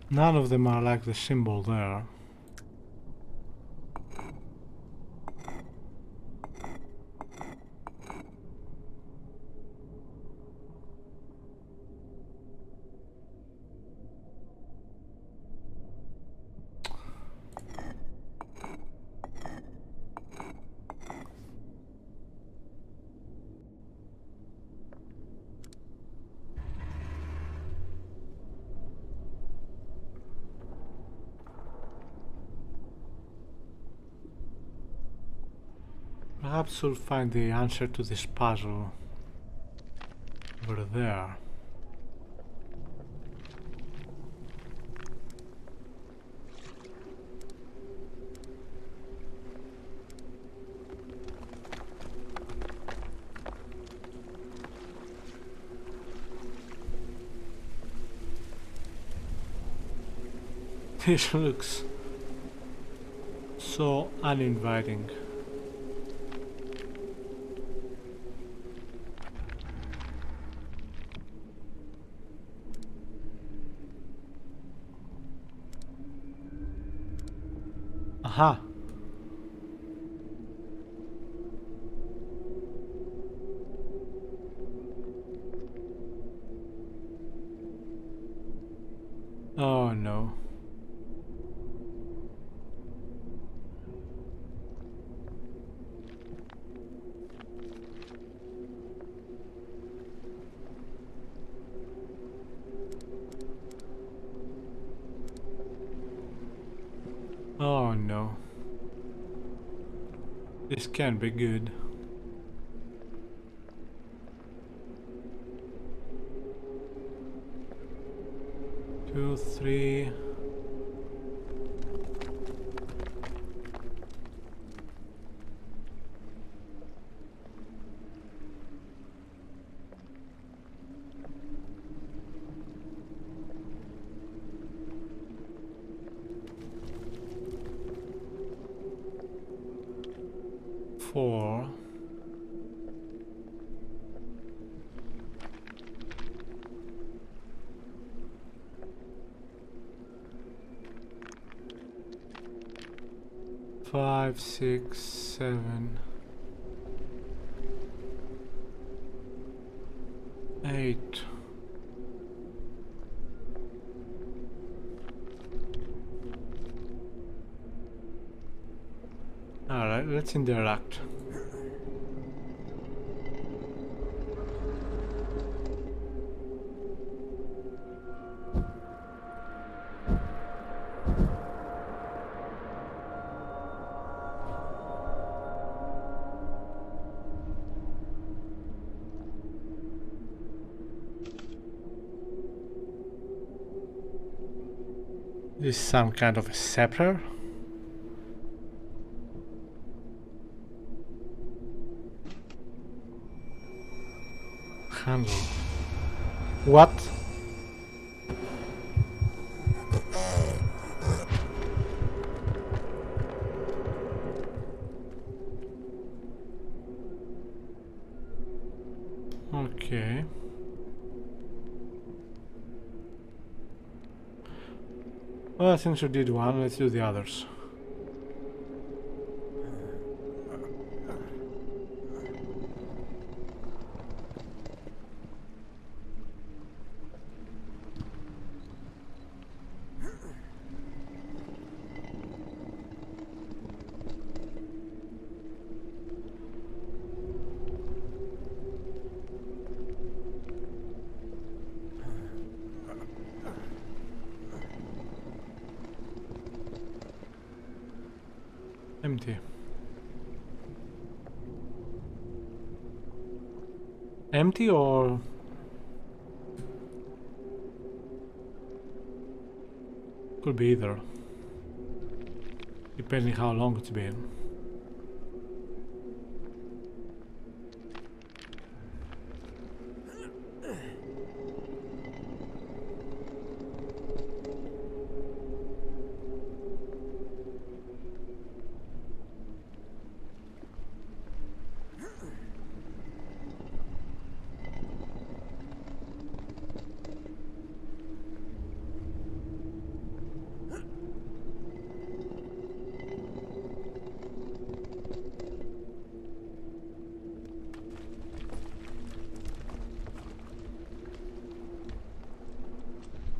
None of them are like the symbol there. Perhaps we'll find the answer to this puzzle over there. This looks so uninviting. Aha! Oh no. Oh no. This can't be good. Two, three. Four. Five, 6, 7, 8. Alright, let's interact. This is some kind of a scepter. Handle. What? Okay. Well, since we did one, let's do the others. Empty. Empty or could be either, depending how long it's been.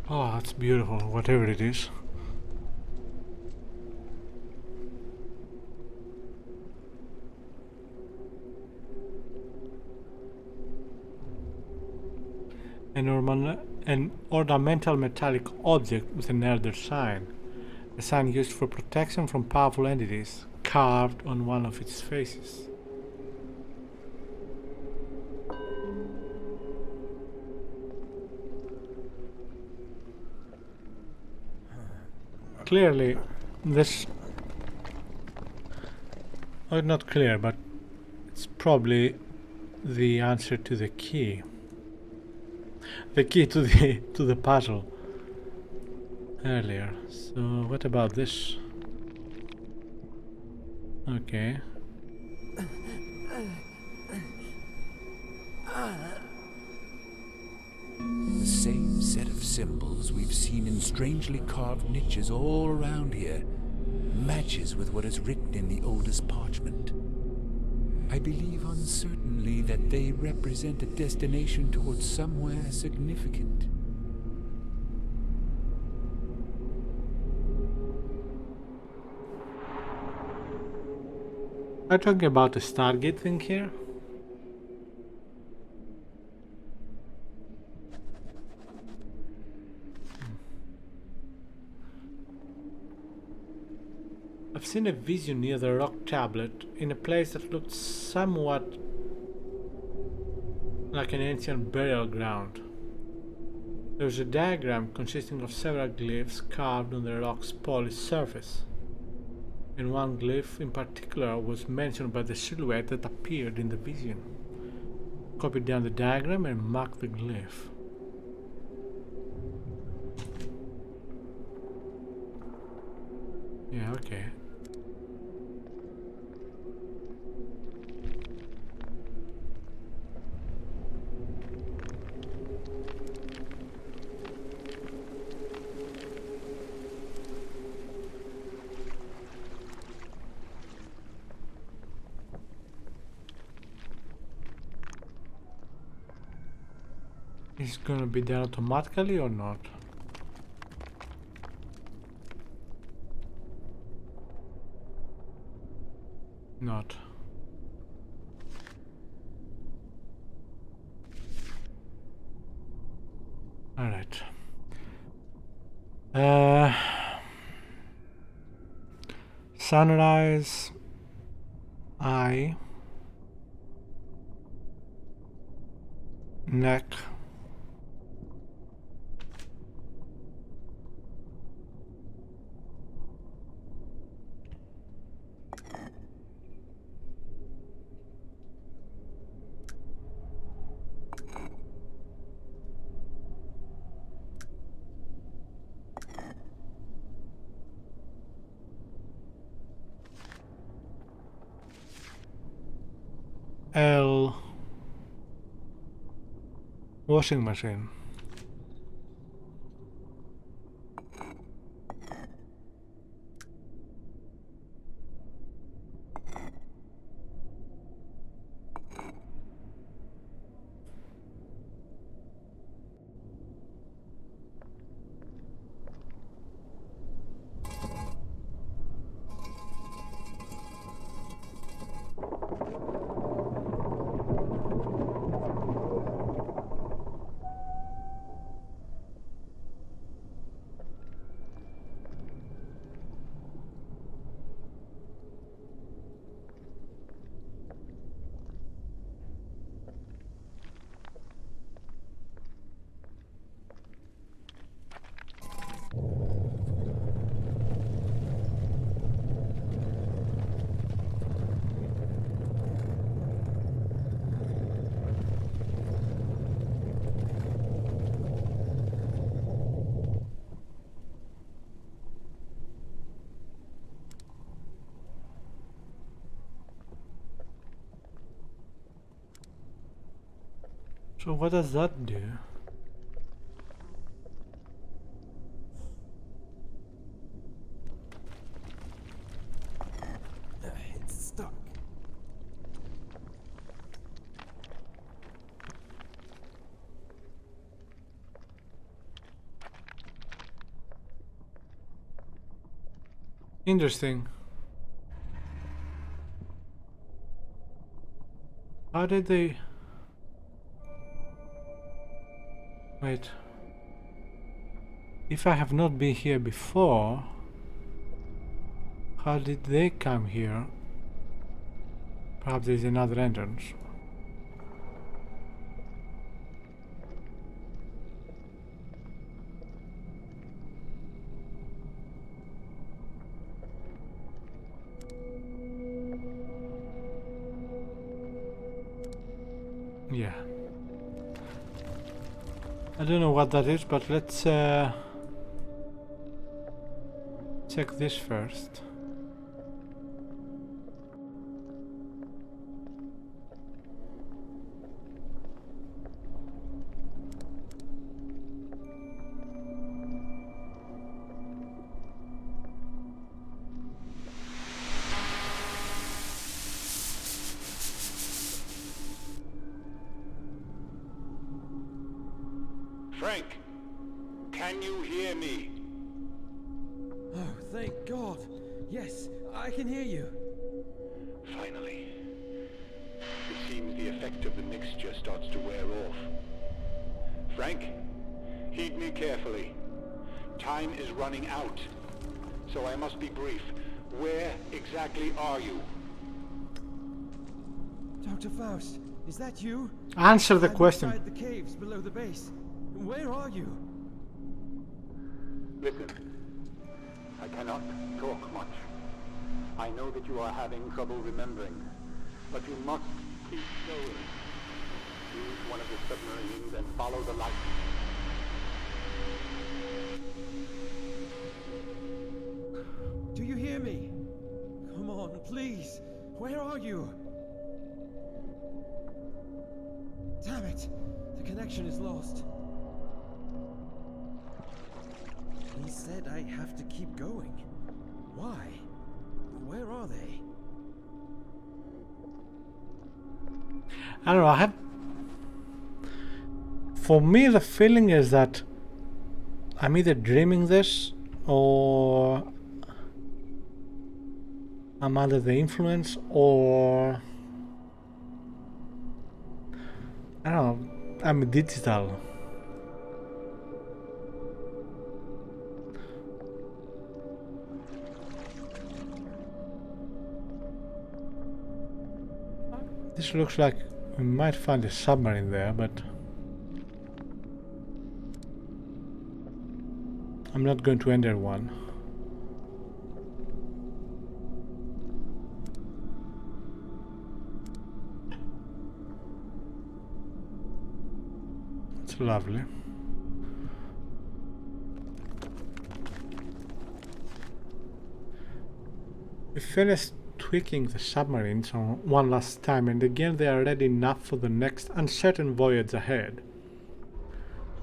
Oh, that's beautiful, whatever it is. An ornamental metallic object with an elder sign. A sign used for protection from powerful entities, carved on one of its faces. Clearly, this... oh, not clear, but it's probably the answer to the key. The key to the puzzle earlier. So what about this? Okay. The same set of symbols we've seen in strangely carved niches all around here matches with what is written in the oldest parchment. I believe uncertainly that they represent a destination towards somewhere significant. Are you talking about the Stargate thing here? I've seen a vision near the rock tablet in a place that looked somewhat like an ancient burial ground. There was a diagram consisting of several glyphs carved on the rock's polished surface, and one glyph in particular was mentioned by the silhouette that appeared in the vision. Copied down the diagram and marked the glyph. Yeah, okay. Is it gonna be done automatically or not? Not. Alright. Sunrise, eye, neck, L, washing machine. So what does that do? It's stuck. Interesting. How did they... Wait. If I have not been here before, how did they come here? Perhaps there's another entrance. Yeah. I don't know what that is, but let's check this first. Frank, can you hear me? Oh, thank God. Yes, I can hear you. Finally. It seems the effect of the mixture starts to wear off. Frank, heed me carefully. Time is running out, so I must be brief. Where exactly are you? Dr. Faust, is that you? Answer the I'm question. inside the caves below the base. Where are you? Listen, I cannot talk much. I know that you are having trouble remembering, but you must keep going. Use one of the submarines and follow the light. Do you hear me? Come on, please. Where are you? Damn it. The connection is lost. He said I have to keep going. Why? Where are they? I don't know, for me the feeling is that I'm either dreaming this or I'm under the influence, or I don't know, I'm digital. This looks like we might find a submarine there, but I'm not going to enter one. It's lovely. We finished tweaking the submarines on one last time, and again they are ready enough for the next uncertain voyage ahead.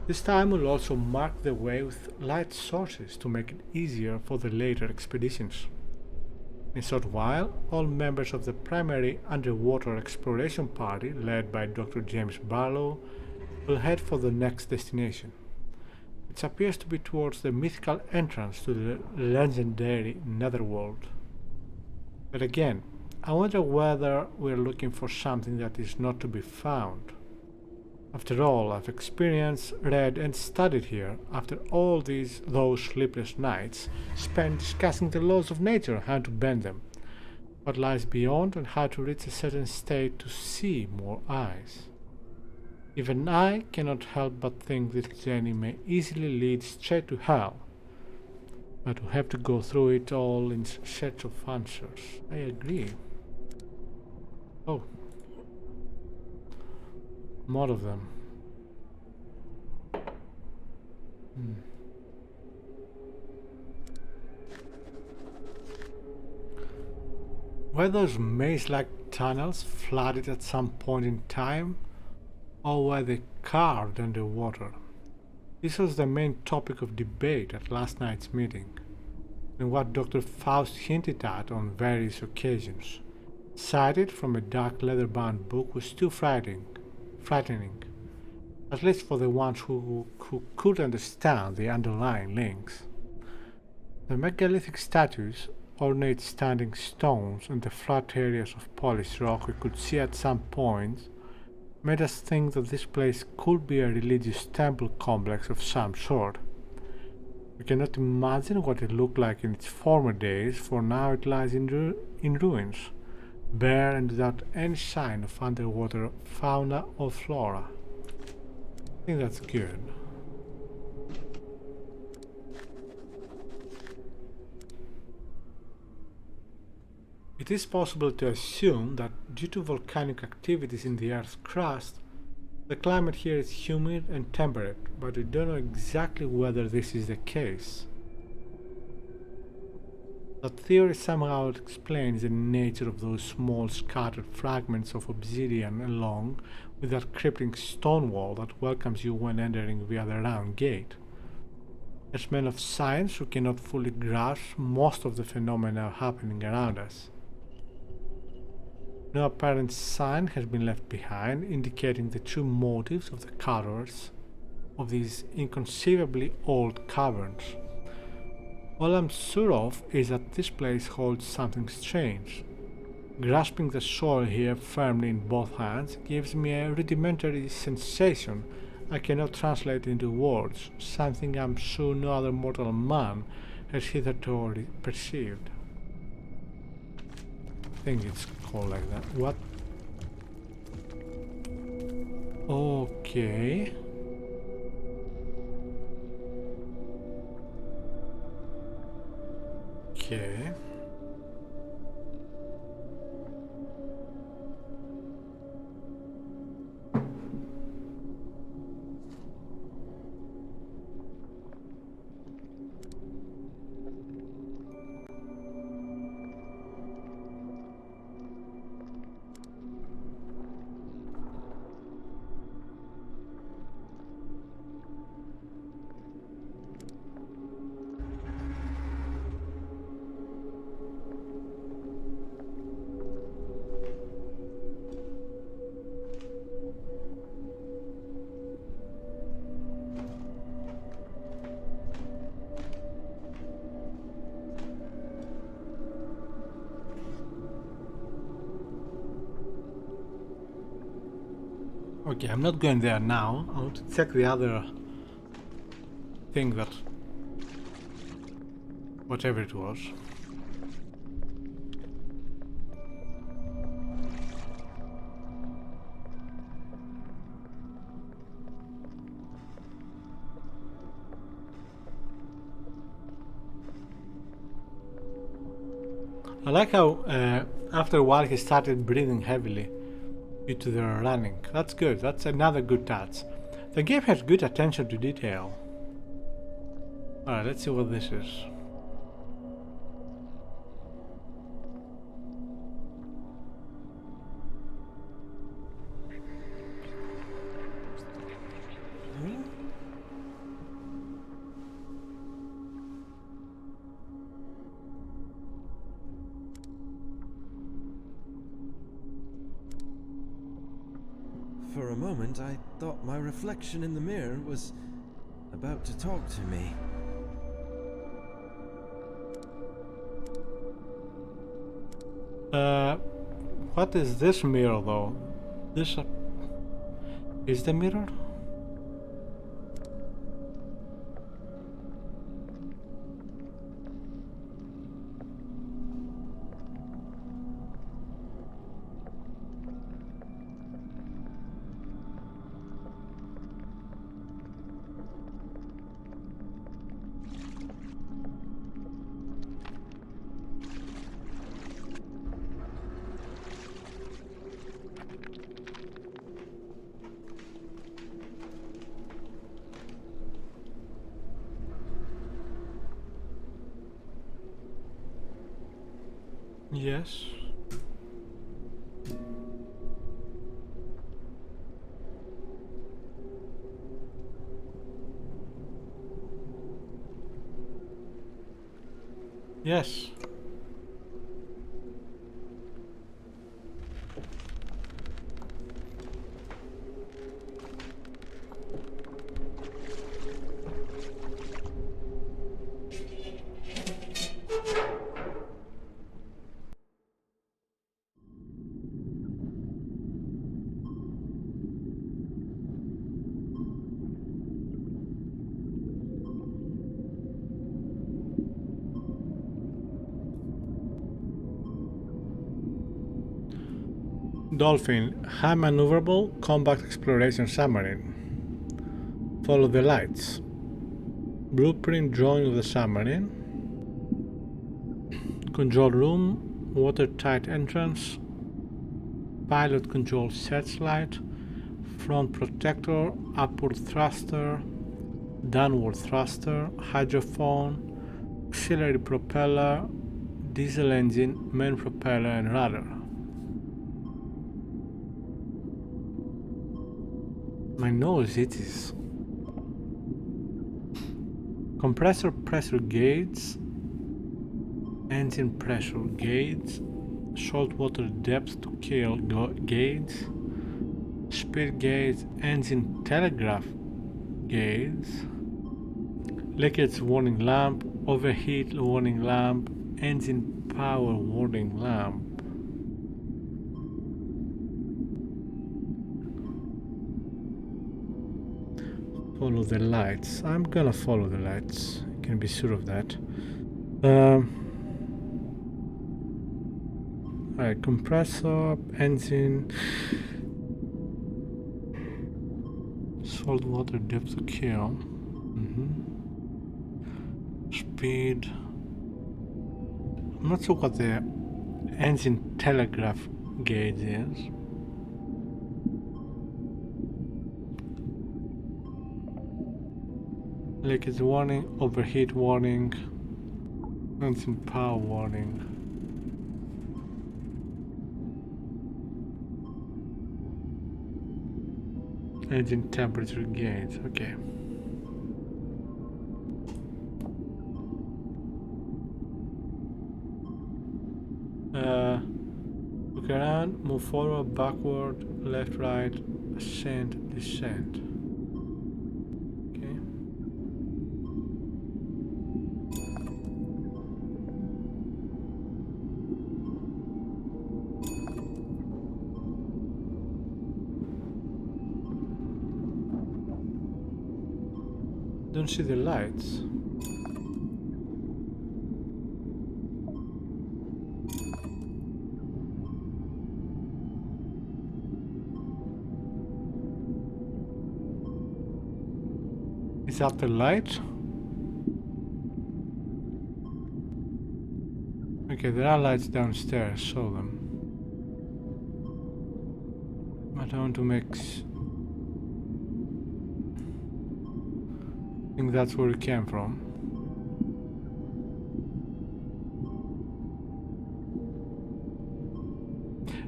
This time we'll also mark the way with light sources to make it easier for the later expeditions. In a short while, all members of the primary underwater exploration party, led by Dr. James Barlow, will head for the next destination. It appears to be towards the mythical entrance to the legendary Netherworld. But again, I wonder whether we're looking for something that is not to be found. After all, I've experienced, read and studied here after all those sleepless nights spent discussing the laws of nature and how to bend them, what lies beyond and how to reach a certain state to see more eyes. Even I cannot help but think this journey may easily lead straight to hell, but we have to go through it all in search of answers. I agree. Oh. More of them. Were those maze-like tunnels flooded at some point in time, or were they carved underwater? This was the main topic of debate at last night's meeting, and what Dr. Faust hinted at on various occasions, cited from a dark leather-bound book, was too frightening, at least for the ones who could understand the underlying links. The megalithic statues, ornate standing stones, and the flat areas of polished rock we could see at some points made us think that this place could be a religious temple complex of some sort. We cannot imagine what it looked like in its former days, for now it lies in ruins, bare and without any sign of underwater fauna or flora. I think that's good. It is possible to assume that due to volcanic activities in the Earth's crust, The climate here is humid and temperate, but we don't know exactly whether this is the case. The theory somehow explains the nature of those small scattered fragments of obsidian along with that cryptic stone wall that welcomes you when entering via the round gate. As men of science, we cannot fully grasp most of the phenomena happening around us. No apparent sign has been left behind indicating the true motives of the carvers of these inconceivably old caverns. All I'm sure of is that this place holds something strange. Grasping the soil here firmly in both hands gives me a rudimentary sensation I cannot translate into words, something I'm sure no other mortal man has hitherto perceived. I think it's called like that. What? Okay. Okay. Okay, I'm not going there now. I want to check the other thing that... whatever it was. I like how after a while he started breathing heavily due to the running. That's good. That's another good touch. The game has good attention to detail. Alright, let's see what this is. For a moment, I thought my reflection in the mirror was about to talk to me. What is this mirror though? This is the mirror? Yes. Yes. Dolphin, high maneuverable, compact exploration submarine. Follow the lights. Blueprint drawing of the submarine. Control room, watertight entrance. Pilot control searchlight. front protector, upward thruster, downward thruster, hydrophone, auxiliary propeller, diesel engine, main propeller and rudder. My nose itches. Compressor pressure gauge, engine pressure gauge, saltwater depth to kill gauge, speed gauge, engine telegraph gauge, leakage warning lamp, overheat warning lamp, engine power warning lamp. Follow the lights. I'm gonna follow the lights. You can be sure of that. Alright, compressor, engine, saltwater depth to kill. Speed. I'm not sure what the engine telegraph gauge is. Leakage warning, overheat warning, engine power warning. Engine temperature gauge, okay. Look around, move forward, backward, left, right, ascend, descend. Okay. Don't see the lights. Is that the light? Okay, there are lights downstairs, show them. But I want to make... I think that's where it came from.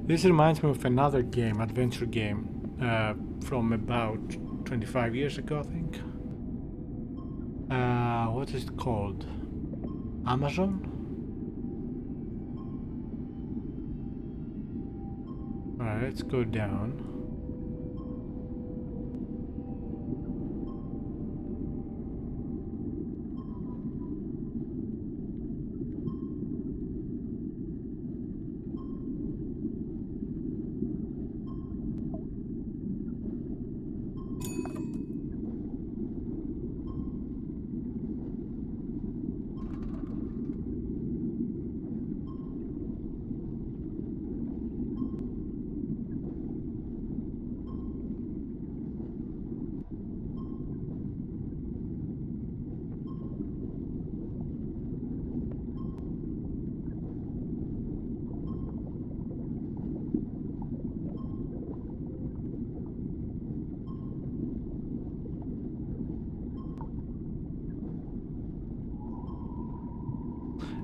This reminds me of another game, adventure game, from about 25 years ago, I think. What is it called? Amazon? Alright, let's go down.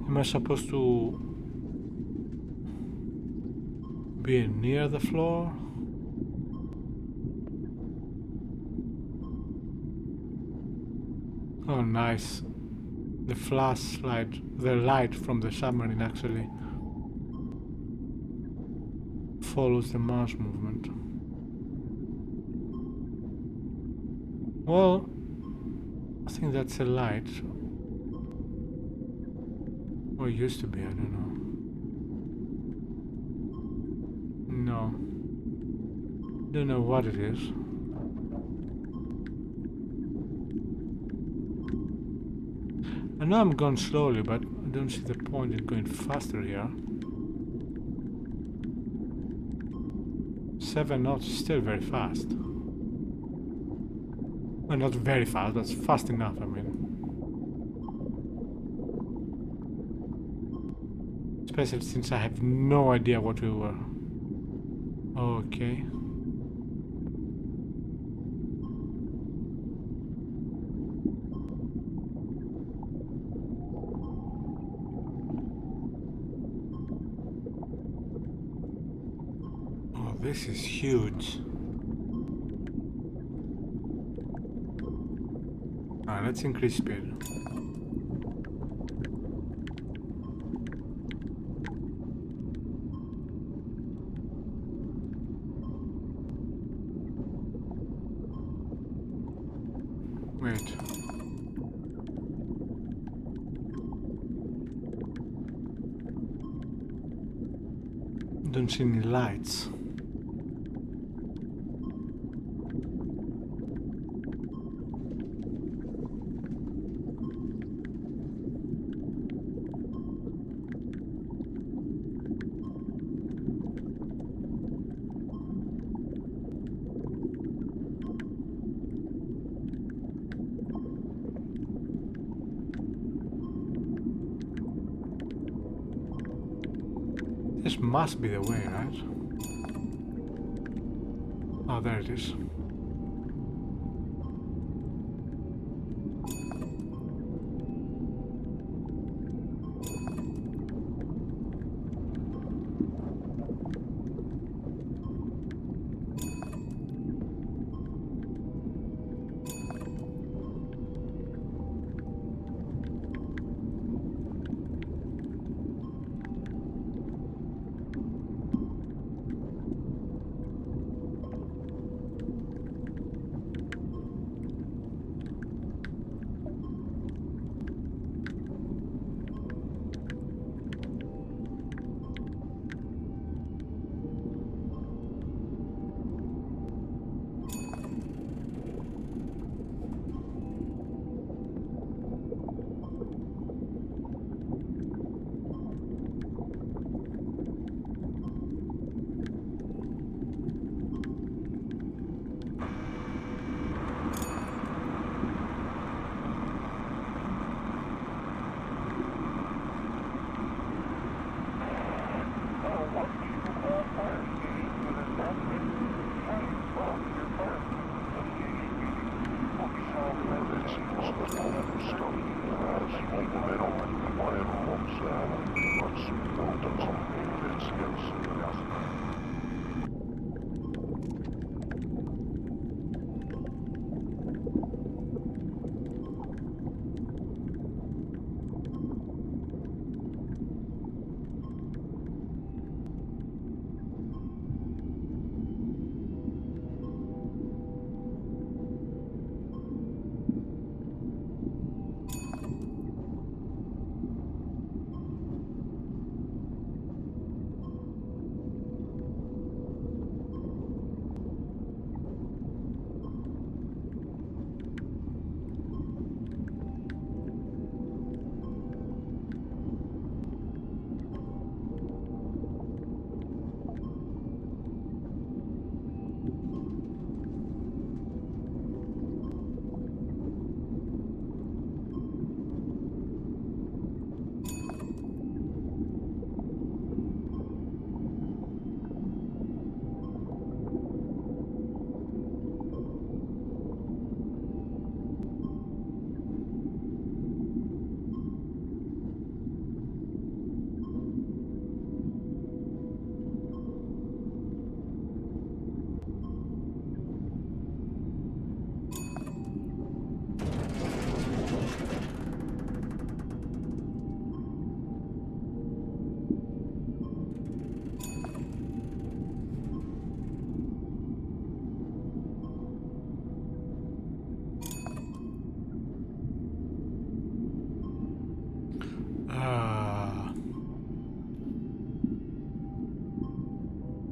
Am I supposed to be near the floor? Oh, nice. The flashlight, the light from the submarine actually follows the mouse movement. Well, I think that's a light. Or it used to be, I don't know. No. Don't know what it is. I know I'm going slowly, but I don't see the point in going faster here. 7 knots is still very fast. Well, not very fast, but fast enough, I mean. Especially since I have no idea what we were. Okay. This is huge. Let's increase speed. Wait. Don't see any lights. This must be the way, right? Oh, there it is.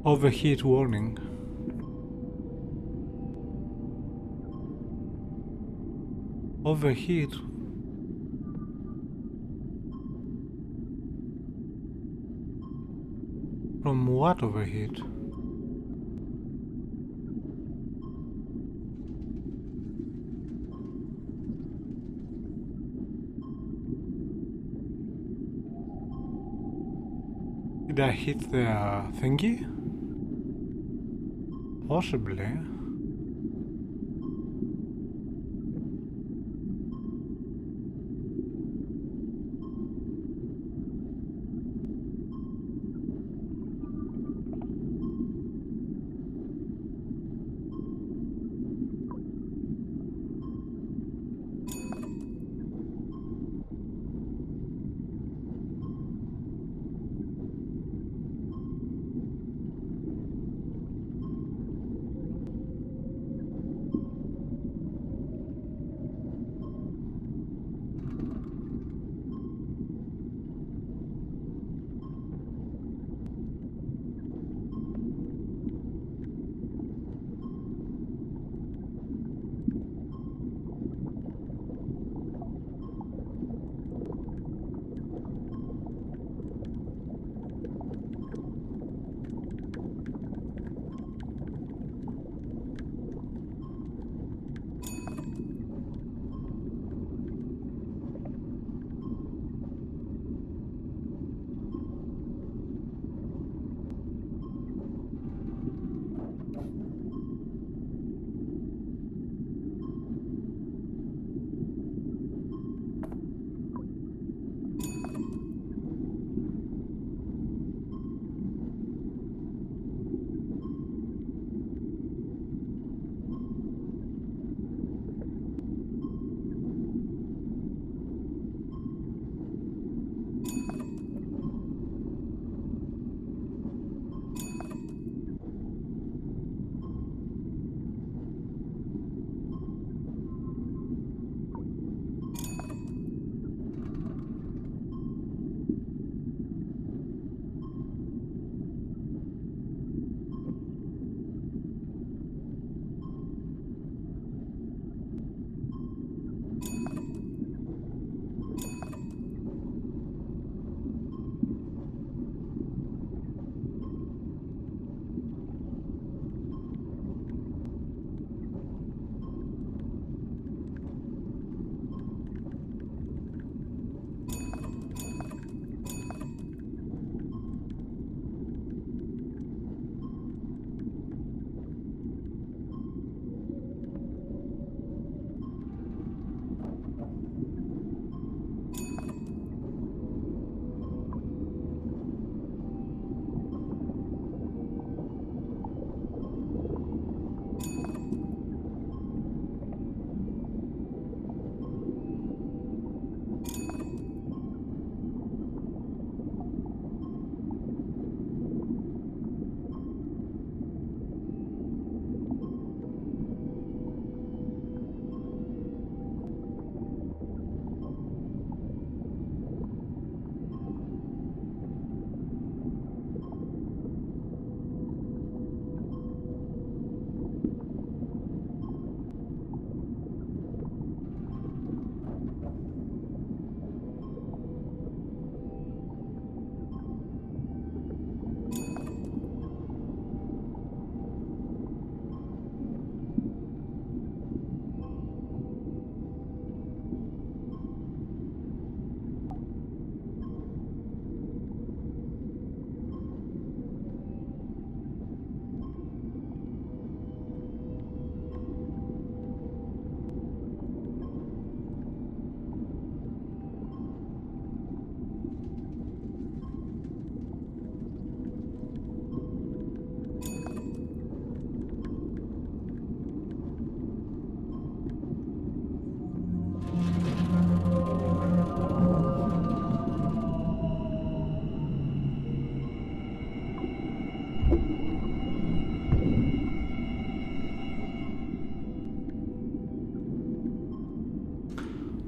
Overheat warning. Overheat. From what overheat? Did I hit the thingy? Possibly.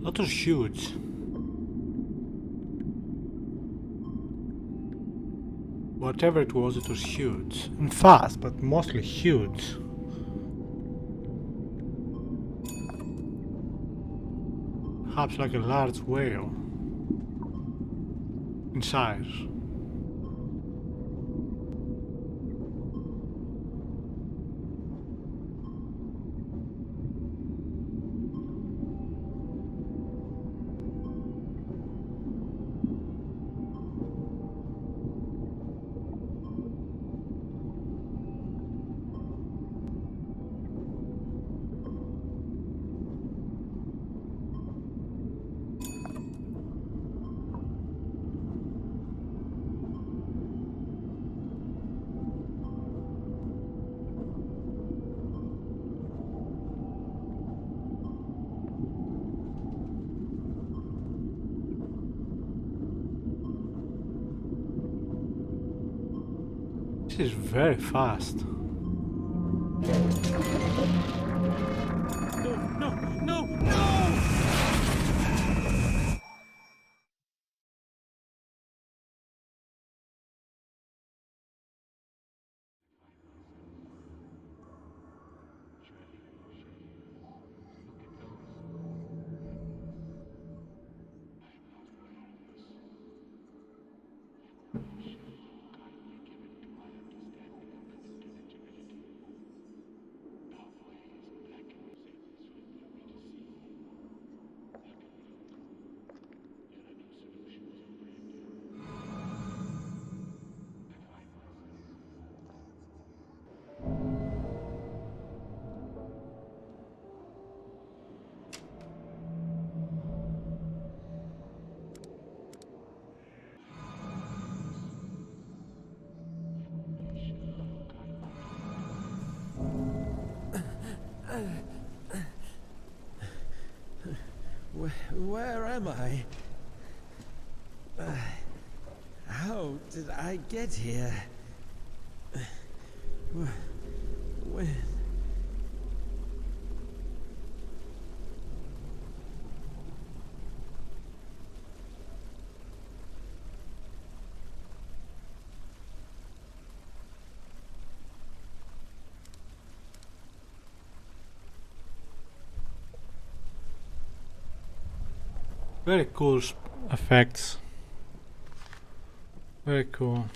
That was huge. Whatever it was huge. And fast, but mostly huge. Perhaps like a large whale. In size. This is very fast. No, no, no, no! Where am I? How did I get here? When? Very cool effects. Very cool.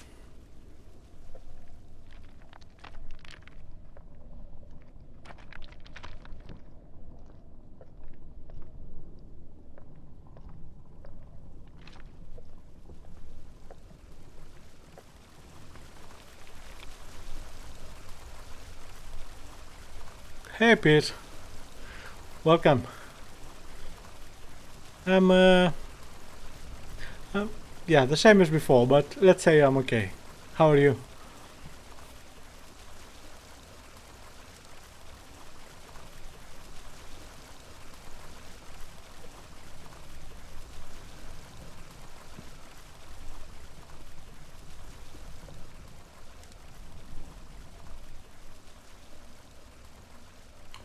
Hey Pete, welcome. Yeah, the same as before, but let's say I'm okay. How are you?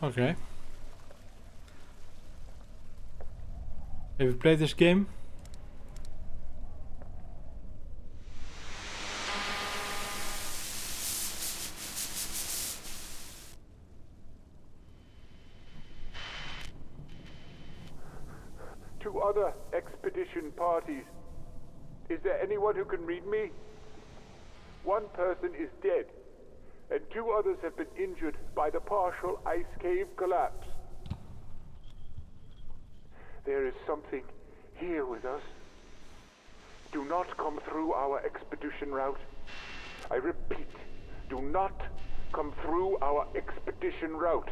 Okay. Have you played this game? To other expedition parties. Is there anyone who can read me? One person is dead, and 2 others have been injured by the partial ice cave collapse. There is something here with us. Do not come through our expedition route. I repeat, do not come through our expedition route.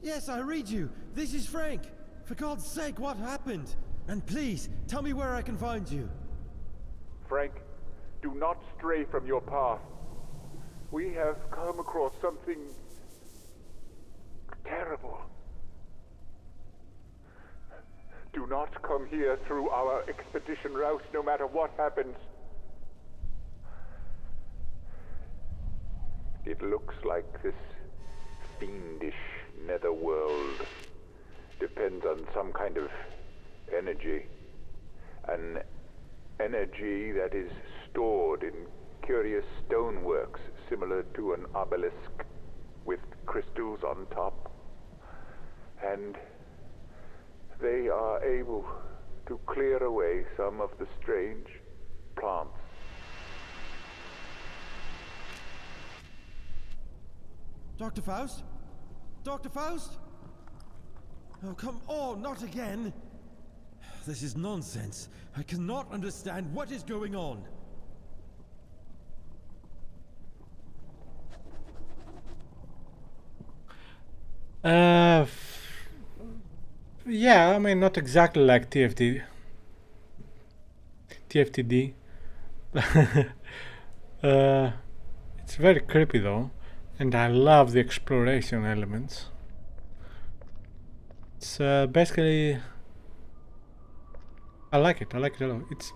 Yes, I read you. This is Frank. For God's sake, what happened? And please, tell me where I can find you. Frank, do not stray from your path. We have come across something terrible. Do not come here through our expedition route, no matter what happens. It looks like this fiendish netherworld depends on some kind of energy. An energy that is stored in curious stoneworks similar to an obelisk with crystals on top. And they are able to clear away some of the strange plants. Dr. Faust? Dr. Faust? Oh, come on, not again! This is nonsense. I cannot understand what is going on. Yeah, I mean, not exactly like TFTD. It's very creepy though, and I love the exploration elements. It's basically, I like it a lot. It's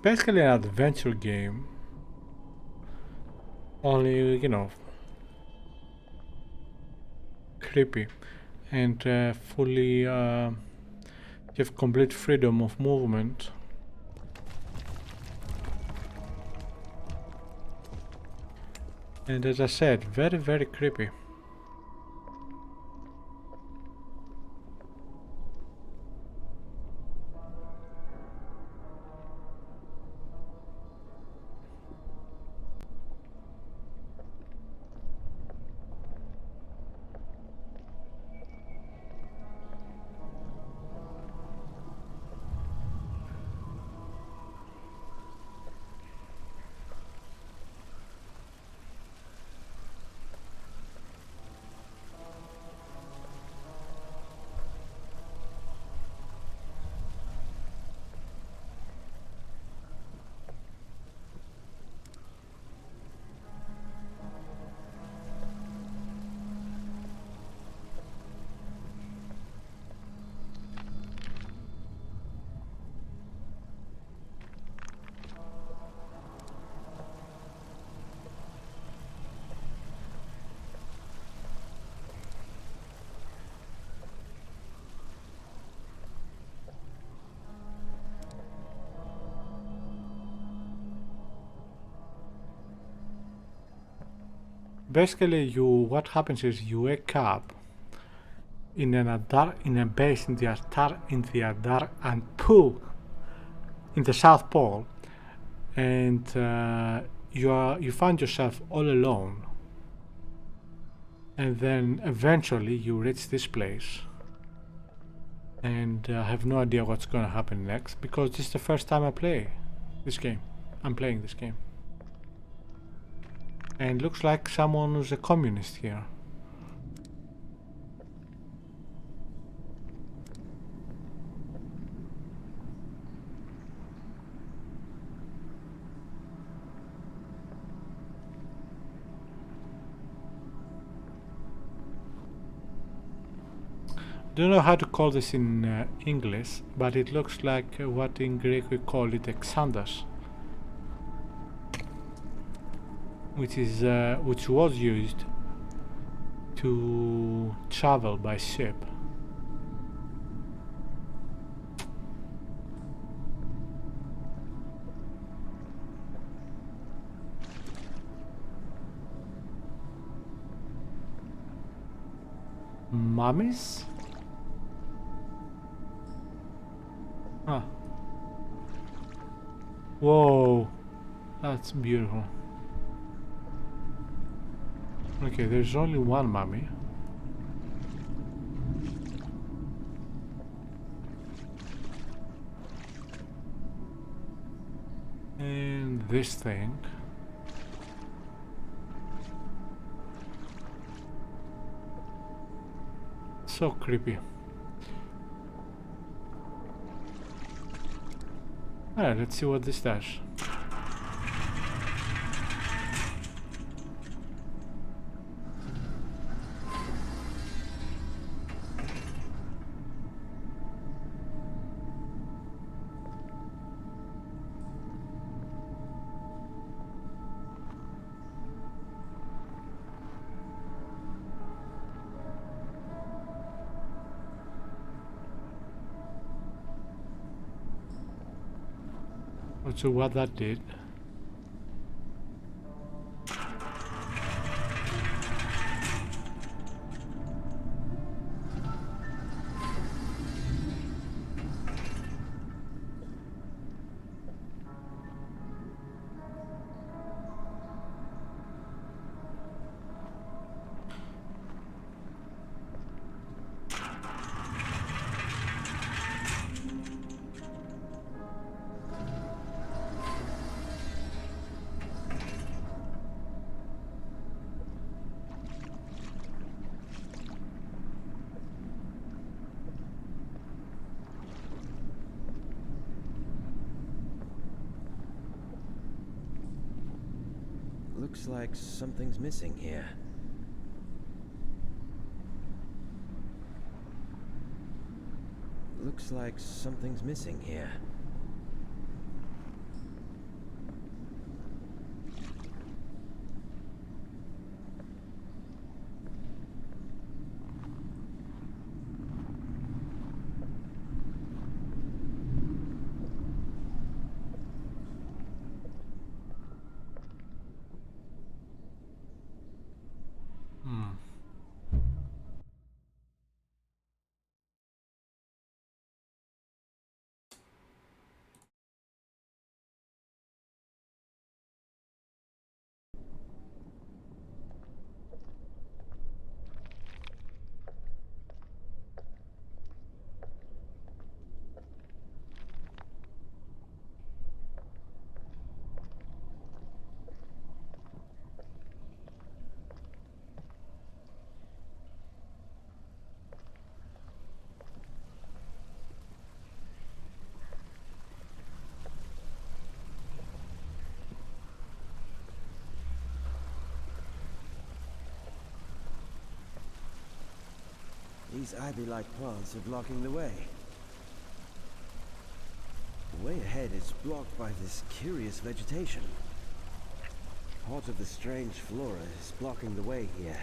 basically an adventure game, only, you know, creepy, and fully, you have complete freedom of movement. And as I said, very, very creepy. Basically, what happens is you wake up in a base in the in the South Pole, and you find yourself all alone, and then eventually you reach this place, and I have no idea what's gonna happen next because this is the first time I play this game. I'm playing this game. And looks like someone who's a communist here. Don't know how to call this in English, but it looks like what in Greek we call it Xanthos, which was used to travel by ship. Mummies? Ah. Whoa, that's beautiful. Okay, there's only one mummy. And this thing. So creepy. Alright, let's see what this does. Not sure what that did. Looks like something's missing here. Looks like something's missing here. These ivy-like plants are blocking the way. The way ahead is blocked by this curious vegetation. Part of the strange flora is blocking the way here.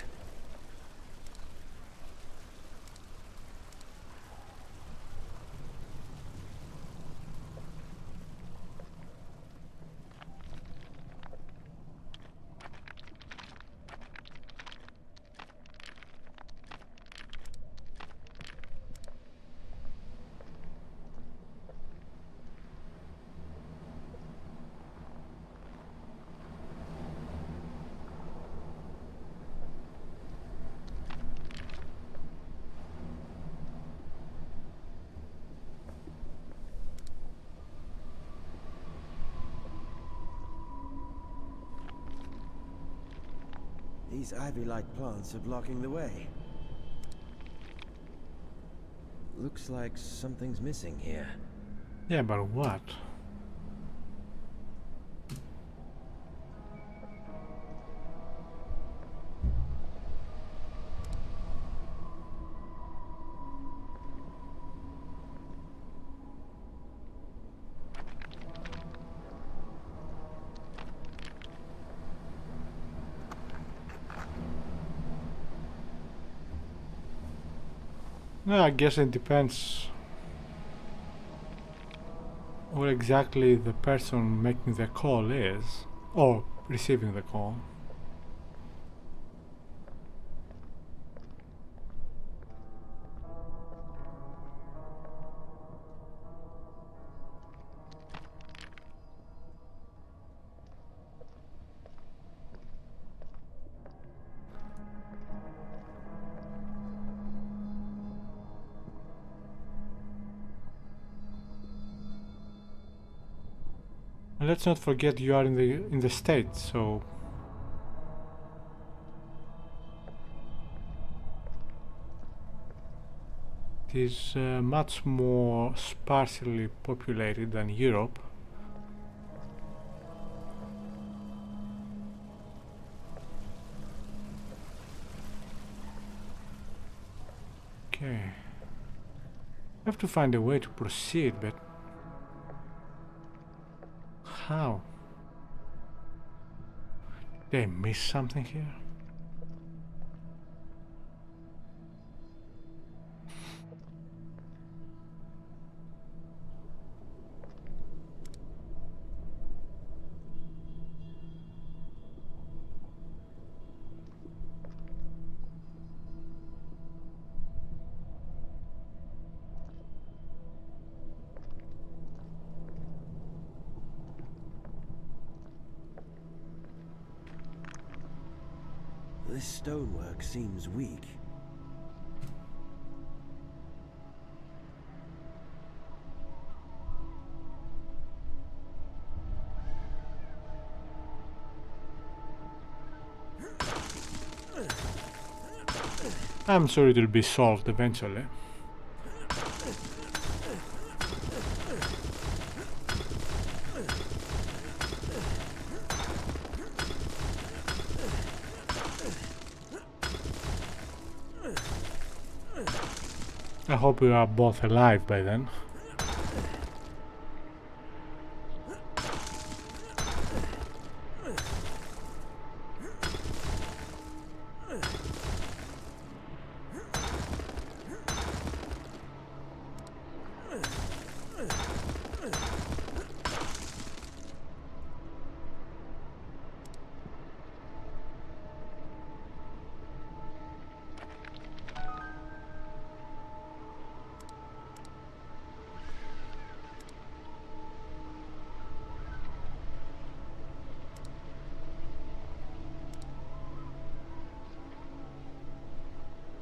These ivy-like plants are blocking the way. Looks like something's missing here. Yeah, but what? No, I guess it depends what exactly the person making the call is, or receiving the call. And let's not forget you are in the States, so it is much more sparsely populated than Europe. Okay. I have to find a way to proceed, but how? Did I miss something here? This stonework seems weak. I'm sure it'll be solved eventually. I hope we are both alive by then.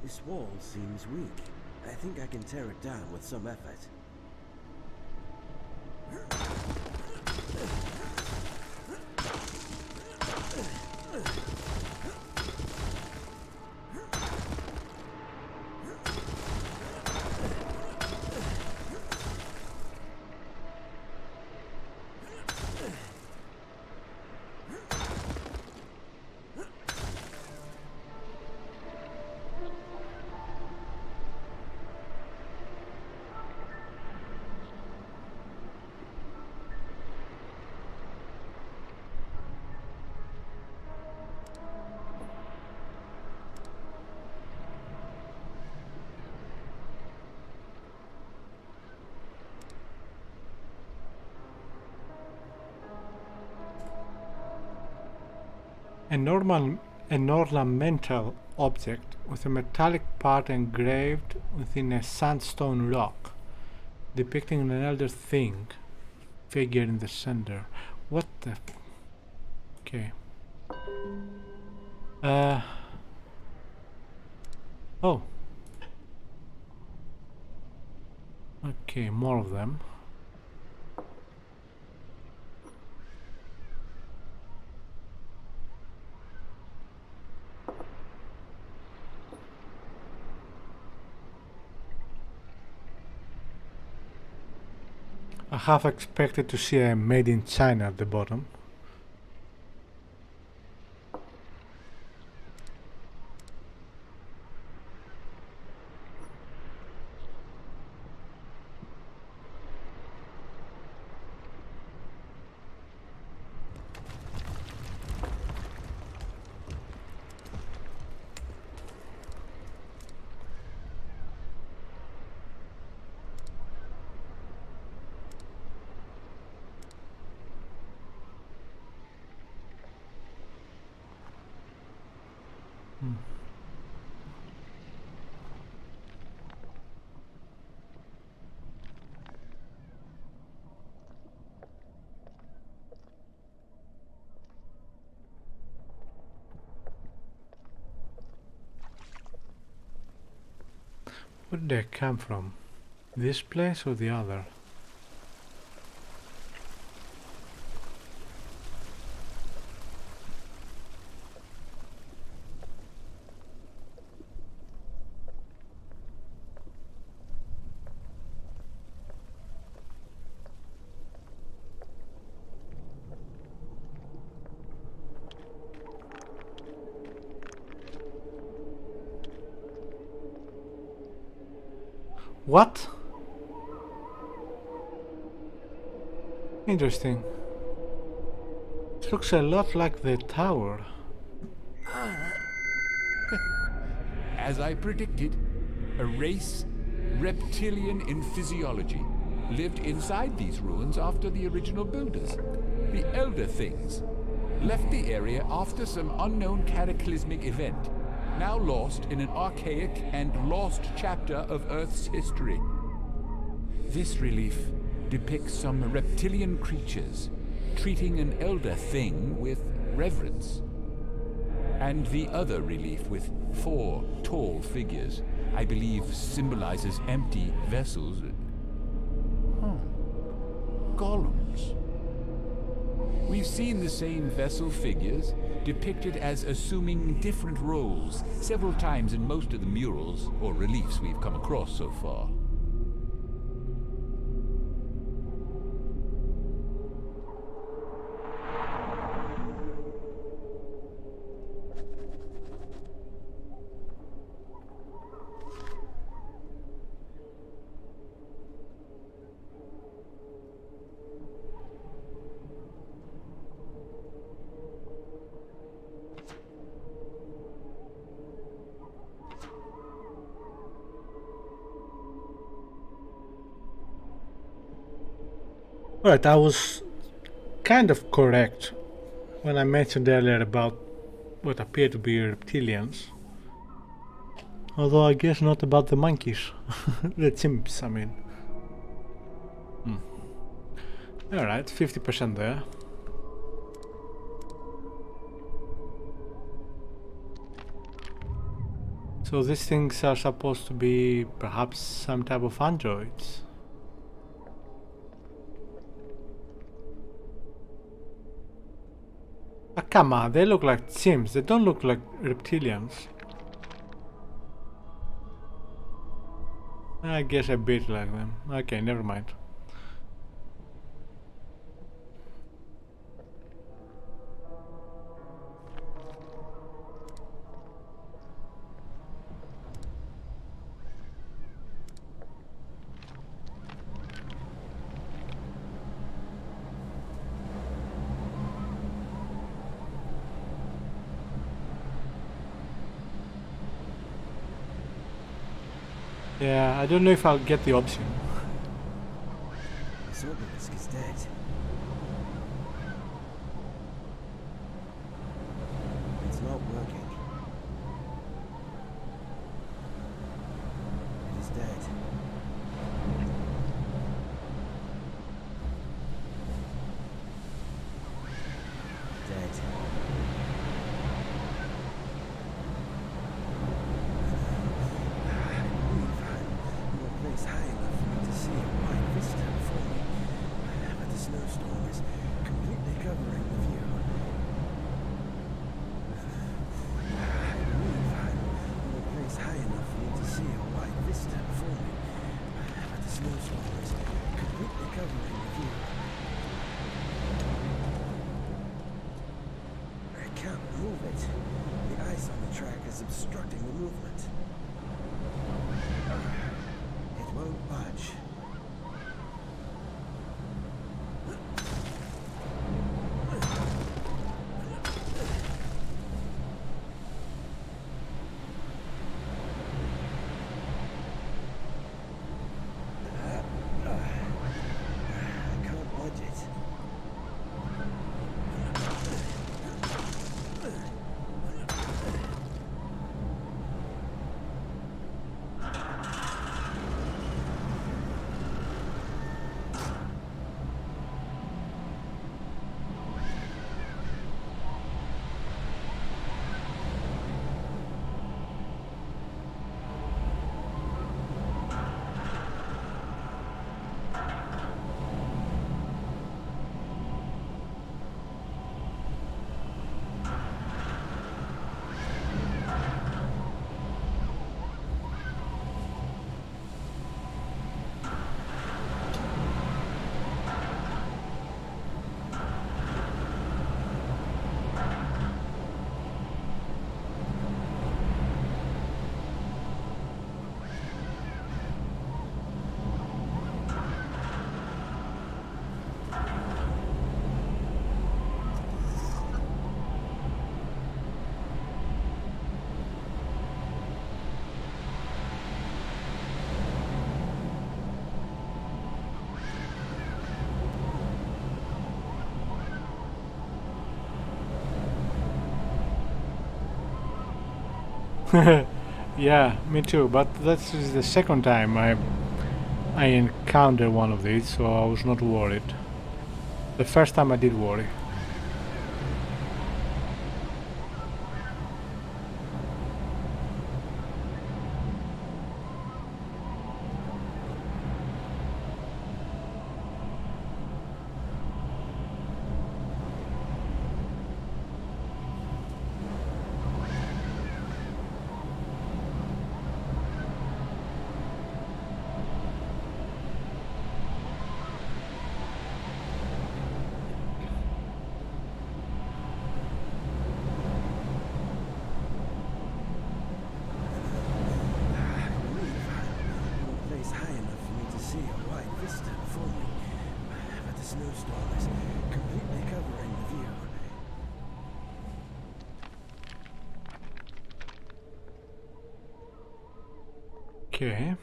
This wall seems weak. I think I can tear it down with some effort. An ornamental object with a metallic part engraved within a sandstone rock, depicting an elder thing figure in the center. What the... Okay. Oh. Okay, more of them. I half expected to see a made in China at the bottom. Where did they come from? This place or the other? What? Interesting. It looks a lot like the tower. As I predicted, a race, reptilian in physiology, lived inside these ruins after the original builders. The Elder Things left the area after some unknown cataclysmic event, now lost in an archaic and lost chapter of Earth's history. This relief depicts some reptilian creatures treating an elder thing with reverence. And the other relief with 4 tall figures, I believe symbolizes empty vessels. Columns. We've seen the same vessel figures depicted as assuming different roles several times in most of the murals or reliefs we've come across so far. Right, I was kind of correct when I mentioned earlier about what appear to be reptilians. Although I guess not about the monkeys. The chimps, I mean. Alright, 50% there. So these things are supposed to be perhaps some type of androids. But come on, they look like chimps, they don't look like reptilians. I guess a bit like them. Okay, never mind. Yeah, I don't know if I'll get the option. This obelisk is dead. It's not working. It is dead. Dead. High enough for me to see a wide vista before me, but the snowstorm is completely covering the view. I believe I'm in a place high enough for me to see a wide vista before me, but the snowstorm is completely covering the view. I can't move it. The ice on the track is obstructing the movement. Won't budge. I can't budge it. Yeah, me too, but that's the second time I encountered one of these, so I was not worried. The first time I did worry. Okay.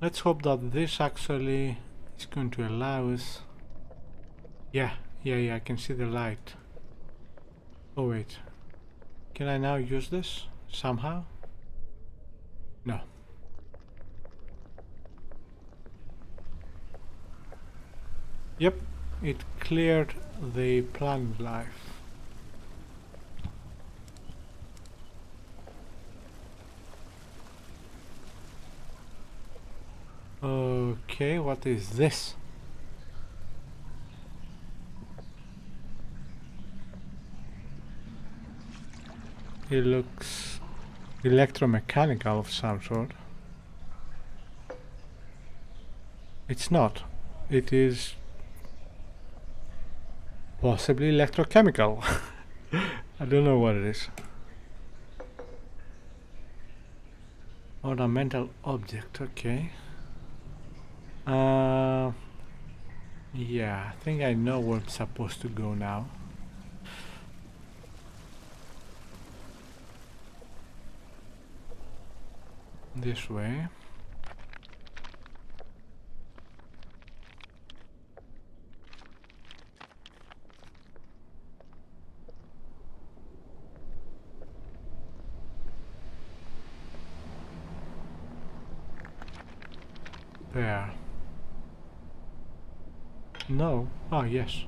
Let's hope that this actually is going to allow us. Yeah, I can see the light. Oh wait, can I now use this somehow? No. Yep, it cleared the plant life. Okay, what is this? It looks electromechanical of some sort. It's not. It is possibly electrochemical. I don't know what it is. Ornamental object, okay. Yeah, I think I know where it's supposed to go now. This way. There. No. Oh, yes.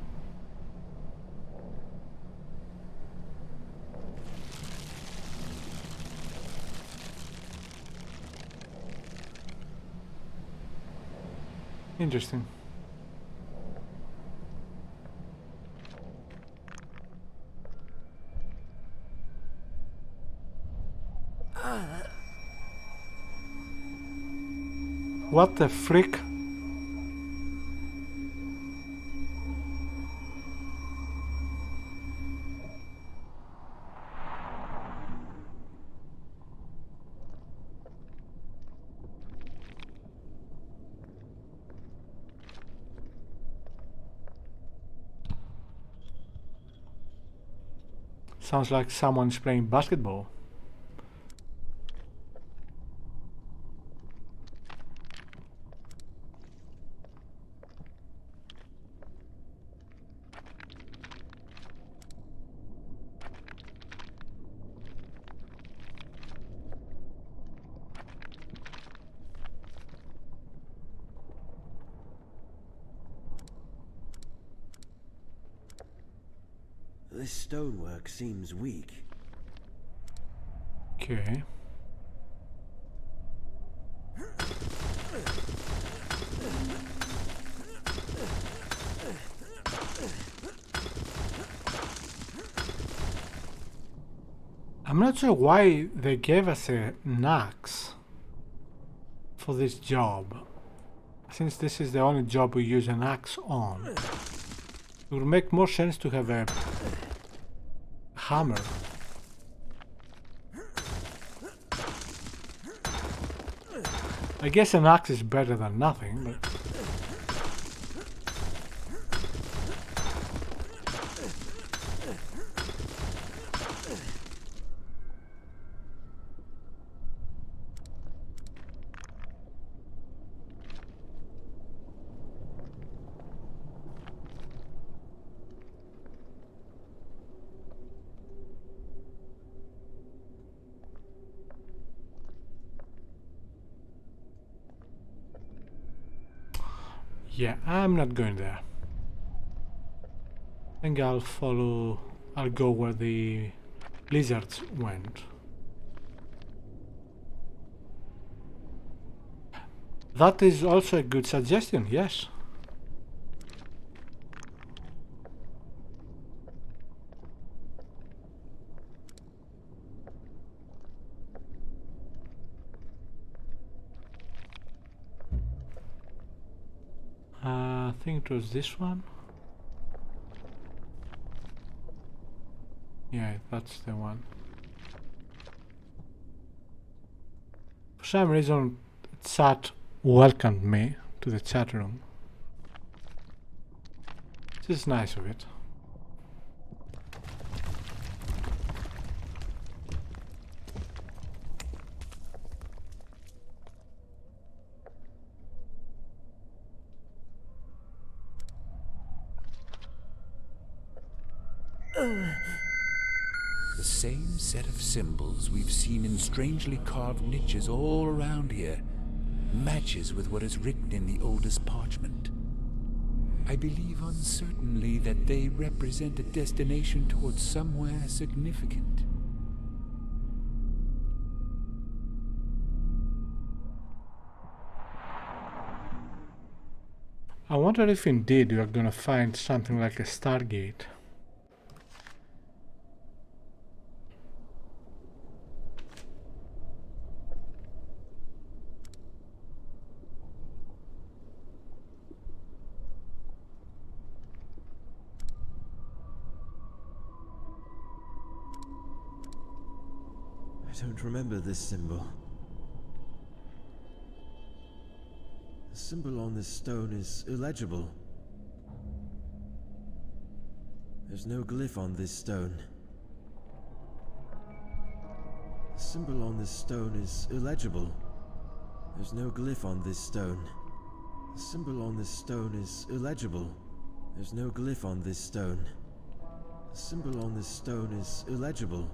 Interesting. What the frick? Sounds like someone's playing basketball. This stonework seems weak. Okay. I'm not sure why they gave us an axe for this job, since this is the only job we use an axe on. It would make more sense to have a hammer. I guess an axe is better than nothing, but... yeah, I'm not going there. I think I'll go where the lizards went. That is also a good suggestion, yes. I think it was this one. Yeah, that's the one. For some reason, chat welcomed me to the chat room. This is nice of it. The same set of symbols we've seen in strangely carved niches all around here matches with what is written in the oldest parchment. I believe uncertainly that they represent a destination towards somewhere significant. I wonder if indeed we are gonna find something like a Stargate. I don't remember this symbol. The symbol on this stone is illegible. There's no glyph on this stone. The symbol on this stone is illegible. There's no glyph on this stone. The symbol on this stone is illegible. There's no glyph on this stone. The symbol on this stone is illegible.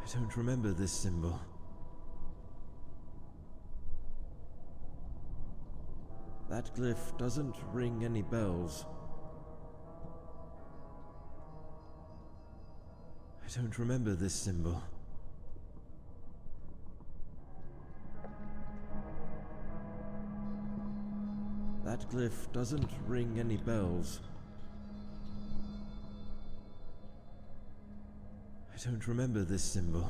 I don't remember this symbol. That glyph doesn't ring any bells. I don't remember this symbol. That glyph doesn't ring any bells. I don't remember this symbol.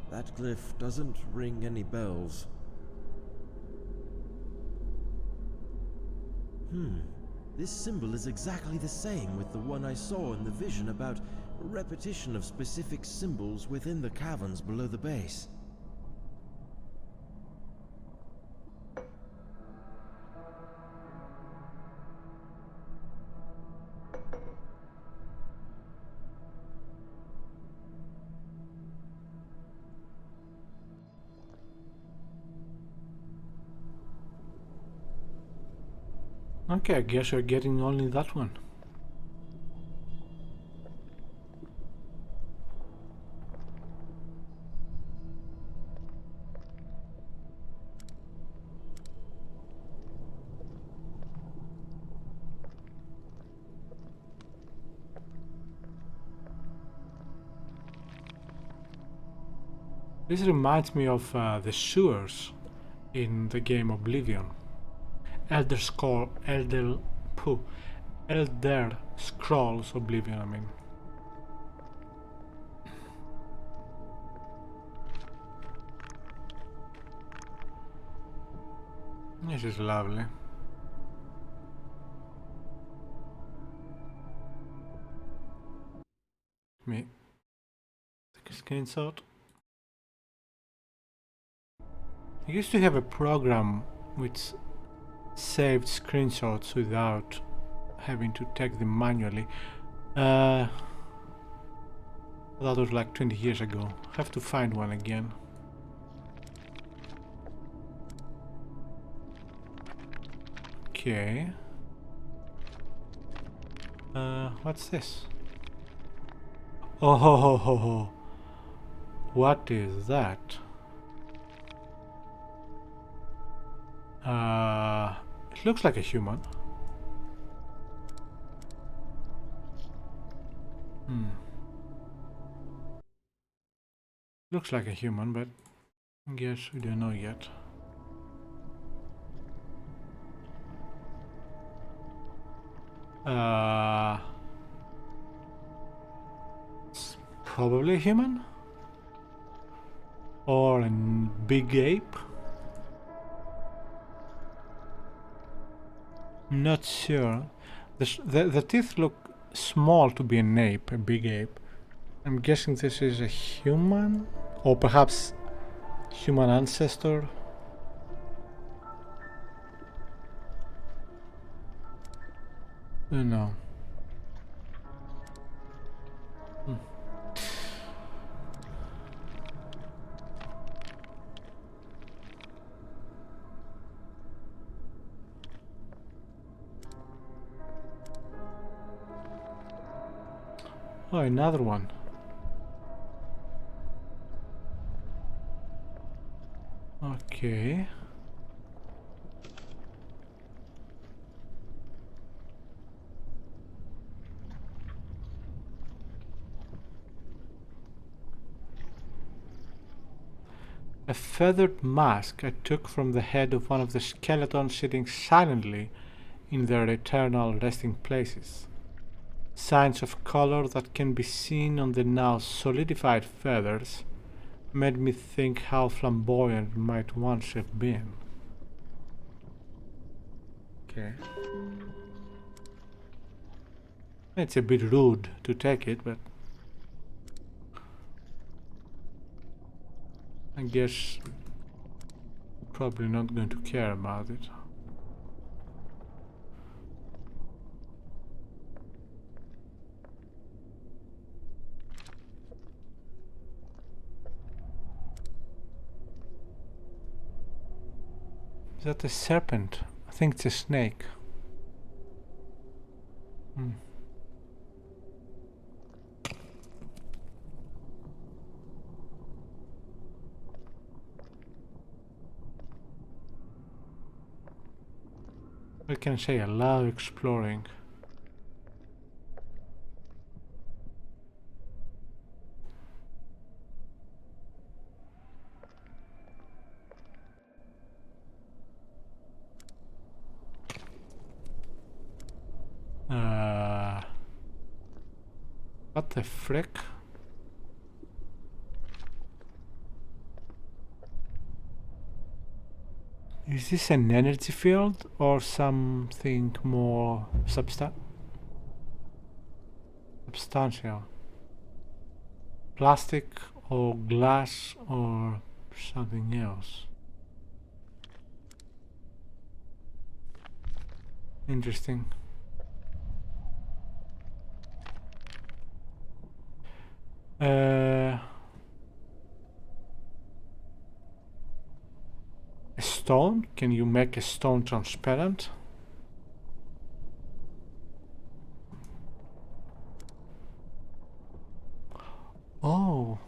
That glyph doesn't ring any bells. This symbol is exactly the same with the one I saw in the vision about repetition of specific symbols within the caverns below the base. Okay, I guess we're getting only that one. This reminds me of the sewers in the game Oblivion. Elder Scrolls Oblivion, I mean. This is lovely. Me take a screenshot. I used to have a program which saved screenshots without having to take them manually. That was like 20 years ago. I have to find one again. Okay. What's this? Oh ho ho ho ho. What is that? It looks like a human. Looks like a human, but I guess we don't know yet. It's probably a human. Or a big ape? Not sure. The teeth look small to be an ape, a big ape. I'm guessing this is a human? Or perhaps human ancestor? I don't know. Oh, another one. Okay. A feathered mask I took from the head of one of the skeletons sitting silently in their eternal resting places. Signs of color that can be seen on the now solidified feathers made me think how flamboyant might once have been. Okay. It's a bit rude to take it, but I guess probably not going to care about it. Is that a serpent? I think it's a snake. I can say I love exploring. What the frick? Is this an energy field or something more substantial? Plastic or glass or something else? Interesting. A stone? Can you make a stone transparent? Oh,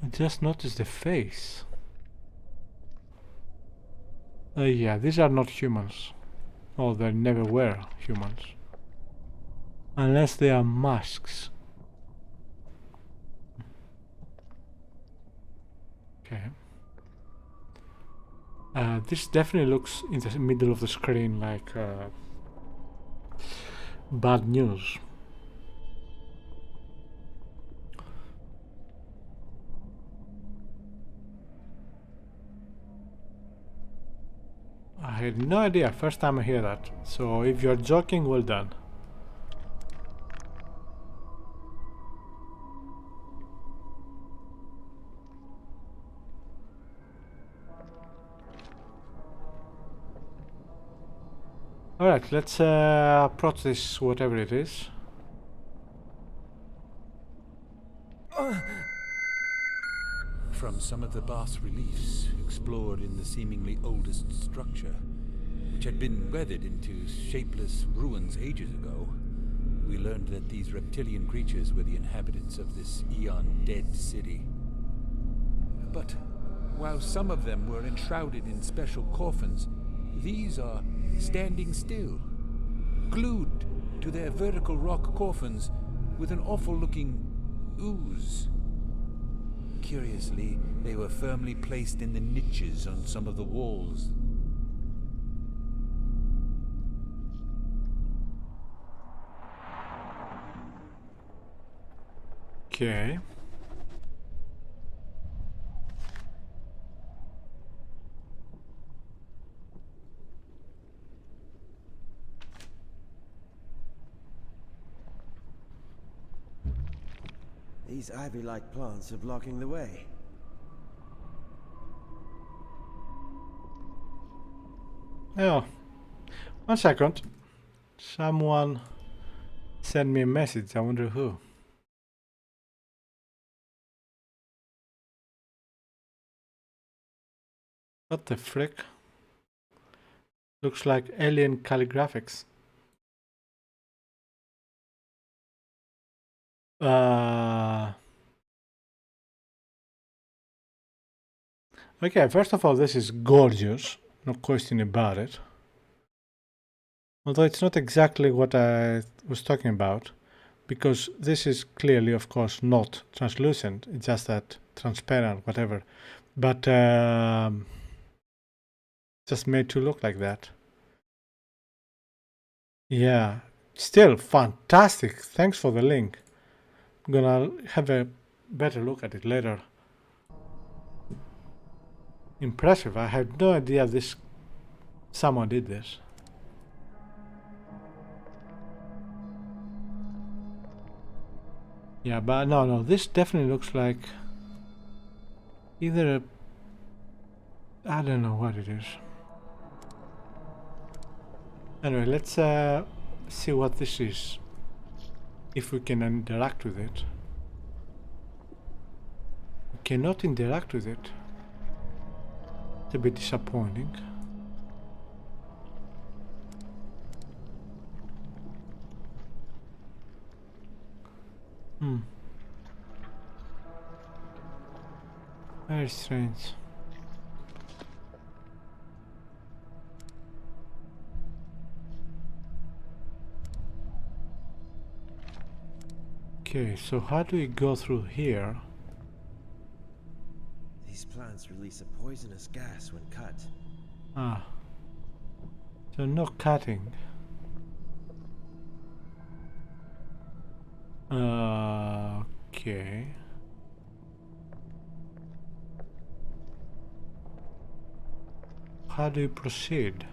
I just noticed the face. Yeah, these are not humans. Oh, they never were humans. Unless they are masks. Okay. This definitely looks in the middle of the screen like bad news. I had no idea, first time I hear that. So if you're joking, well done. Alright, let's approach this, whatever it is. From some of the bas-reliefs explored in the seemingly oldest structure, which had been weathered into shapeless ruins ages ago, we learned that these reptilian creatures were the inhabitants of this eon-dead city. But while some of them were enshrouded in special coffins, these are standing still, glued to their vertical rock coffins with an awful-looking ooze. Curiously, they were firmly placed in the niches on some of the walls. Okay. These ivy-like plants are blocking the way. Oh, 1 second. Someone sent me a message. I wonder who. What the frick? Looks like alien calligraphics. Okay, first of all, this is gorgeous. No question about it. Although it's not exactly what I was talking about, because this is clearly, of course, not translucent. It's just that transparent, whatever. But just made to look like that. Yeah, still fantastic. Thanks for the link. I'm gonna have a better look at it later. Impressive. I had no idea someone did this. Yeah, but no, this definitely looks like either I don't know what it is. Anyway, let's see what this is. If we can interact with it. We cannot interact with it. It's a bit disappointing. Very strange. Okay, so how do we go through here? These plants release a poisonous gas when cut. Ah. So no cutting. Okay. How do you proceed?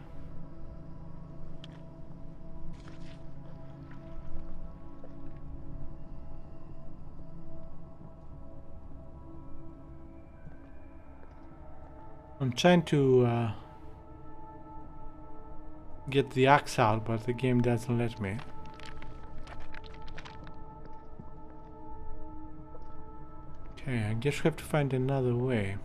I'm trying to get the axe out, but the game doesn't let me. Okay, I guess we have to find another way.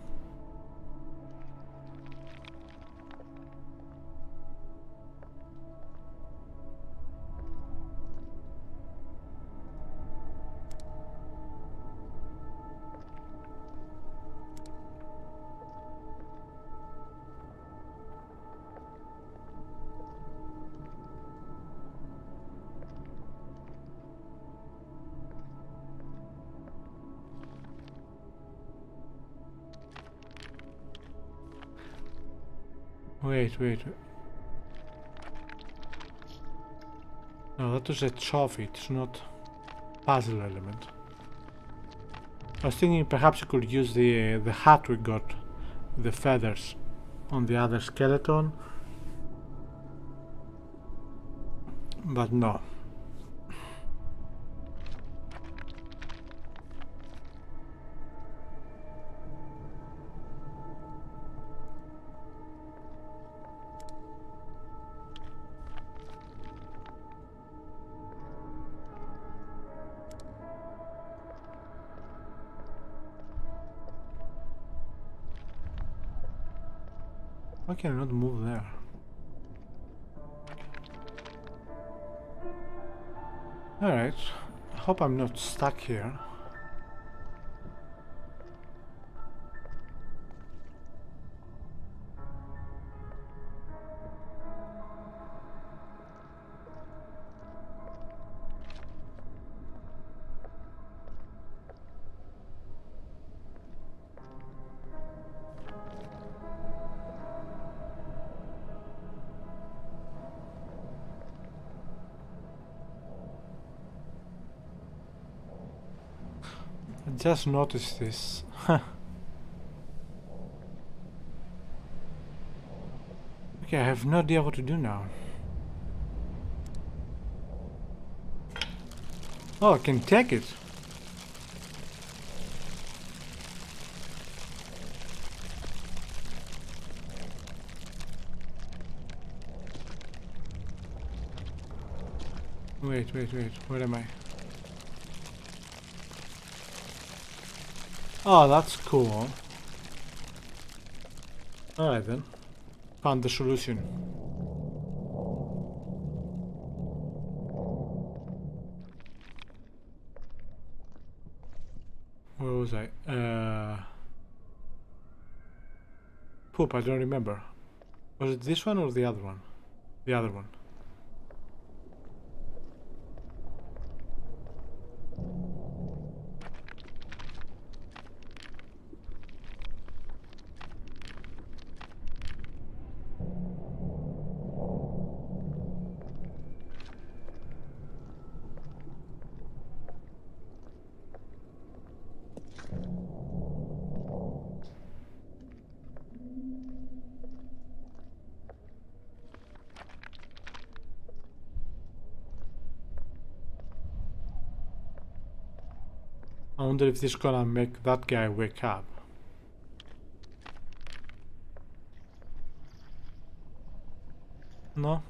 Wait. No, that was a trophy, it's not puzzle element. I was thinking perhaps you could use the hat we got, the feathers, on the other skeleton. But no. Why can I not move there? Alright, I hope I'm not stuck here. I just noticed this. Okay, I have no idea what to do now. Oh, I can take it. Wait. Where am I? Oh, that's cool. Alright then. Found the solution. Where was I? Poop, I don't remember. Was it this one or the other one? The other one. I wonder if this is gonna make that guy wake up. No?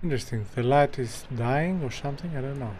Interesting. The light is dying or something? I don't know.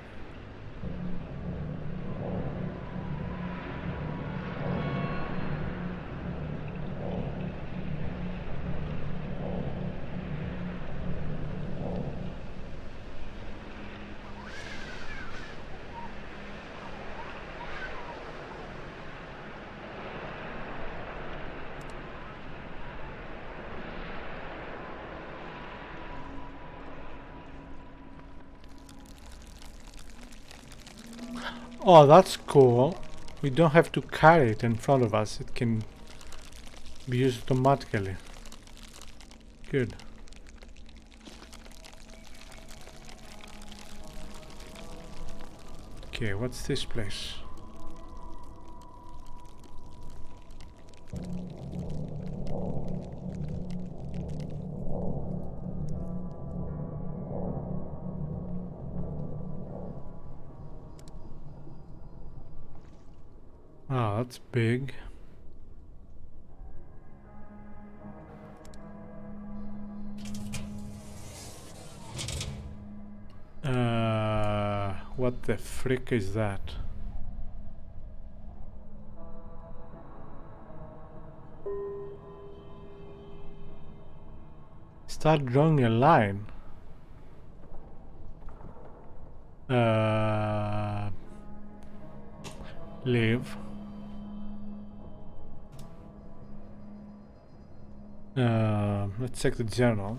Oh, that's cool. We don't have to carry it in front of us. It can be used automatically. Good. Okay, what's this place? Oh, that's big. What the frick is that? Start drawing a line. Leave. Let's check the journal.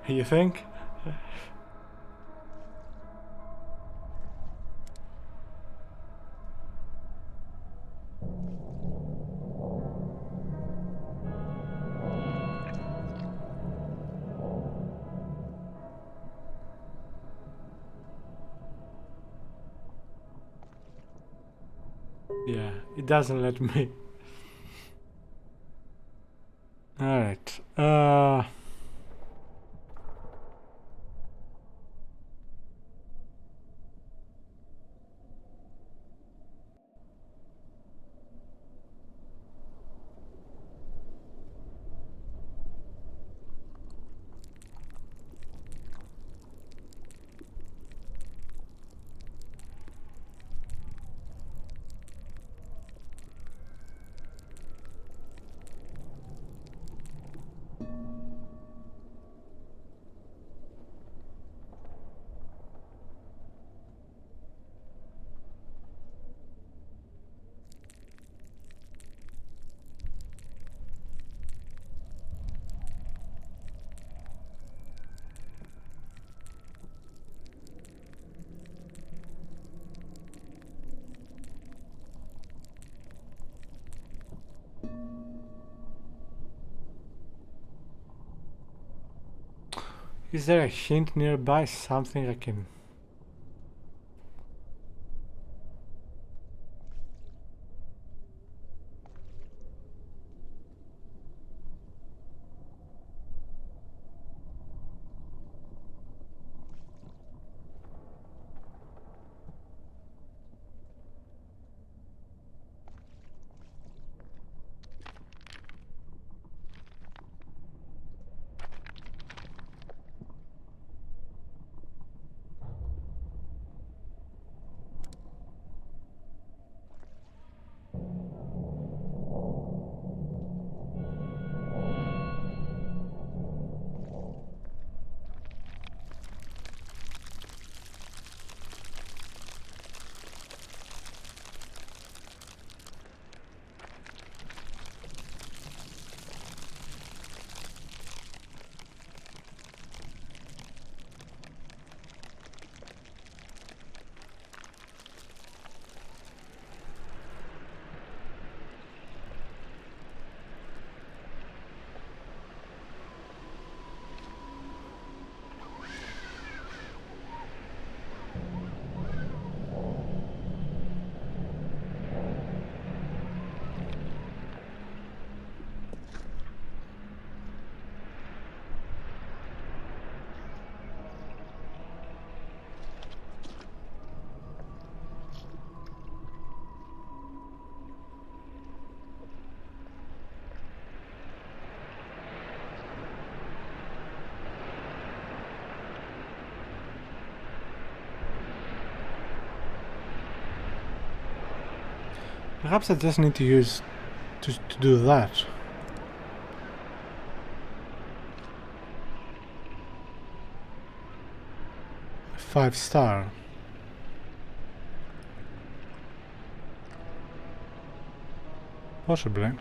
You think? Yeah, it doesn't let me. Alright. Is there a hint nearby? Something I can... Perhaps I just need to use... to do that. A 5-star. Possibly.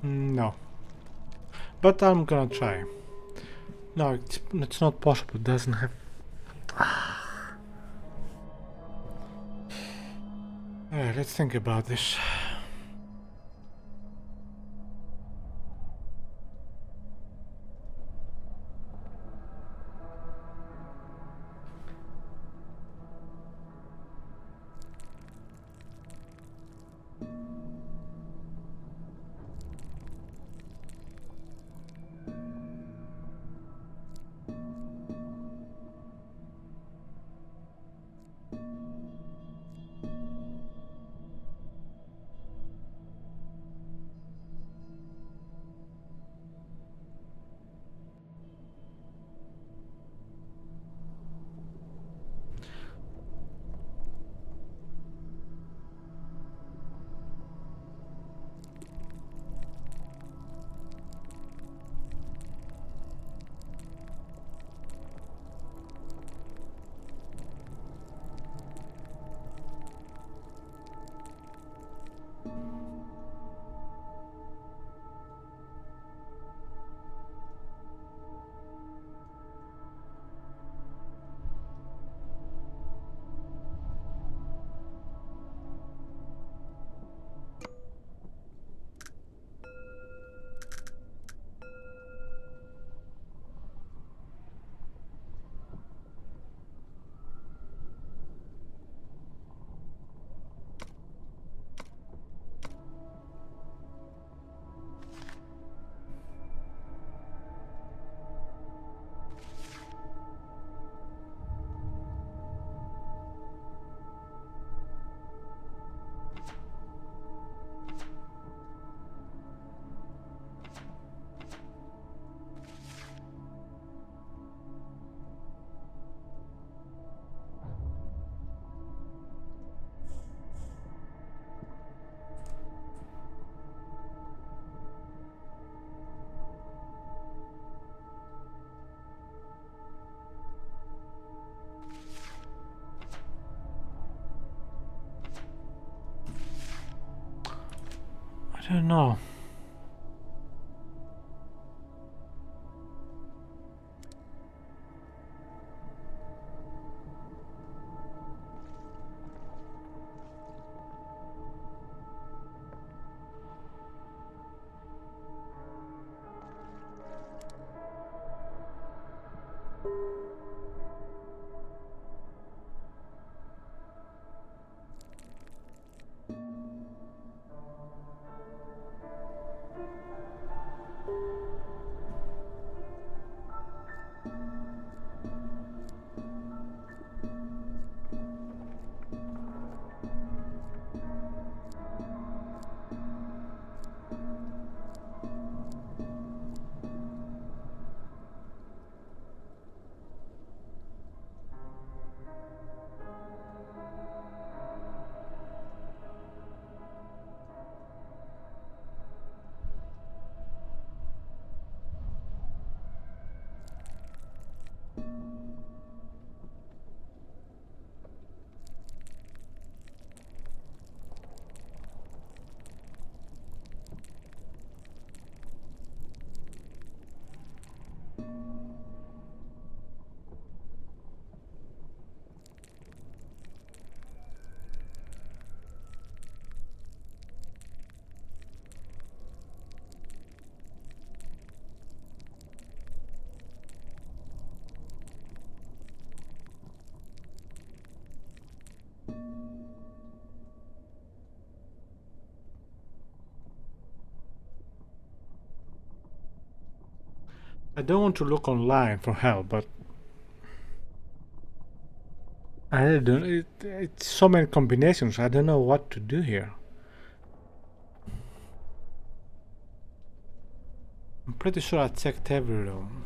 No. But I'm gonna try. No, it's not possible. It doesn't have... Alright, let's think about this. I don't know. I don't want to look online for help, but I don't. It's so many combinations. I don't know what to do here. I'm pretty sure I checked every room.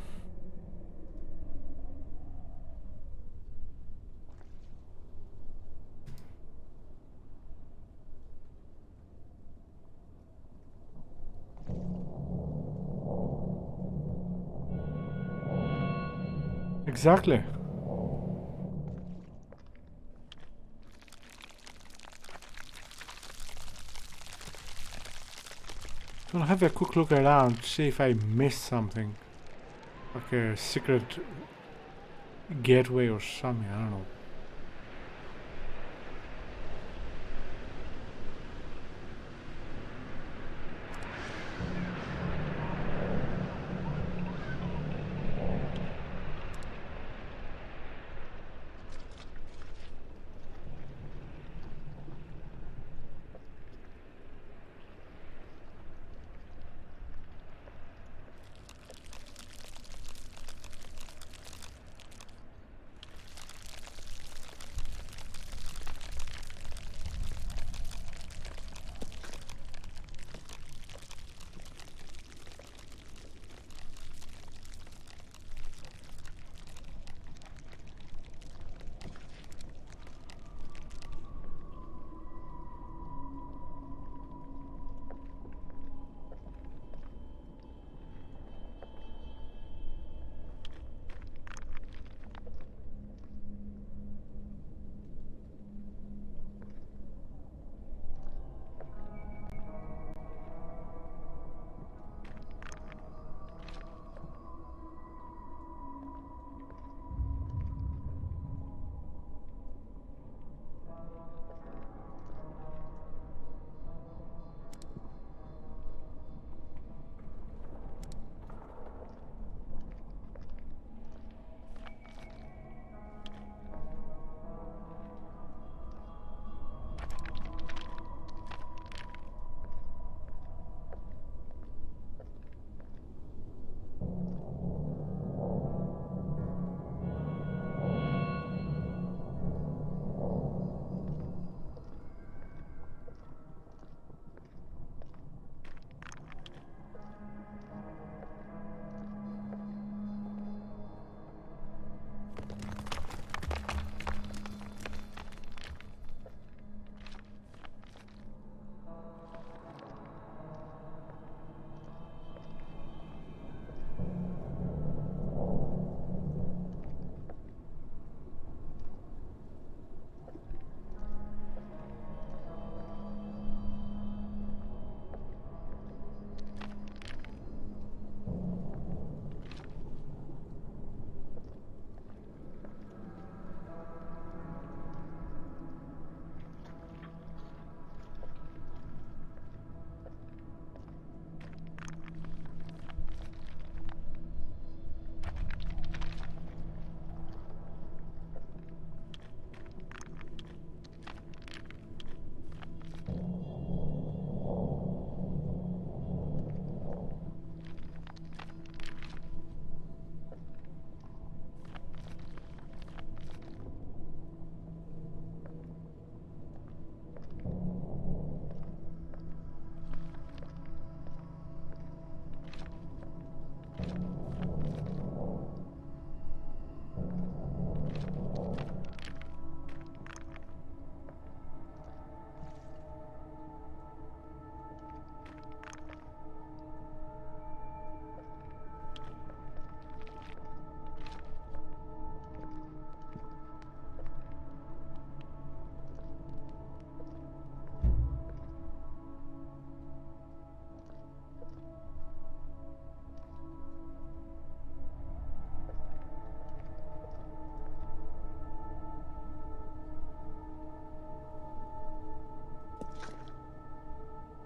Exactly. So I'll have a quick look around, see if I missed something. Like a secret gateway or something, I don't know.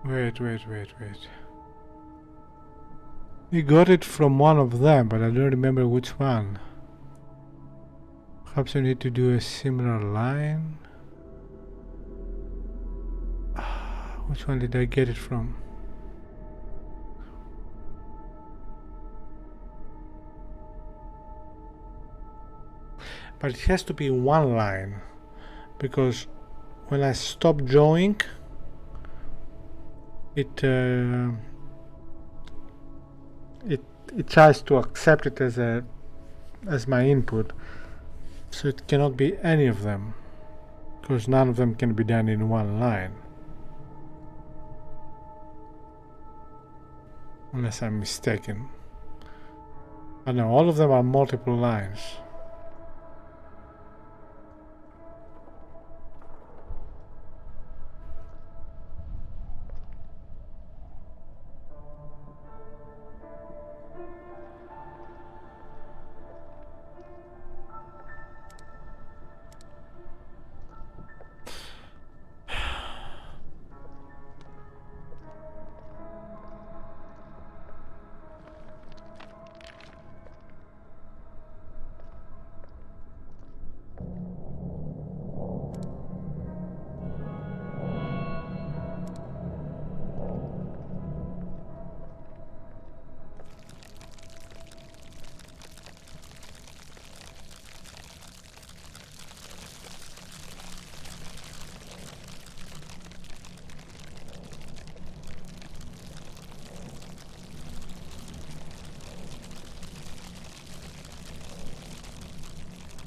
Wait. We got it from one of them, but I don't remember which one. Perhaps I need to do a similar line. Which one did I get it from? But it has to be one line, because when I stop drawing, it tries to accept it as my input, so it cannot be any of them, because none of them can be done in one line, unless I'm mistaken. But no, all of them are multiple lines.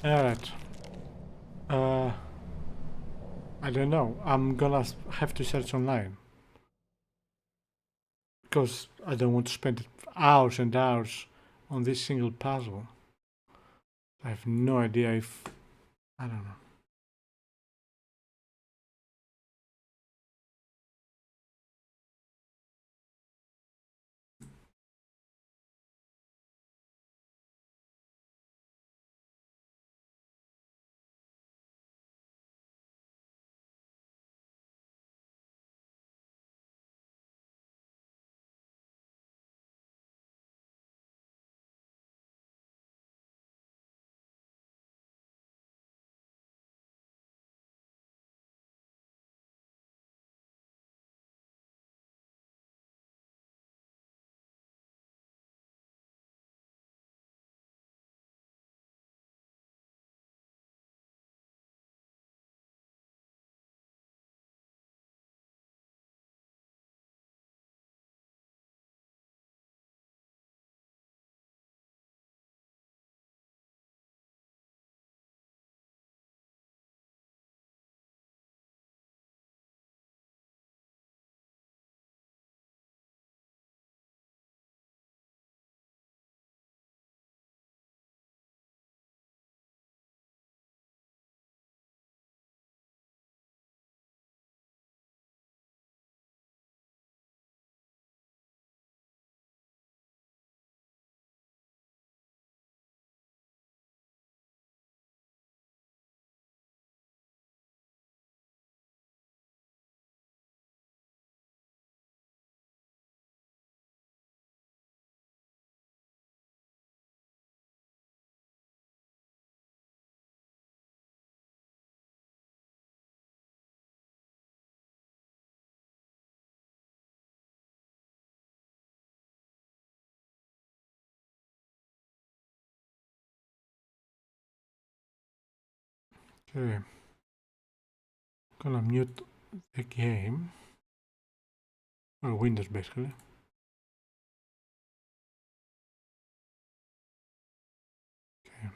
Alright. I don't know. I'm gonna have to search online, because I don't want to spend hours and hours on this single puzzle. I have no idea if... I don't know. Okay. Gonna mute the game, or Windows basically. Okay.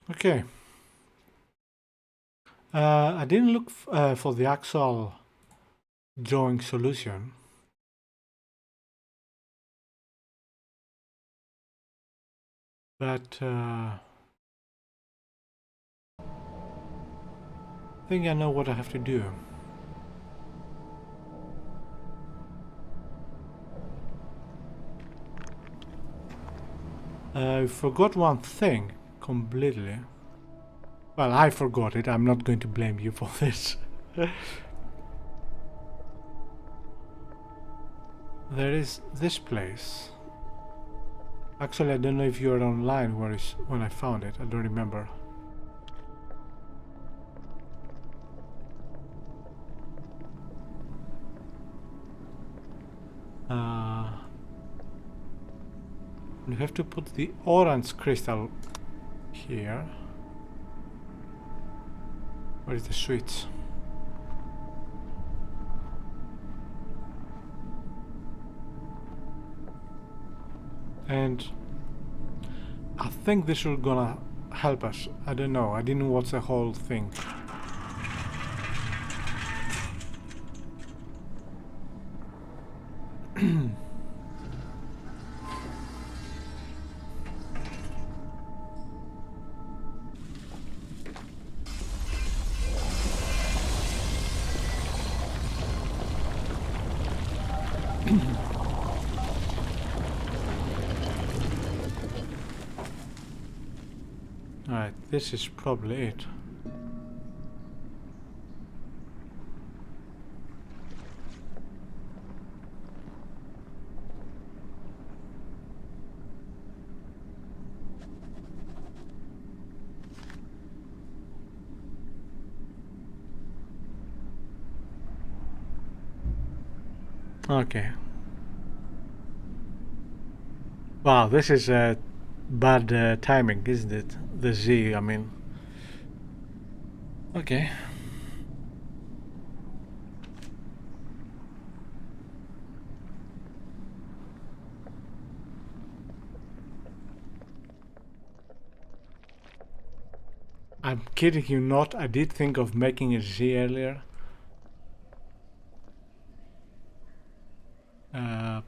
Okay. I didn't look for the actual drawing solution. But I think I know what I have to do. I forgot one thing completely. Well, I forgot it. I'm not going to blame you for this. There is this place. Actually, I don't know if you're online when I found it. I don't remember. You have to put the orange crystal here. Where is the switch? And I think this is gonna help us. I don't know. I didn't watch the whole thing. Alright, this is probably it. Okay. Wow, this is bad timing, isn't it? The Z, I mean. Okay. I'm kidding you not. I did think of making a Z earlier.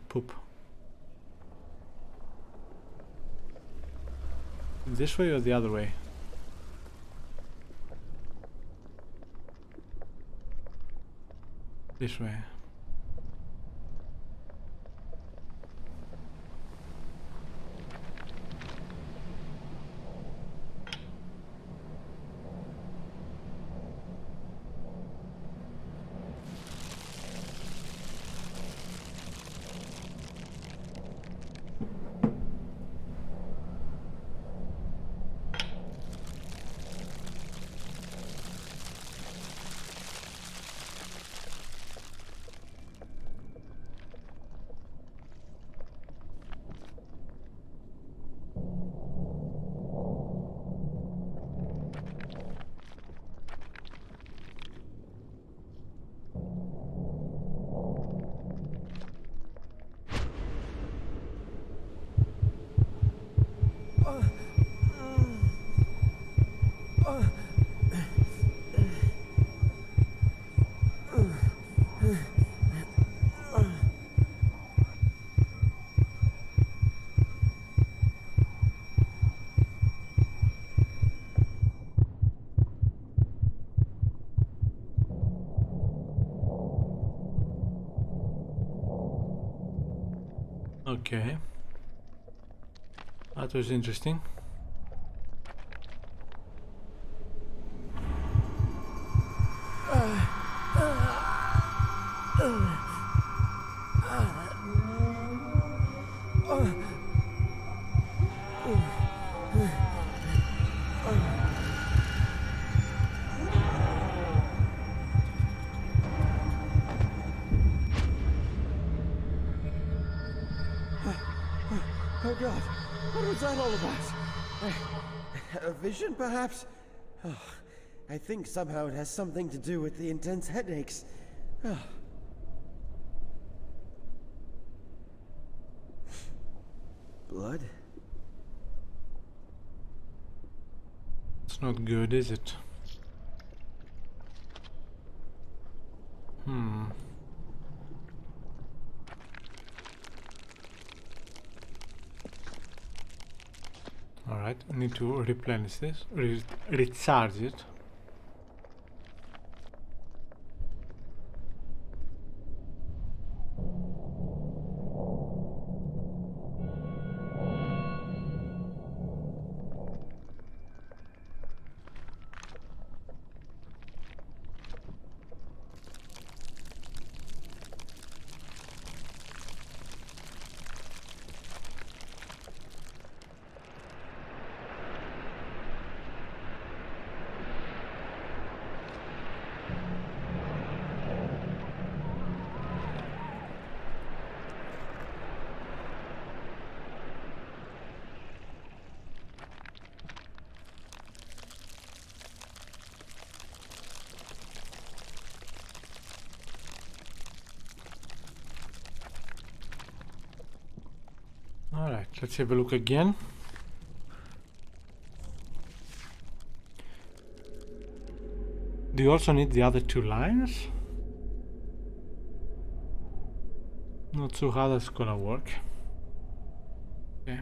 Poop. This way or the other way? This way. Okay. That was interesting. Oh God, what was that all about? A vision, perhaps? Oh, I think somehow it has something to do with the intense headaches. Oh. Blood? It's not good, is it? Alright, I need to replenish this, recharge it. Alright, let's have a look again. Do you also need the other two lines? Not sure how that's gonna work. Okay.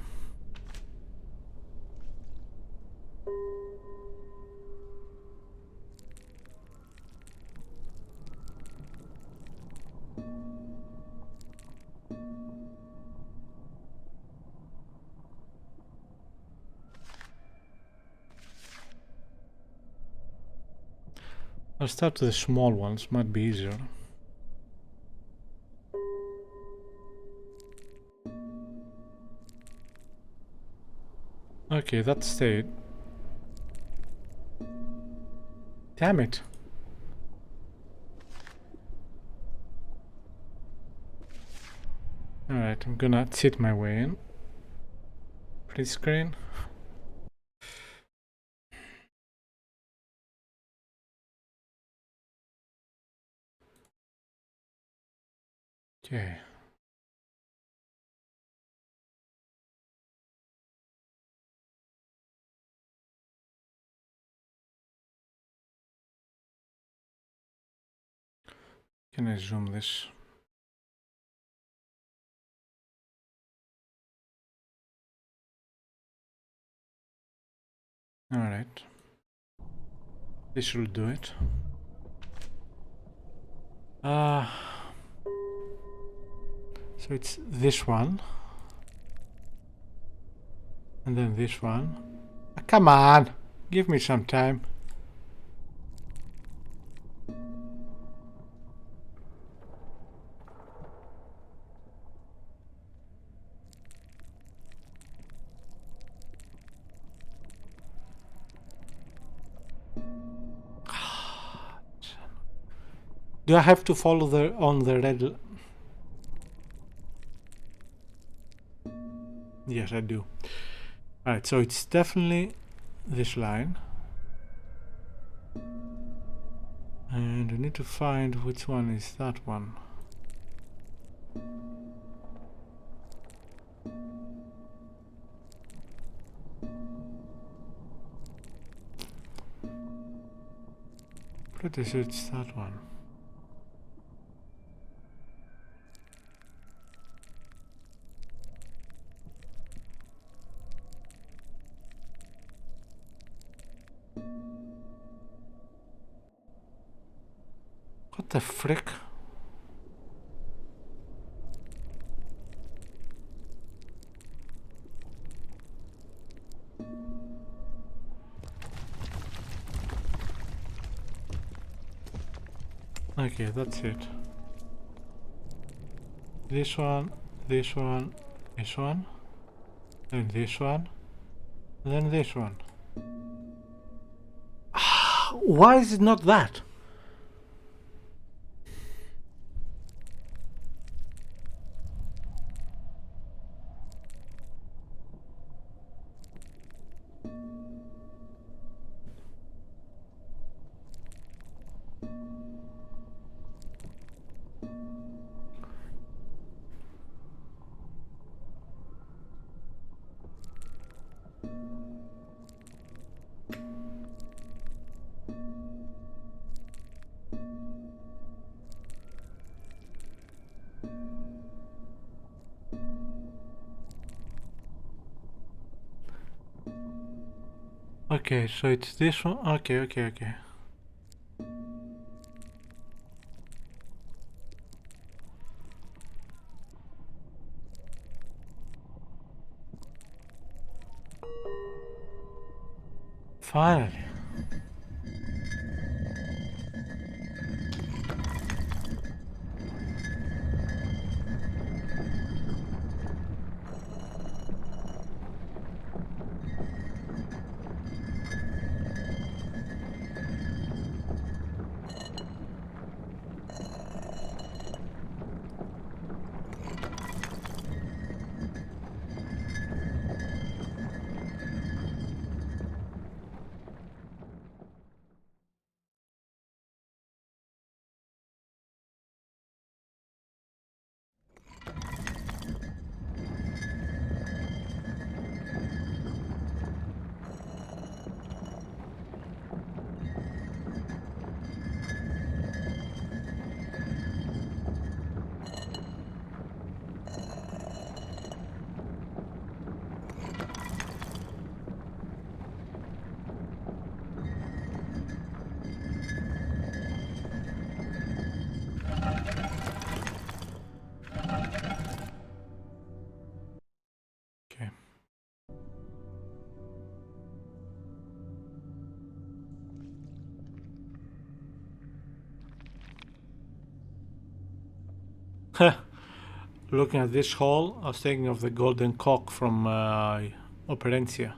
I'll start with the small ones, might be easier. Okay, that stayed. Damn it. Alright, I'm gonna cheat my way in. Print screen. Okay. Can I zoom this? Alright. This will do it. So it's this one. And then this one. Come on! Give me some time. Do I have to follow on the red? Yes, I do. Alright, so it's definitely this line. And I need to find which one is that one. Pretty sure it's that one. What the frick? Okay, that's it. This one, this one, this one, and this one, and then this one. Why is it not that? Okay, so it's this one. Okay. Finally. Okay. Looking at this hall, I was thinking of the golden cock from Operencia.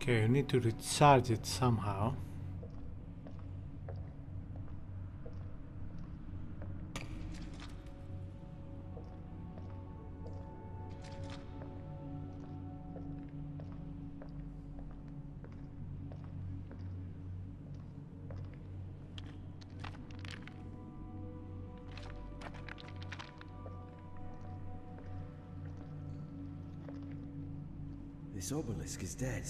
Okay, you need to recharge it somehow. This obelisk is dead.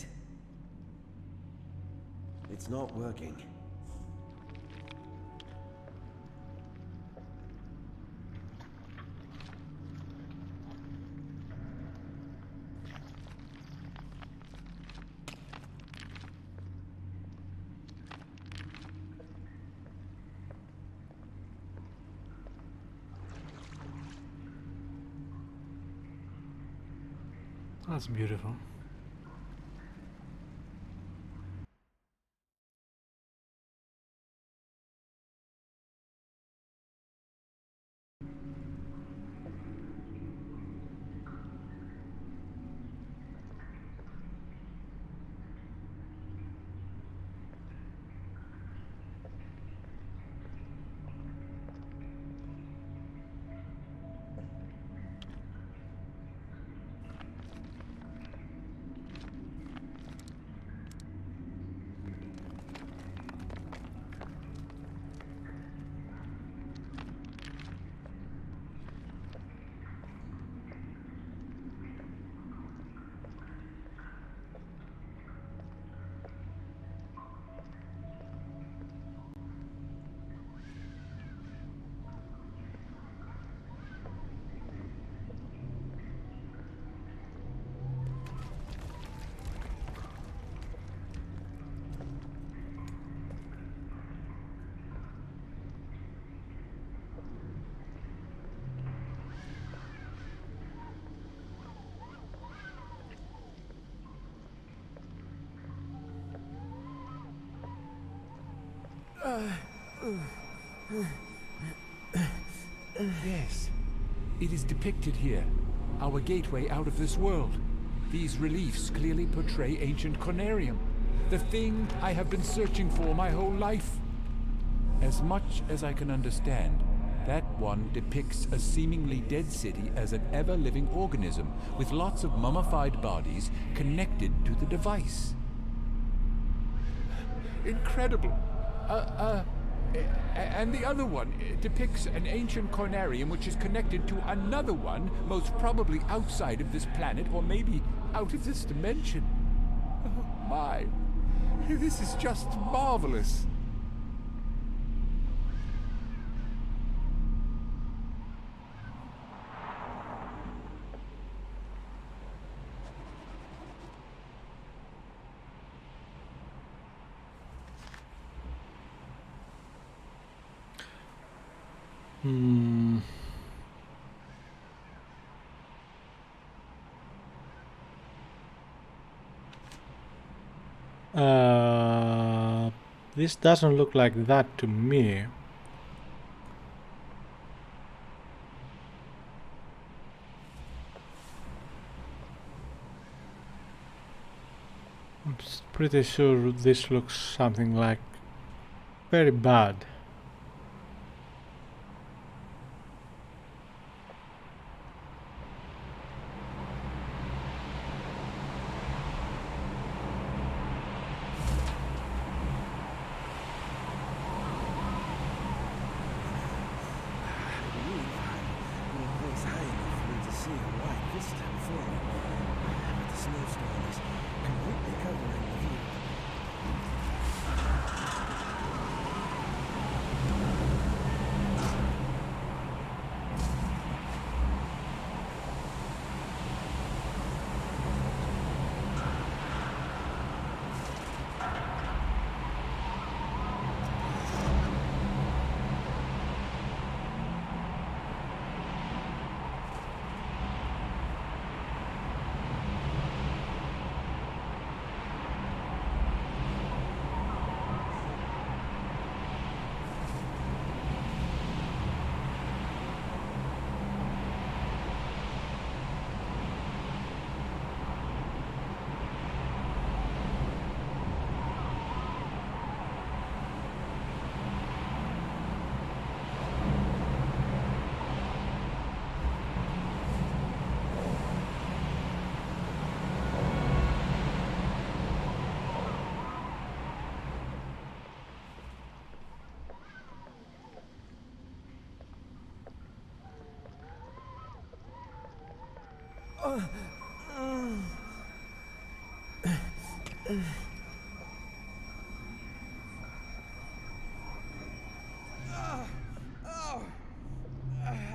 It's not working. That's beautiful. Yes, it is depicted here. Our gateway out of this world. These reliefs clearly portray ancient Conarium, the thing I have been searching for my whole life. As much as I can understand, that one depicts a seemingly dead city as an ever-living organism with lots of mummified bodies connected to the device. Incredible. And the other one depicts an ancient Conarium which is connected to another one, most probably outside of this planet or maybe out of this dimension. Oh my, this is just marvelous. This doesn't look like that to me. I'm pretty sure this looks something like very bad.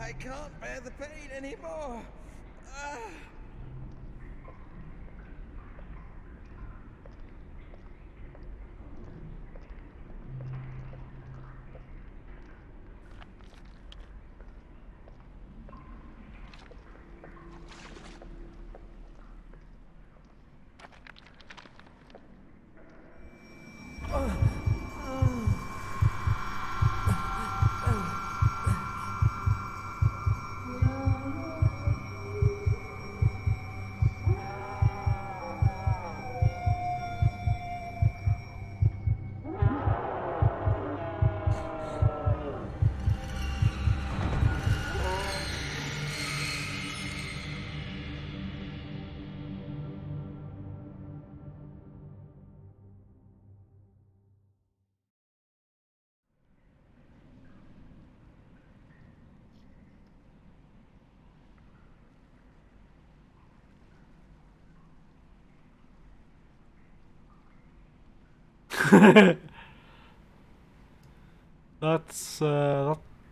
I can't bear the pain anymore.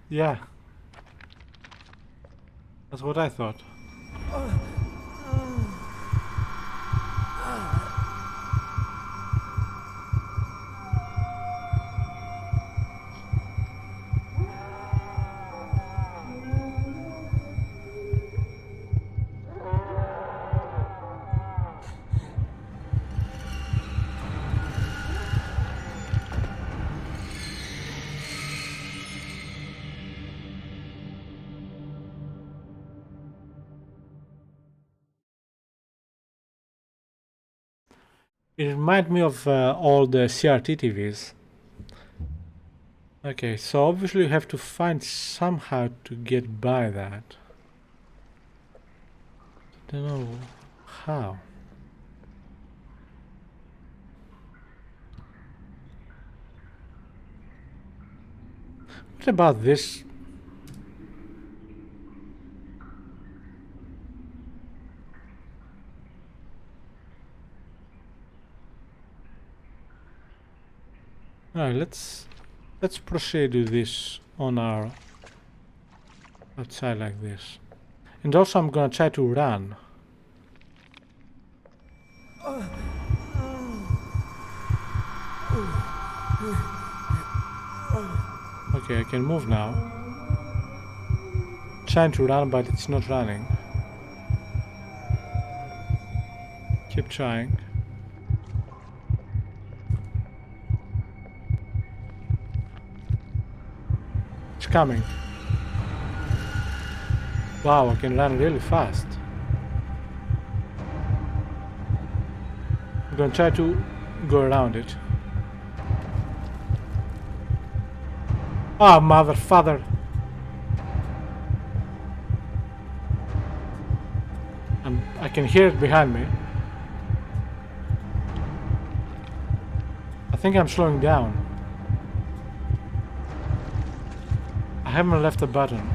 Yeah. That's what I thought. It reminds me of old CRT TVs. Okay, so obviously you have to find somehow to get by that. Don't know how. What about this? Alright, let's proceed with this on our outside like this. And also I'm gonna try to run. Okay, I can move now. Trying to run, but it's not running. Keep trying. It's coming. Wow, I can run really fast. I'm gonna try to go around it. Ah, mother, father. I can hear it behind me. I think I'm slowing down. I haven't left the button.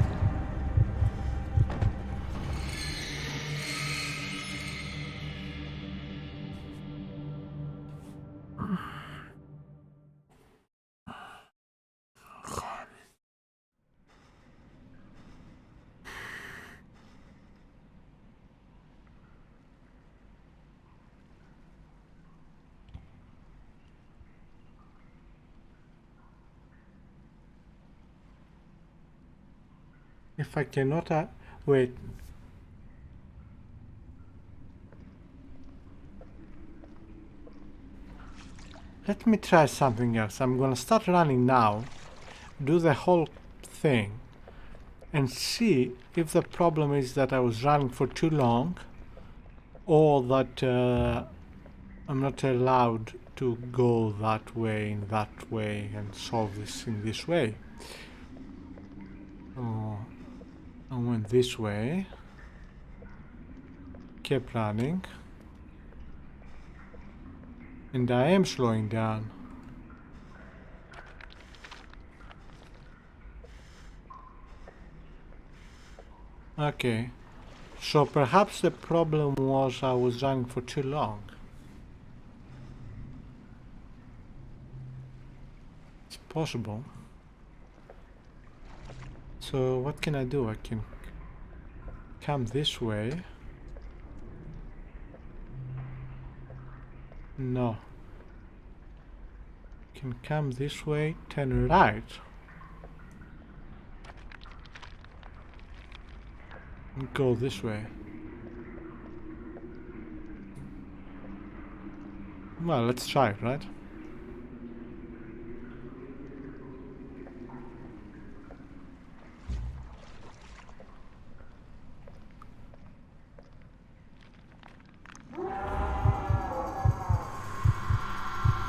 If I cannot wait. Let me try something else. I'm gonna start running now, do the whole thing, and see if the problem is that I was running for too long, or that I'm not allowed to go that way in that way and solve this in this way. Oh, I went this way, kept running, and I am slowing down. Okay, so perhaps the problem was I was running for too long. It's possible. So what can I do? I can come this way. No. Can come this way, turn right. And go this way. Well, let's try it, right?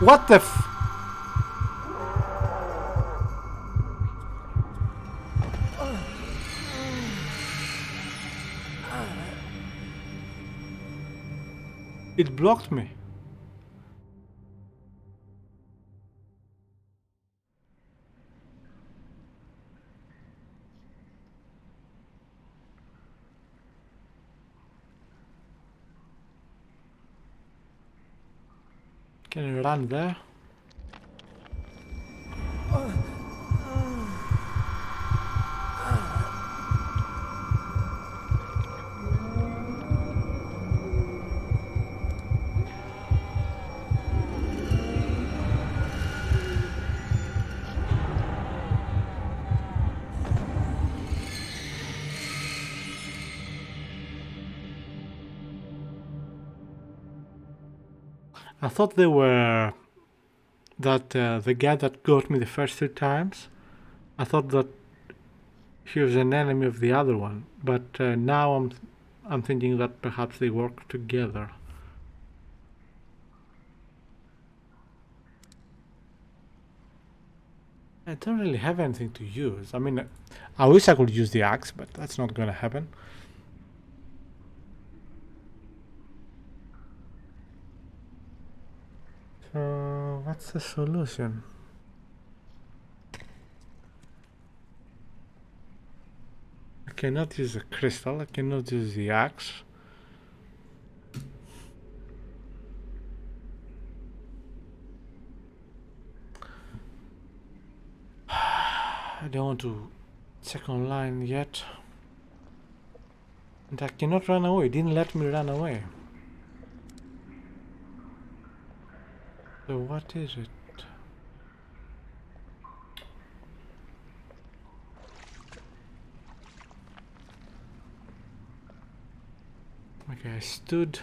What the f... It blocked me. Can I run there? I thought they were that the guy that got me the first 2 times, I thought that he was an enemy of the other one, but now I'm thinking that perhaps they work together. I don't really have anything to use. I mean, I wish I could use the axe, but that's not gonna happen. So, what's the solution? I cannot use the crystal, I cannot use the axe. I don't want to check online yet. And I cannot run away, it didn't let me run away. So what is it? Okay, I stood,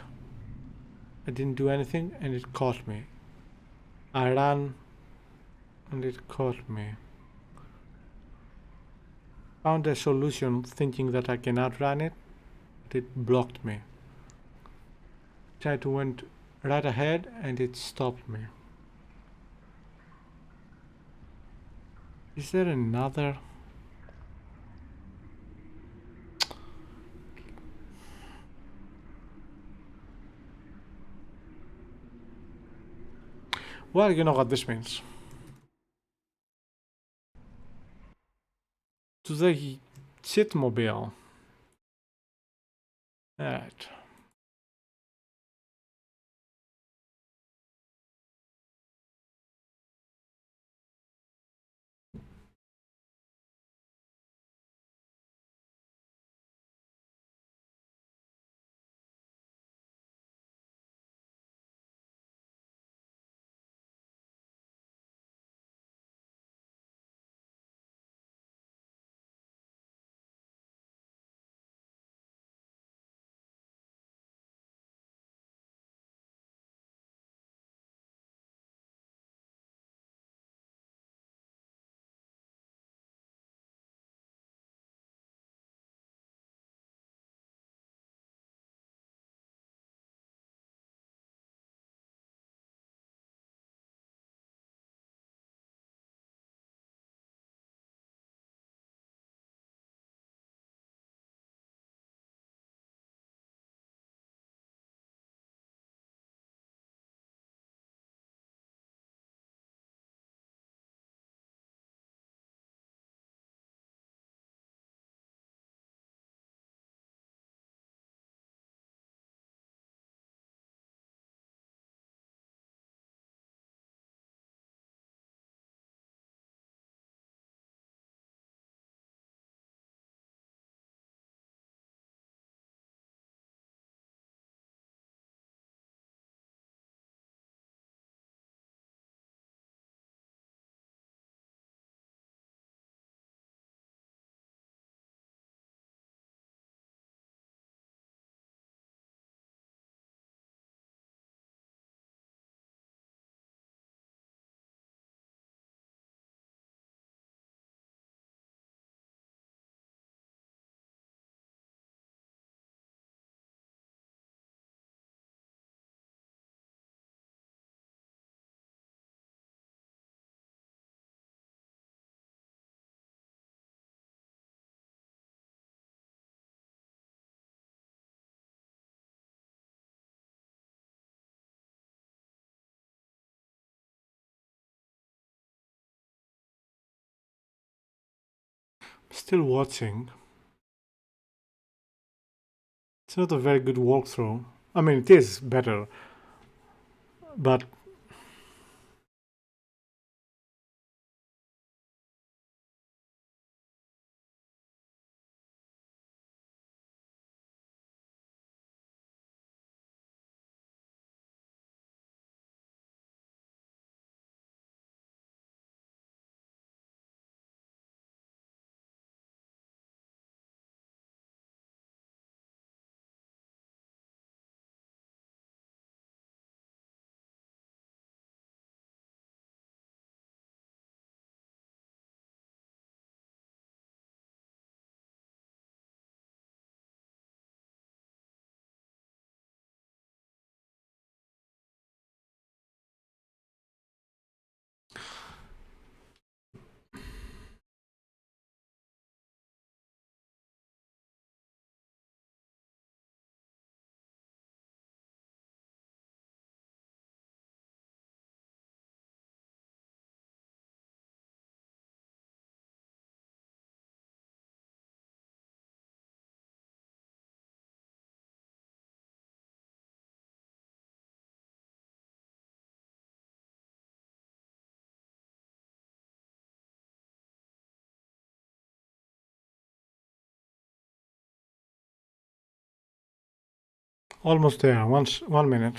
I didn't do anything and it caught me. I ran and it caught me. Found a solution thinking that I can outrun it, but it blocked me. Tried to went right ahead and it stopped me. Is there another? Well, you know what this means. To the Chitmobile. Alright. Still watching. It's not a very good walkthrough. I mean, it is better, but Almost there. 1 minute.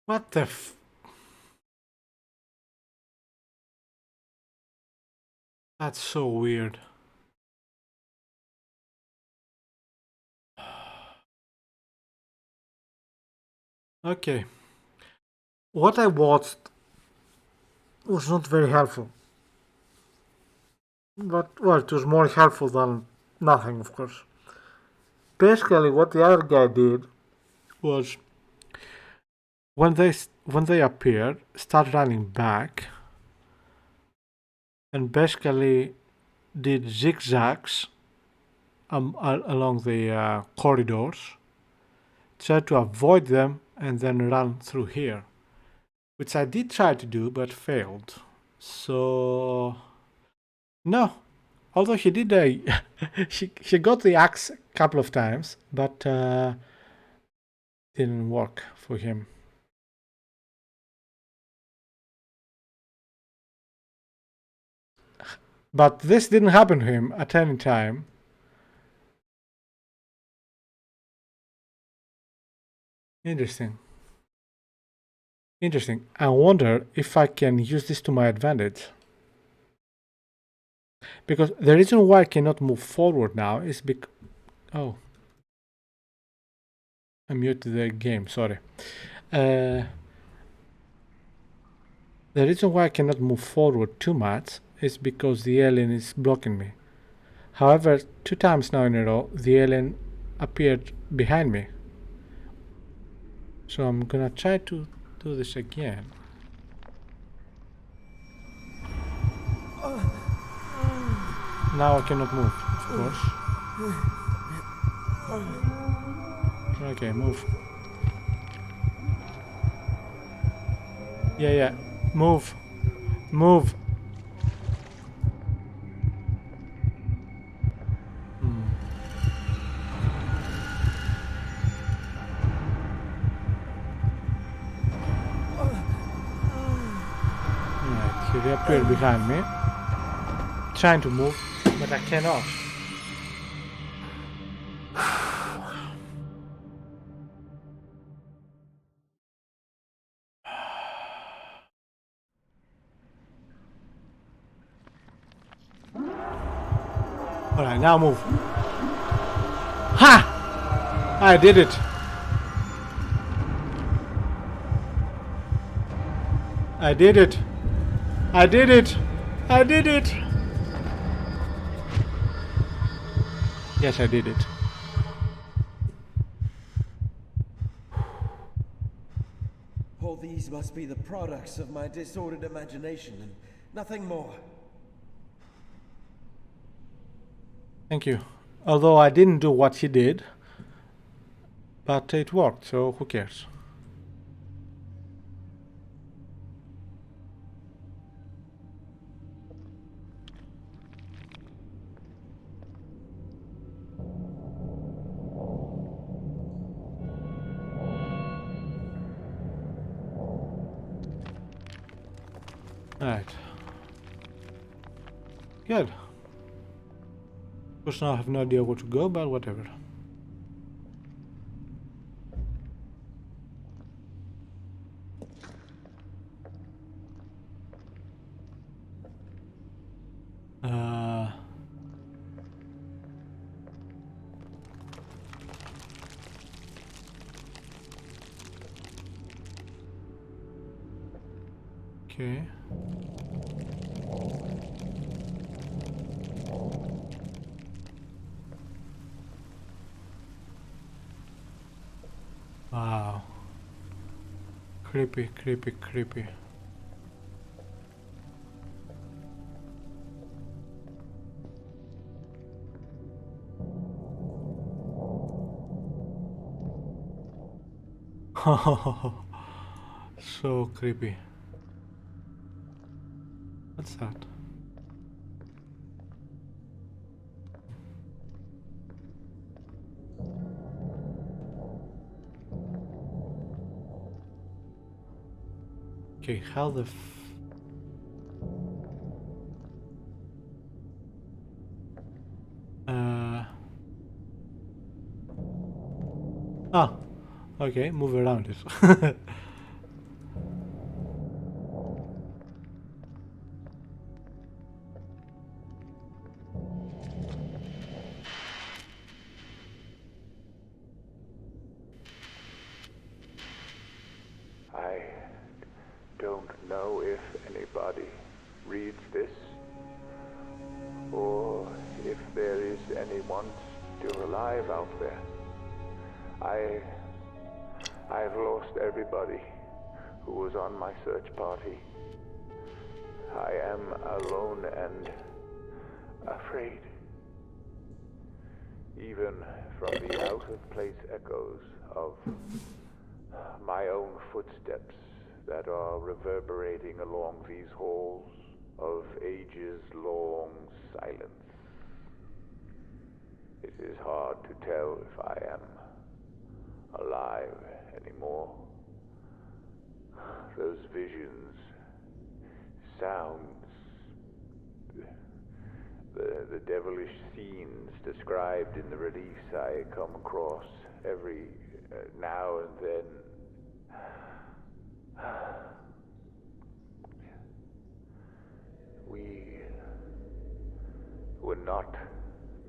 What the f... That's so weird. Okay. What I watched was not very helpful. But, well, it was more helpful than nothing, of course. Basically, what the other guy did was when they appeared, start running back, and basically did zigzags along the corridors, tried to avoid them, and then run through here, which I did try to do but failed. So no, although he did he got the axe a couple of times, but didn't work for him. But this didn't happen to him at any time. Interesting. I wonder if I can use this to my advantage. Because the reason why I cannot move forward now is because... Oh. I muted the game, sorry. The reason why I cannot move forward too much is because the alien is blocking me. However, 2 times now in a row, the alien appeared behind me. So I'm gonna try to do this again. Now I cannot move, of course. Okay, move. Yeah, move. Move. Right, he reappeared behind me. Trying to move, but I cannot. Alright, now move. Ha! I did it. I did it. I did it. I did it. Yes, I did it. All these must be the products of my disordered imagination and nothing more. Thank you. Although I didn't do what he did, but it worked, so who cares? Alright. Good. Of course now I have no idea where to go, but whatever. Okay. Wow. Creepy, creepy, creepy. So creepy. What's that? Okay, how the okay, move around it. I don't know if anybody reads this, or if there is anyone still alive out there. I've lost everybody who was on my search party. I am alone and afraid. Even from the out-of-place echoes of my own footsteps that are reverberating along these halls of ages-long silence. It is hard to tell if I am alive anymore. Those visions, sounds, the devilish scenes described in the reliefs I come across every now and then. We were not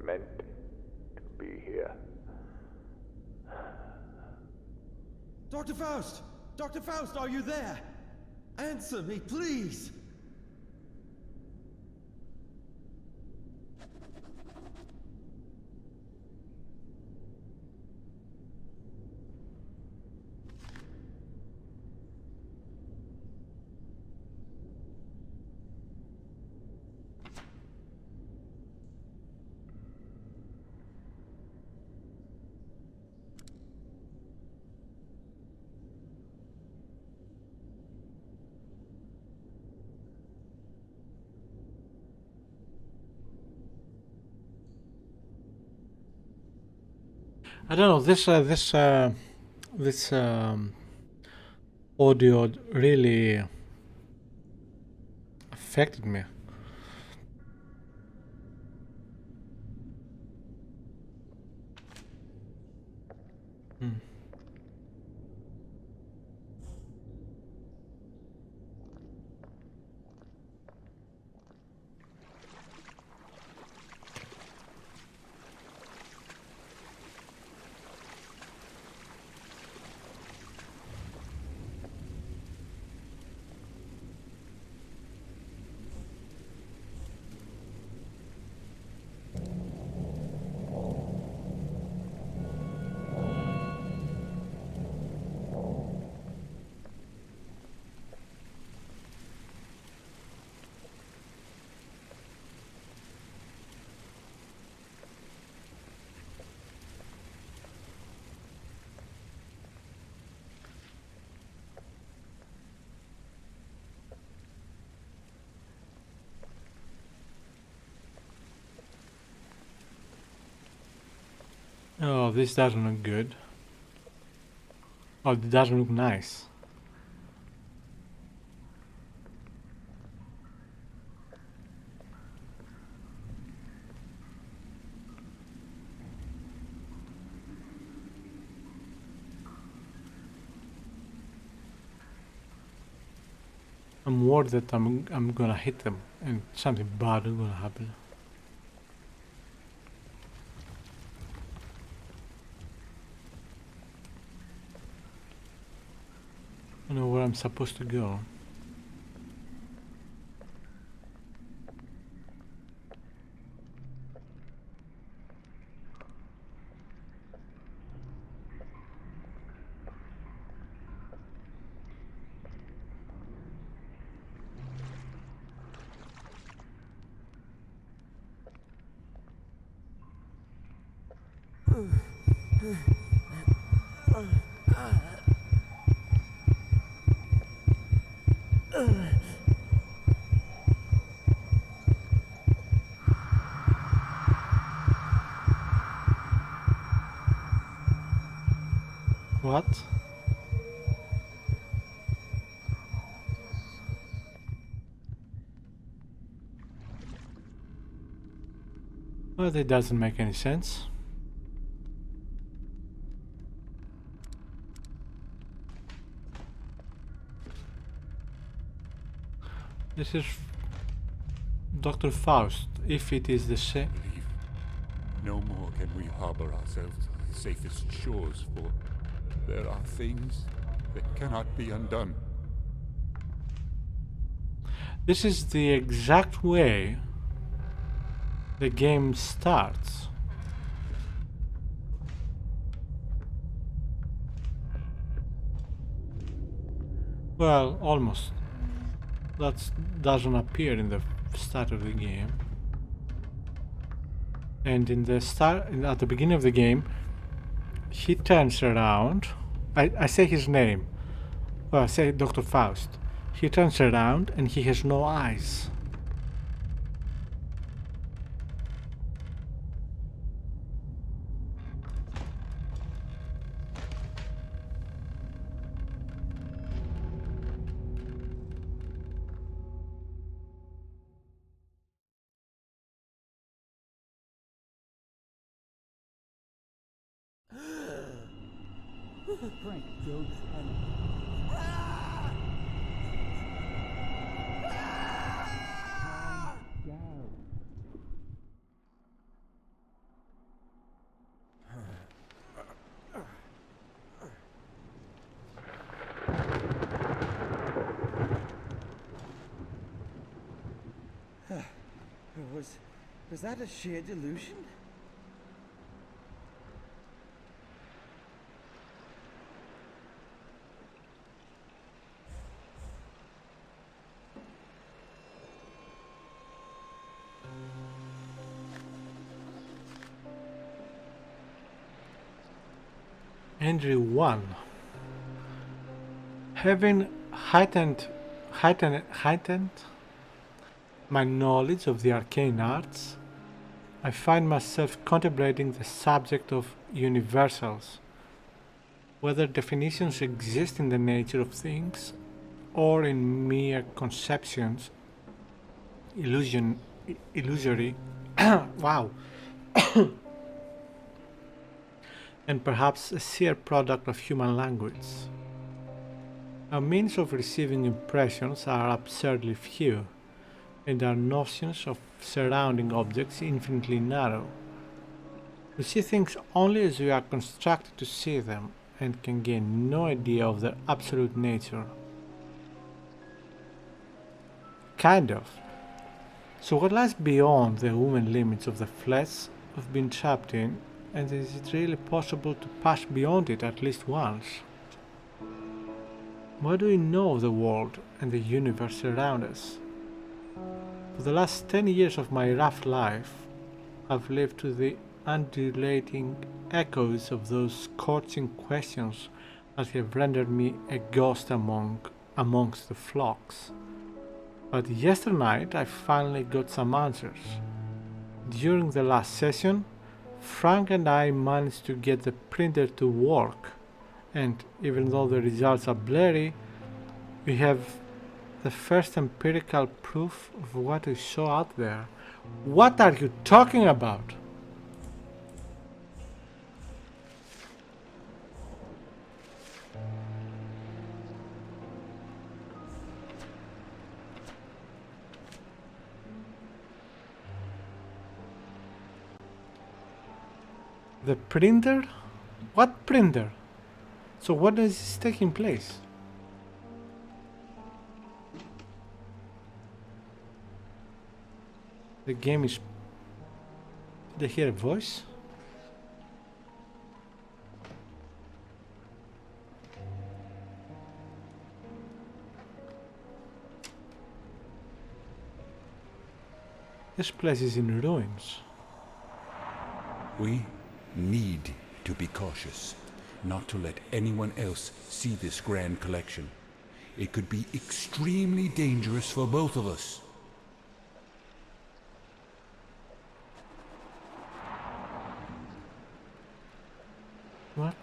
meant to be here. Dr. Faust! Dr. Faust, are you there? Answer me, please! I don't know. This audio really affected me. Oh, this doesn't look good. Oh, it doesn't look nice. I'm worried that I'm gonna hit them and something bad is gonna happen. I don't know where I'm supposed to go. What? Well, that doesn't make any sense. This is Dr. Faust, if it is the same. Believe no more can we harbor ourselves on the safest shores, for there are things that cannot be undone. This is the exact way the game starts. Well, almost. That doesn't appear in the start of the game. And in the at the beginning of the game, he turns around. I say his name. Well, I say Dr. Faust. He turns around and he has no eyes. Frank, Joe, and... Was that a sheer delusion? Entry 1. Having heightened my knowledge of the arcane arts, I find myself contemplating the subject of universals, whether definitions exist in the nature of things or in mere conceptions, illusory, wow, and perhaps a sheer product of human language. Our means of receiving impressions are absurdly few, and our notions of surrounding objects infinitely narrow. We see things only as we are constructed to see them, and can gain no idea of their absolute nature. Kind of. So what lies beyond the human limits of the flesh we've been trapped in, and is it really possible to pass beyond it at least once? What do we know of the world and the universe around us? For the last 10 years of my rough life, I've lived to the undulating echoes of those scorching questions that have rendered me a ghost amongst the flocks. But yesterday night I finally got some answers. During the last session, Frank and I managed to get the printer to work, and even though the results are blurry, we have the first empirical proof of what we saw out there. What are you talking about? The printer? What printer? So what is taking place? The game is... Did I hear a voice? This place is in ruins. We need to be cautious, not to let anyone else see this grand collection. It could be extremely dangerous for both of us. What?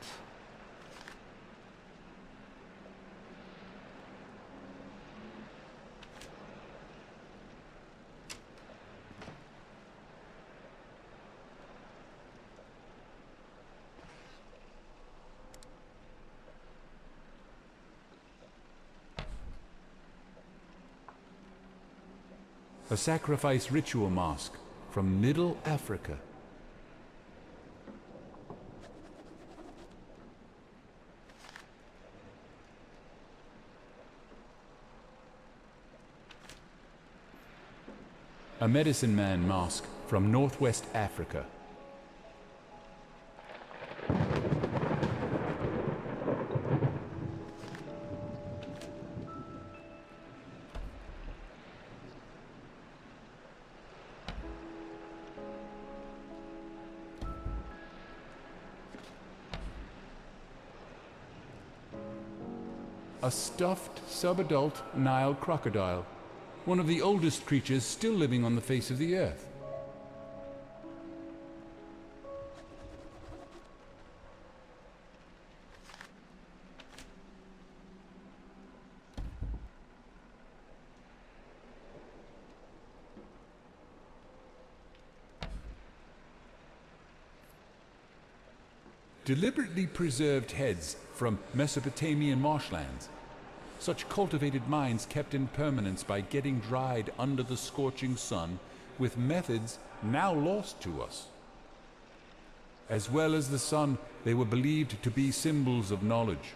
A sacrifice ritual mask from Middle Africa. A medicine man mask from Northwest Africa. A stuffed subadult Nile crocodile, one of the oldest creatures still living on the face of the earth. Deliberately preserved heads from Mesopotamian marshlands. Such cultivated minds kept in permanence by getting dried under the scorching sun with methods now lost to us. As well as the sun, they were believed to be symbols of knowledge.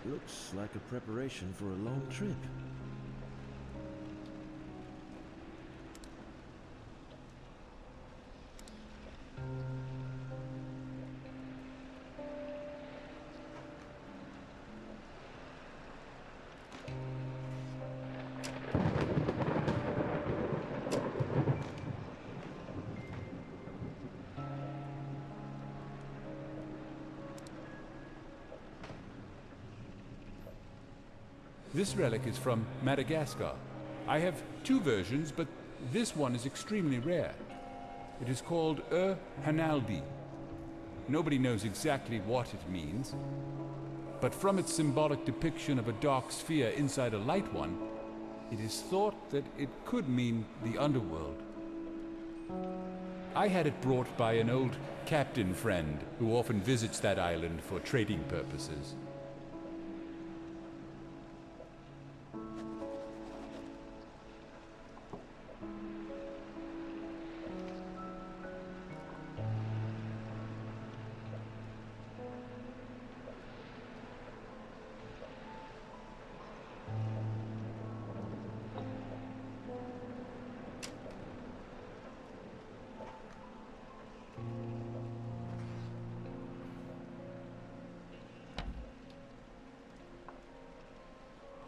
Looks like a preparation for a long trip. This relic is from Madagascar. I have two versions, but this one is extremely rare. It is called Hanalbi. Nobody knows exactly what it means, but from its symbolic depiction of a dark sphere inside a light one, it is thought that it could mean the underworld. I had it brought by an old captain friend who often visits that island for trading purposes.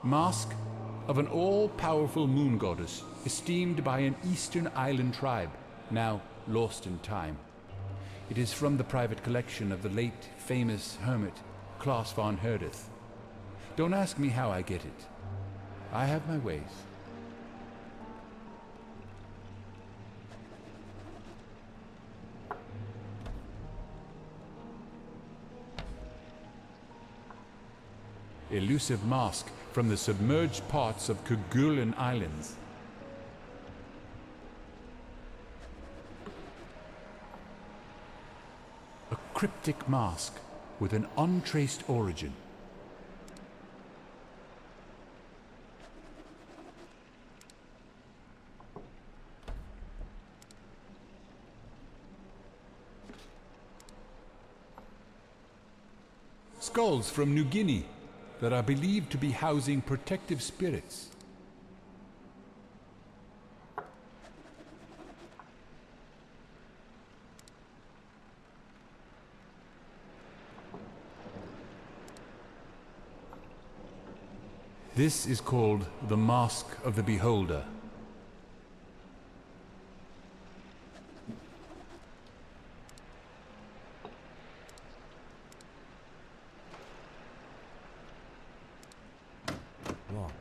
Mask of an all-powerful moon goddess esteemed by an eastern island tribe, now lost in time. It is from the private collection of the late famous hermit Klaus von Herdeth. Don't ask me how I get it. I have my ways. Elusive mask from the submerged parts of Kerguelen Islands. A cryptic mask with an untraced origin. Skulls from New Guinea that are believed to be housing protective spirits. This is called the Mask of the Beholder. What?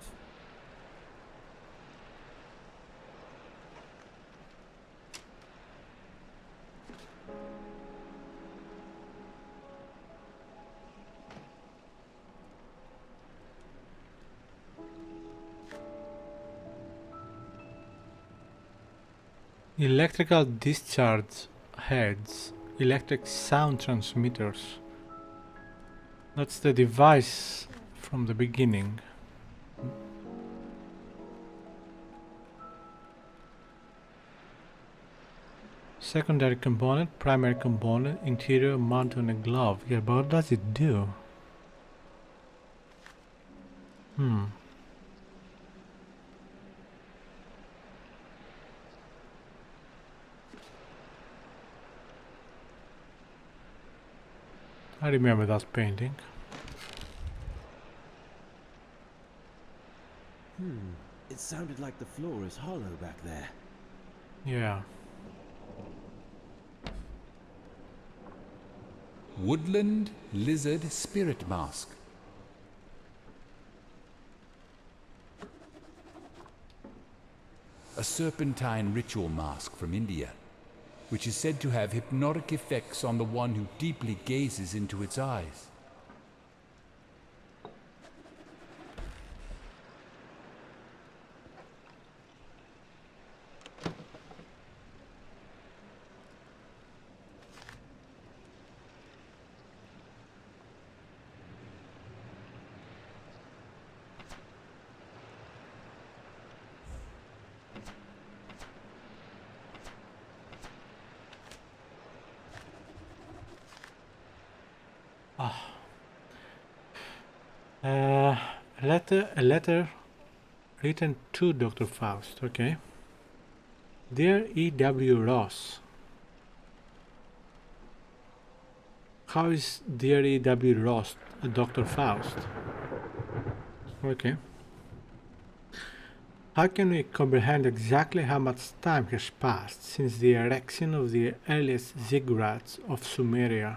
Electrical discharge heads, electric sound transmitters. That's the device from the beginning. Secondary component, primary component, interior mount on a glove. Yeah, but what does it do? I remember that painting. It sounded like the floor is hollow back there. Yeah. Woodland Lizard Spirit Mask. A serpentine ritual mask from India, which is said to have hypnotic effects on the one who deeply gazes into its eyes. A letter written to Dr. Faust, okay. Dear E.W. Ross. How is Dear E.W. Ross Dr. Faust? Okay. How can we comprehend exactly how much time has passed since the erection of the earliest ziggurats of Sumeria?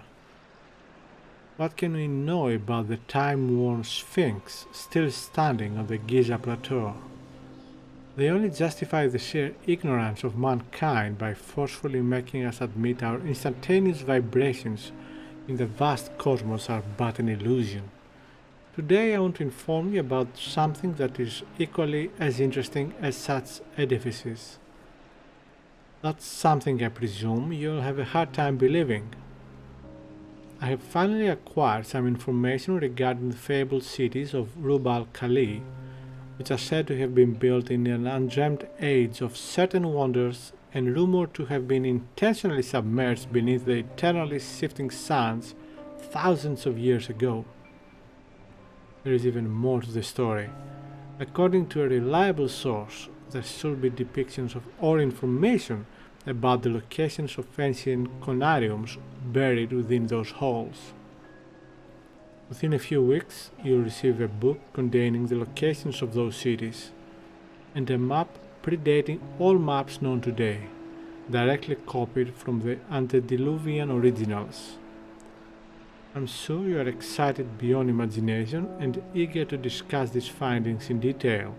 What can we know about the time-worn Sphinx still standing on the Giza Plateau? They only justify the sheer ignorance of mankind by forcefully making us admit our instantaneous vibrations in the vast cosmos are but an illusion. Today I want to inform you about something that is equally as interesting as such edifices. That's something I presume you'll have a hard time believing. I have finally acquired some information regarding the fabled cities of Rub al-Khali, which are said to have been built in an undreamt age of certain wonders and rumored to have been intentionally submerged beneath the eternally shifting sands thousands of years ago. There is even more to the story. According to a reliable source, there should be depictions of or information about the locations of ancient conariums buried within those holes. Within a few weeks, you'll receive a book containing the locations of those cities, and a map predating all maps known today, directly copied from the antediluvian originals. I'm sure you are excited beyond imagination and eager to discuss these findings in detail,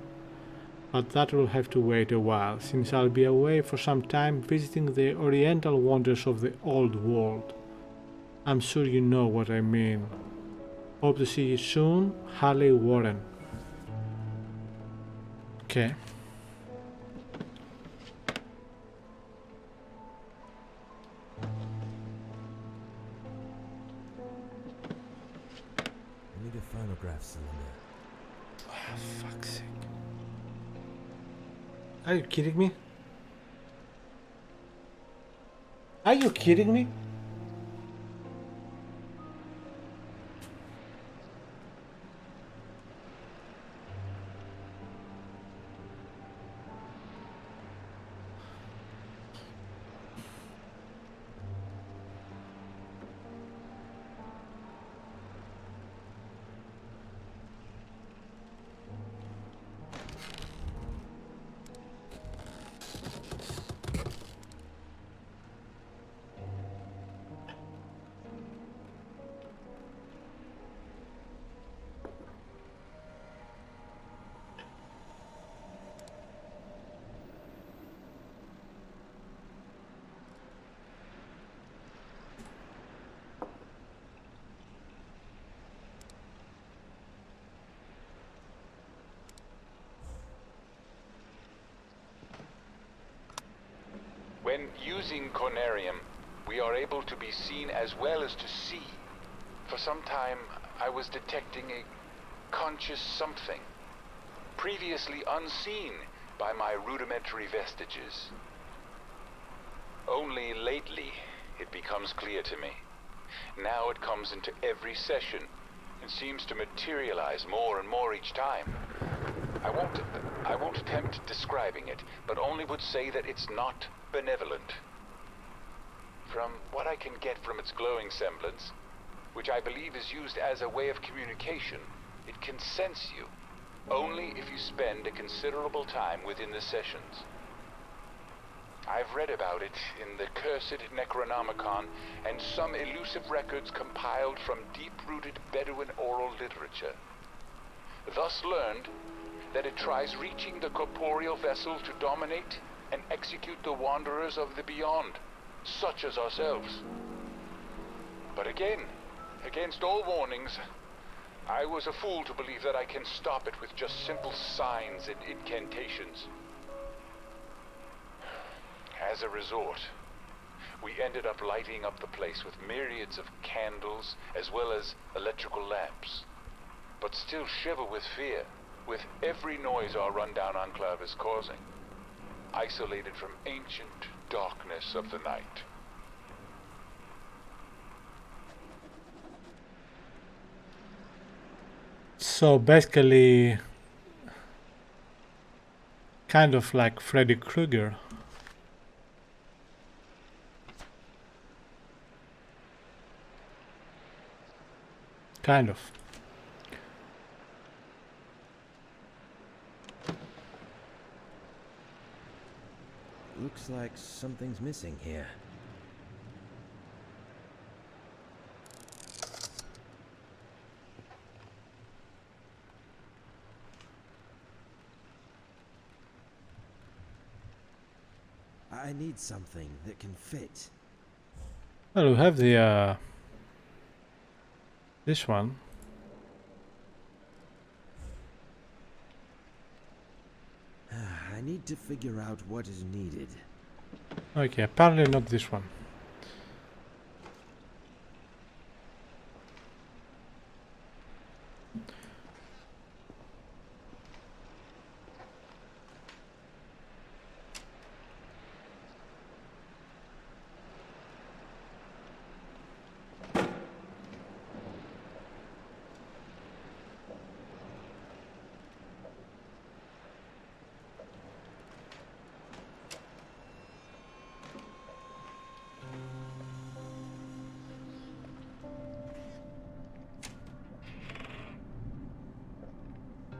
but that will have to wait a while, since I'll be away for some time visiting the oriental wonders of the old world. I'm sure you know what I mean. Hope to see you soon, Harley Warren. Okay. I need a phonograph cylinder. Oh, fuck's sake. Are you kidding me? Are you kidding me? When using Conarium, we are able to be seen as well as to see. For some time, I was detecting a conscious something, previously unseen by my rudimentary vestiges. Only lately, it becomes clear to me. Now it comes into every session and seems to materialize more and more each time. I won't attempt describing it, but only would say that it's not benevolent. From what I can get from its glowing semblance, which I believe is used as a way of communication, it can sense you, only if you spend a considerable time within the sessions. I've read about it in the cursed Necronomicon and some elusive records compiled from deep-rooted Bedouin oral literature. Thus learned that it tries reaching the corporeal vessel to dominate and execute the wanderers of the beyond, such as ourselves. But again, against all warnings, I was a fool to believe that I can stop it with just simple signs and incantations. As a resort, we ended up lighting up the place with myriads of candles as well as electrical lamps, but still shiver with fear with every noise our rundown enclave is causing, isolated from ancient darkness of the night. So basically, kind of like Freddy Krueger. Kind of. Looks like something's missing here. I need something that can fit. Well, we have the this one. I need to figure out what is needed. Okay, apparently not this one.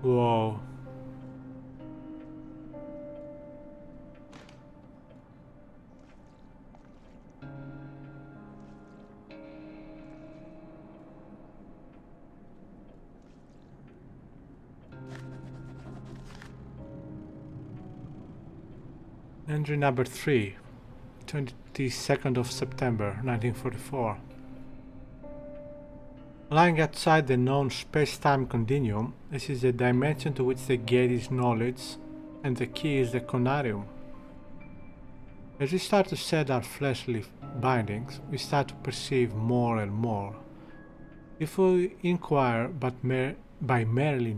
Whoa. Entry number 3, 22nd of September 1944. Lying outside the known space-time continuum, this is the dimension to which the gate is knowledge and the key is the Conarium. As we start to shed our fleshly bindings, we start to perceive more and more. If we inquire by merely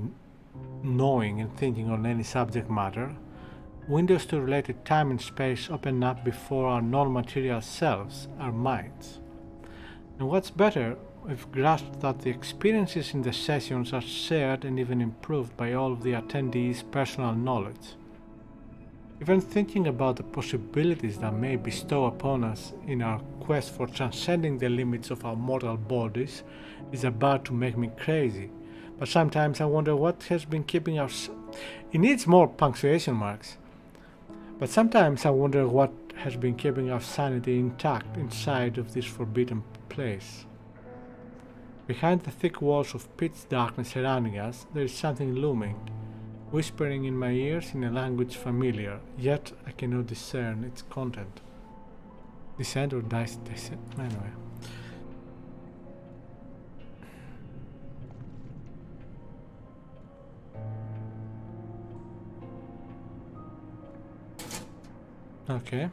knowing and thinking on any subject matter, windows to related time and space open up before our non-material selves, our minds. And what's better, we've grasped that the experiences in the sessions are shared and even improved by all of the attendees' personal knowledge. Even thinking about the possibilities that may bestow upon us in our quest for transcending the limits of our mortal bodies is about to make me crazy. But sometimes I wonder what has been keeping us... It needs more punctuation marks. But sometimes I wonder what has been keeping our sanity intact inside of this forbidden place. Behind the thick walls of pitch darkness surrounding us, there is something looming, whispering in my ears in a language familiar, yet I cannot discern its content. Descent or descent? Anyway. Okay.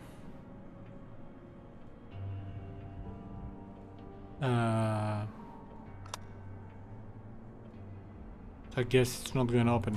I guess it's not going to open.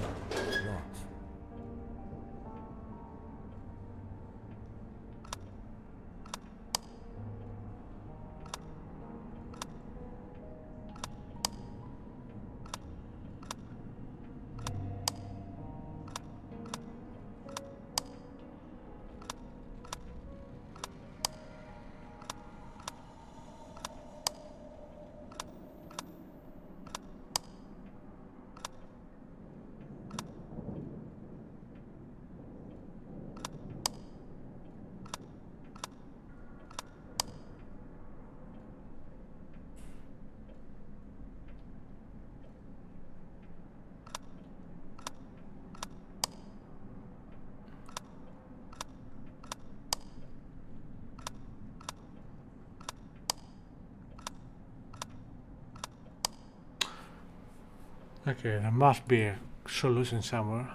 Okay, there must be a solution somewhere.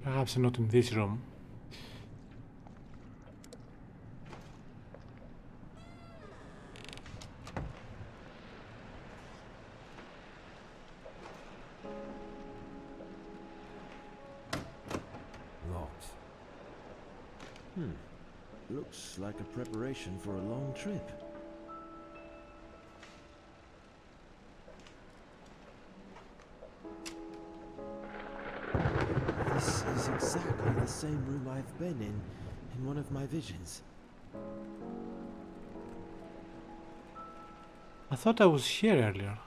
Perhaps not in this room. Locked. Looks like a preparation for a long trip. This is exactly the same room I've been in one of my visions. I thought I was here earlier.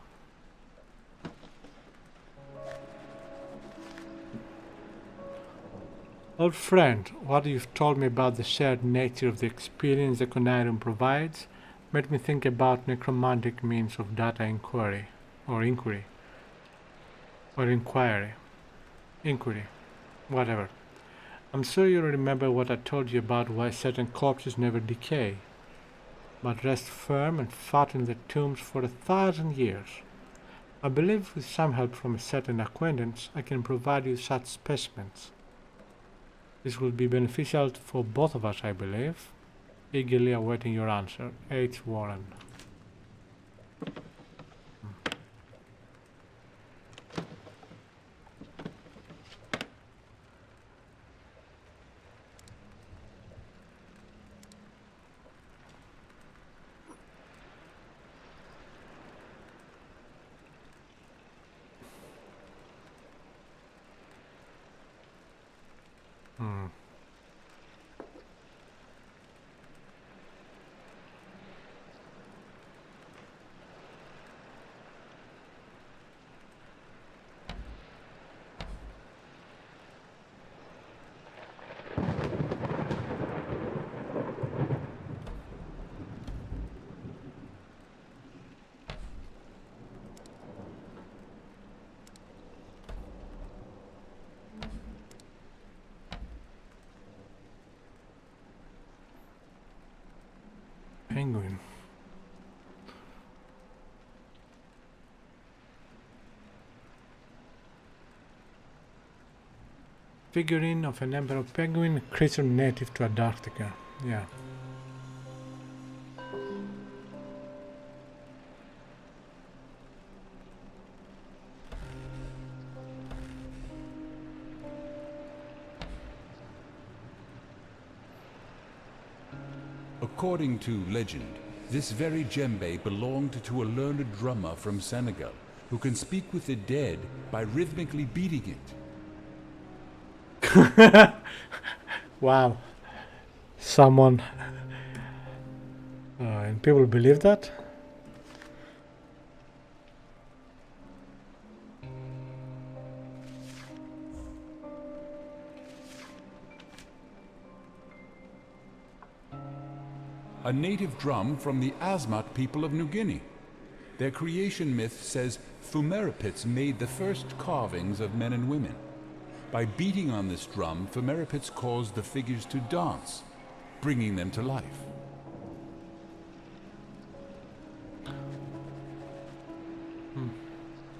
Old friend, what you've told me about the shared nature of the experience the Conarium provides made me think about necromantic means of data inquiry, whatever. I'm sure you remember what I told you about why certain corpses never decay, but rest firm and fat in their tombs for 1,000 years. I believe with some help from a certain acquaintance I can provide you such specimens. This will be beneficial for both of us, I believe. Eagerly awaiting your answer, H. Warren. figurine of an emperor penguin, creature native to Antarctica. Yeah. According to legend, this very djembe belonged to a learned drummer from Senegal who can speak with the dead by rhythmically beating it. Wow. Someone... and people believe that? A native drum from the Asmat people of New Guinea. Their creation myth says Fumerapits made the first carvings of men and women. By beating on this drum, Fumerapits caused the figures to dance, bringing them to life.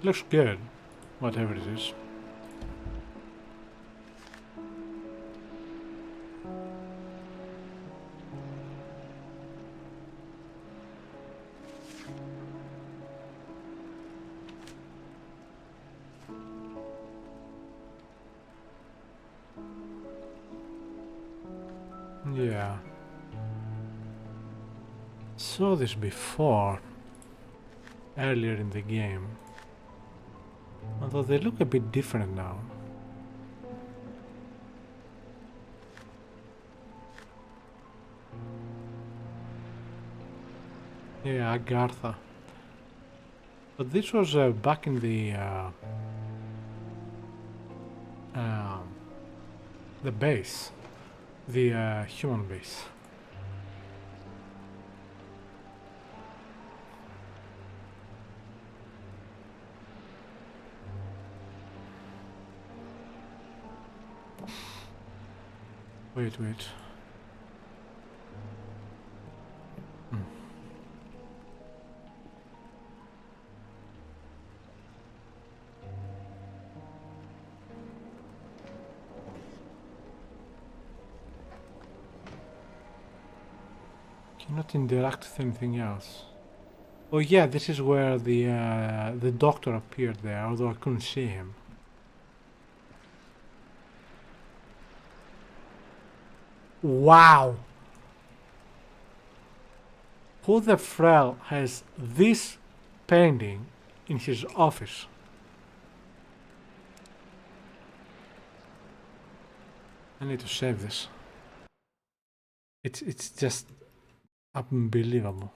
Looks good, whatever it is. Yeah. Saw this before, earlier in the game. Although they look a bit different now. Yeah, Agartha. But this was back in the base. The human base. Wait. Cannot interact with anything else. Oh yeah, this is where the doctor appeared there, although I couldn't see him. Wow! Who the frell has this painting in his office? I need to save this. It's just unbelievable.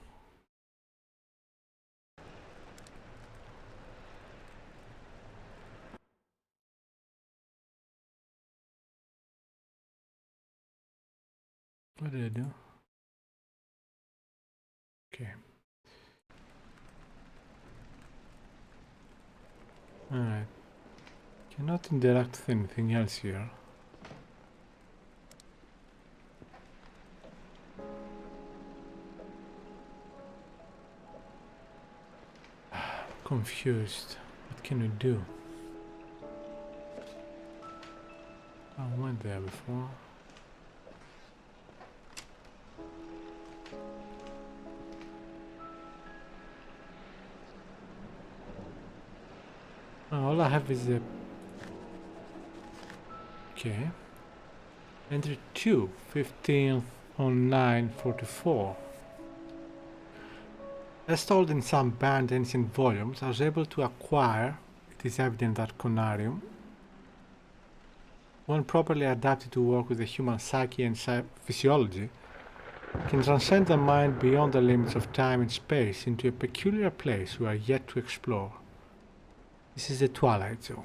What did I do? Okay. Alright. Cannot interact with anything else here. Confused. What can we do? I went there before. All I have is a... Okay. Entry 2, 15th on 944. As told in some banned ancient volumes, I was able to acquire, it is evident that Conarium, when properly adapted to work with the human psyche and physiology, can transcend the mind beyond the limits of time and space into a peculiar place we are yet to explore. This is the Twilight Zone.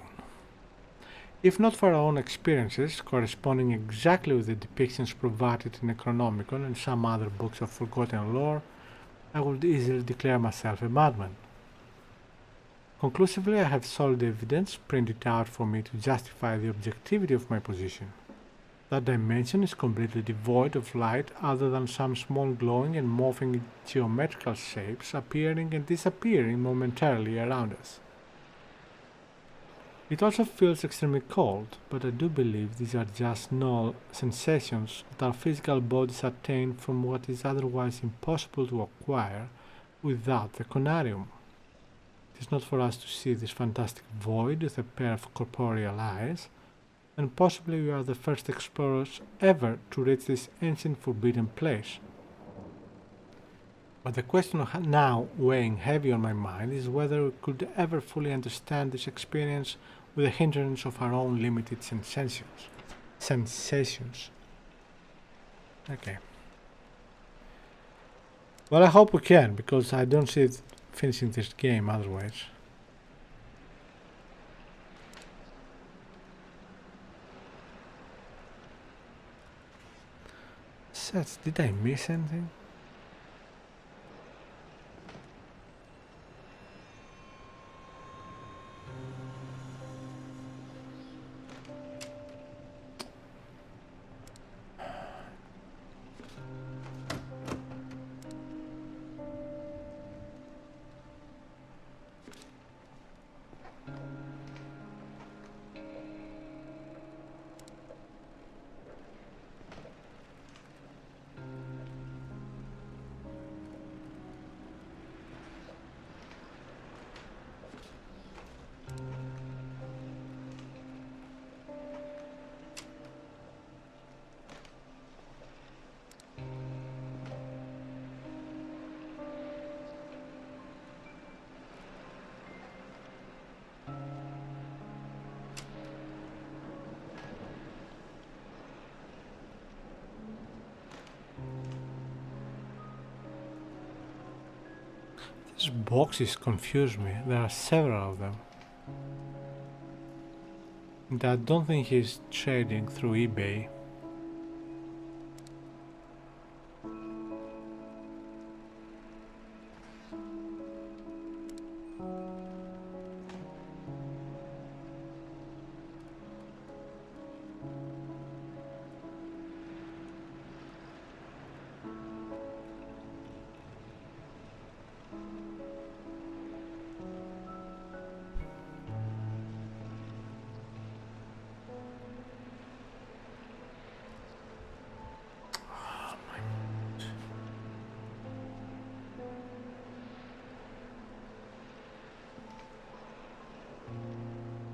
If not for our own experiences, corresponding exactly with the depictions provided in Necronomicon and some other books of forgotten lore, I would easily declare myself a madman. Conclusively, I have solid evidence printed out for me to justify the objectivity of my position. That dimension is completely devoid of light other than some small glowing and morphing geometrical shapes appearing and disappearing momentarily around us. It also feels extremely cold, but I do believe these are just null sensations that our physical bodies attain from what is otherwise impossible to acquire without the Conarium. It is not for us to see this fantastic void with a pair of corporeal eyes, and possibly we are the first explorers ever to reach this ancient forbidden place. But the question now weighing heavy on my mind is whether we could ever fully understand this experience with the hindrance of our own limited sensations. Okay. Well, I hope we can, because I don't see it finishing this game otherwise. Sets, did I miss anything? These boxes confuse me. There are several of them. And I don't think he's trading through eBay.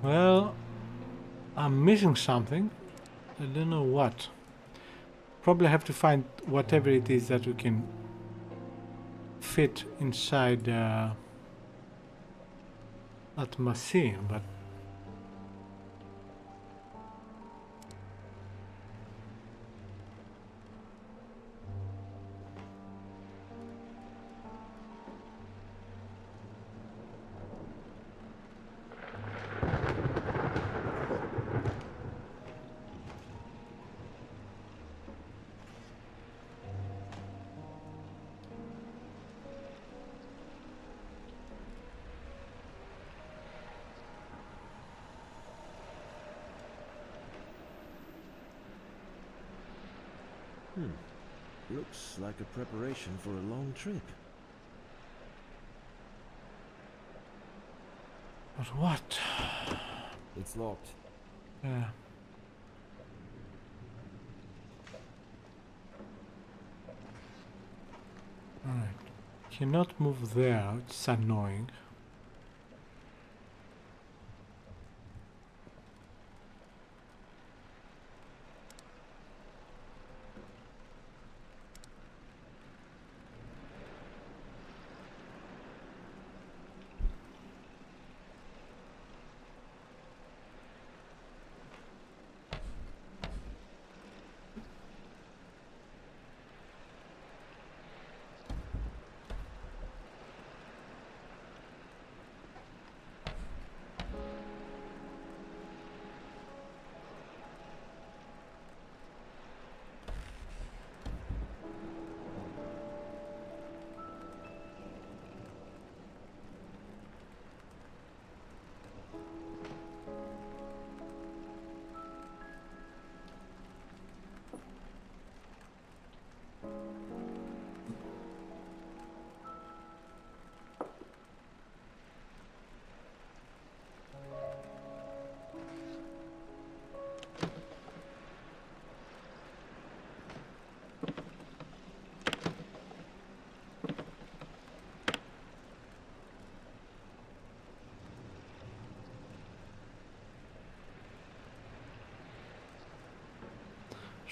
Well, I'm missing something. I don't know what. Probably have to find whatever it is that we can fit inside that machine, but Looks like a preparation for a long trip. but what? It's locked. Yeah. Alright. Cannot move there, it's annoying.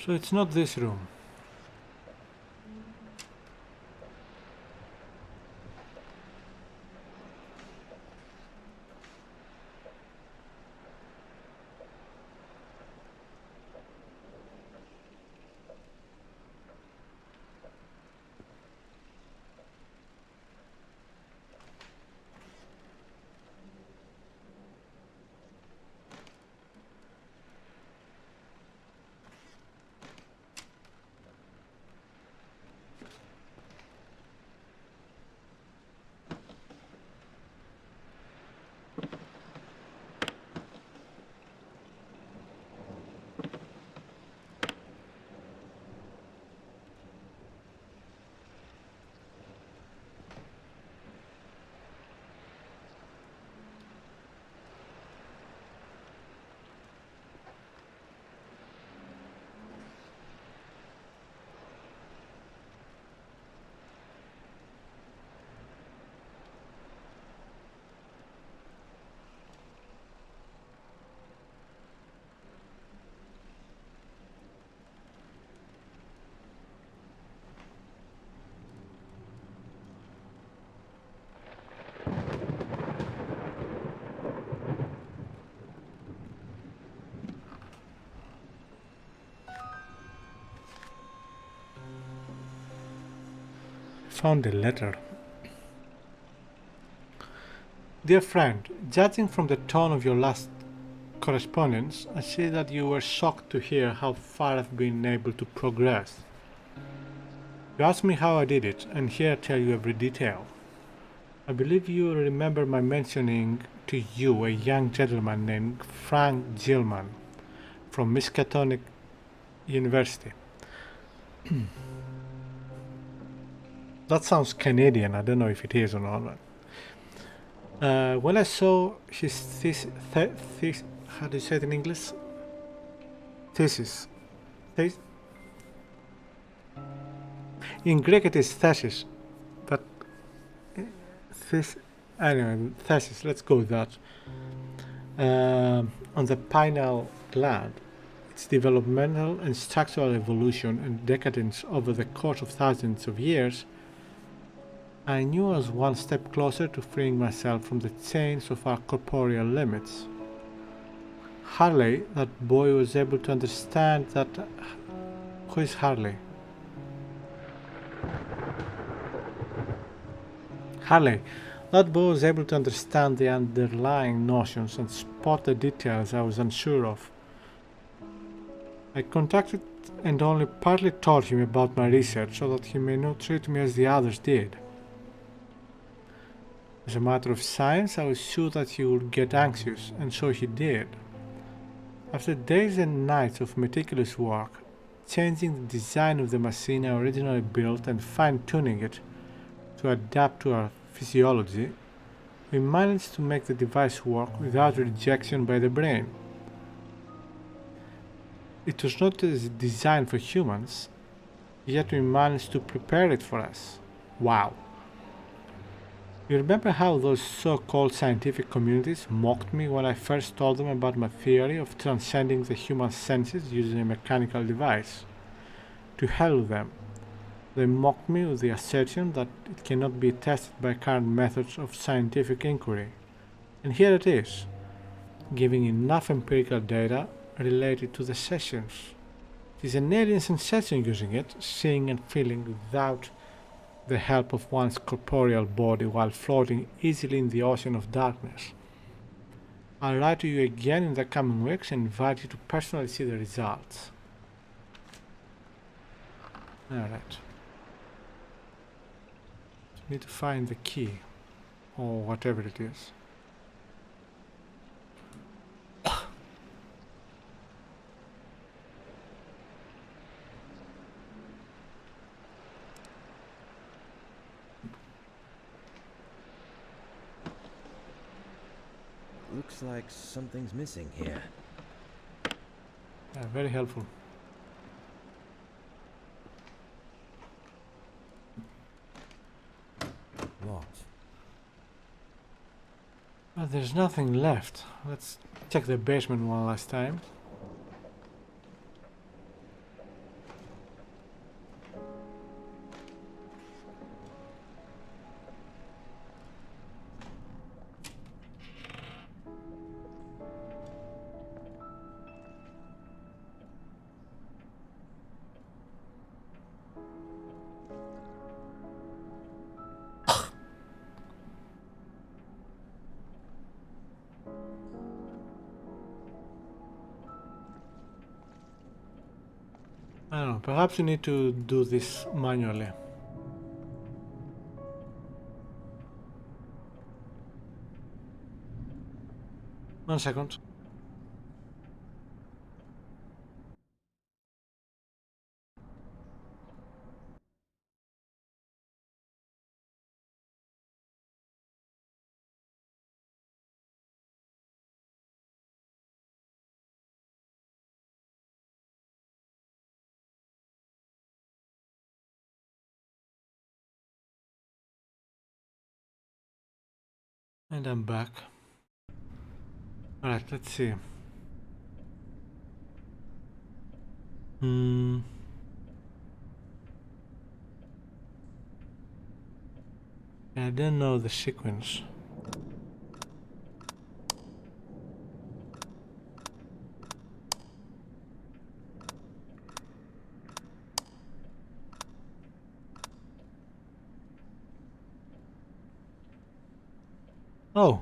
So it's not this room. Found a letter. Dear friend, judging from the tone of your last correspondence, I see that you were shocked to hear how far I've been able to progress. You asked me how I did it, and here I tell you every detail. I believe you remember my mentioning to you a young gentleman named Frank Gilman from Miskatonic University. That sounds Canadian, I don't know if it is or not. When I saw his how do you say it in English? Thesis. In Greek it is thesis, but anyway, thesis, let's go with that. On the pineal gland, its developmental and structural evolution and decadence over the course of thousands of years, I knew I was one step closer to freeing myself from the chains of our corporeal limits. Harley, that boy, was able to understand that... Who is Harley? Harley, that boy was able to understand the underlying notions and spot the details I was unsure of. I contacted and only partly told him about my research so that he may not treat me as the others did. As a matter of science, I was sure that he would get anxious, and so he did. After days and nights of meticulous work, changing the design of the machine I originally built and fine-tuning it to adapt to our physiology, we managed to make the device work without rejection by the brain. It was not designed for humans, yet we managed to prepare it for us. Wow! You remember how those so-called scientific communities mocked me when I first told them about my theory of transcending the human senses using a mechanical device? To hell with them. They mocked me with the assertion that it cannot be tested by current methods of scientific inquiry. And here it is, giving enough empirical data related to the sessions. It is an alien sensation using it, seeing and feeling without the help of one's corporeal body while floating easily in the ocean of darkness. I'll write to you again in the coming weeks and invite you to personally see the results. Alright. Need to find the key, or whatever it is. Looks like something's missing here. Very helpful. Locked. Well, there's nothing left. Let's check the basement one last time. I don't know, perhaps you need to do this manually. One second. And I'm back. Alright, let's see. I don't know the sequence. Oh.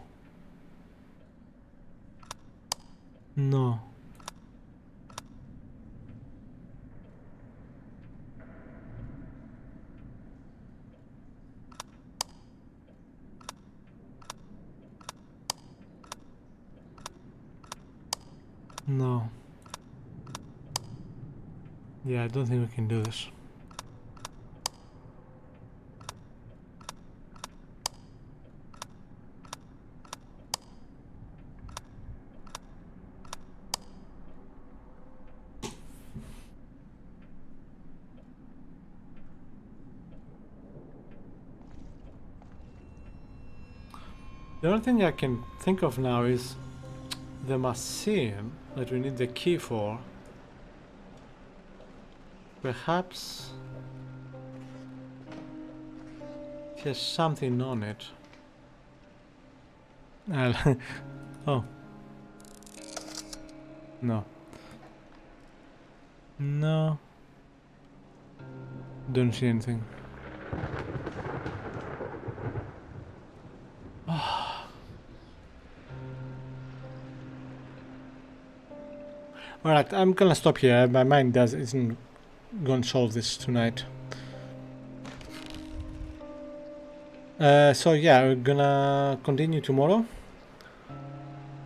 No. No. Yeah, I don't think we can do this. The only thing I can think of now is the machine that we need the key for. Perhaps it has something on it. Oh. No. No. Don't see anything. Alright, I'm gonna stop here. My mind isn't gonna solve this tonight. So yeah, we're gonna continue tomorrow.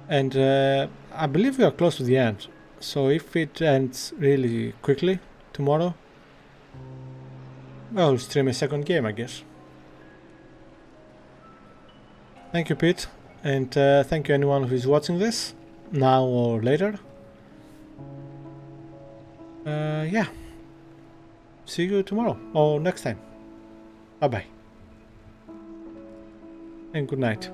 And I believe we are close to the end. So if it ends really quickly tomorrow, I'll stream a second game, I guess. Thank you, Pete. And thank you anyone who is watching this, now or later. Yeah. See you tomorrow or next time. Bye bye. And good night.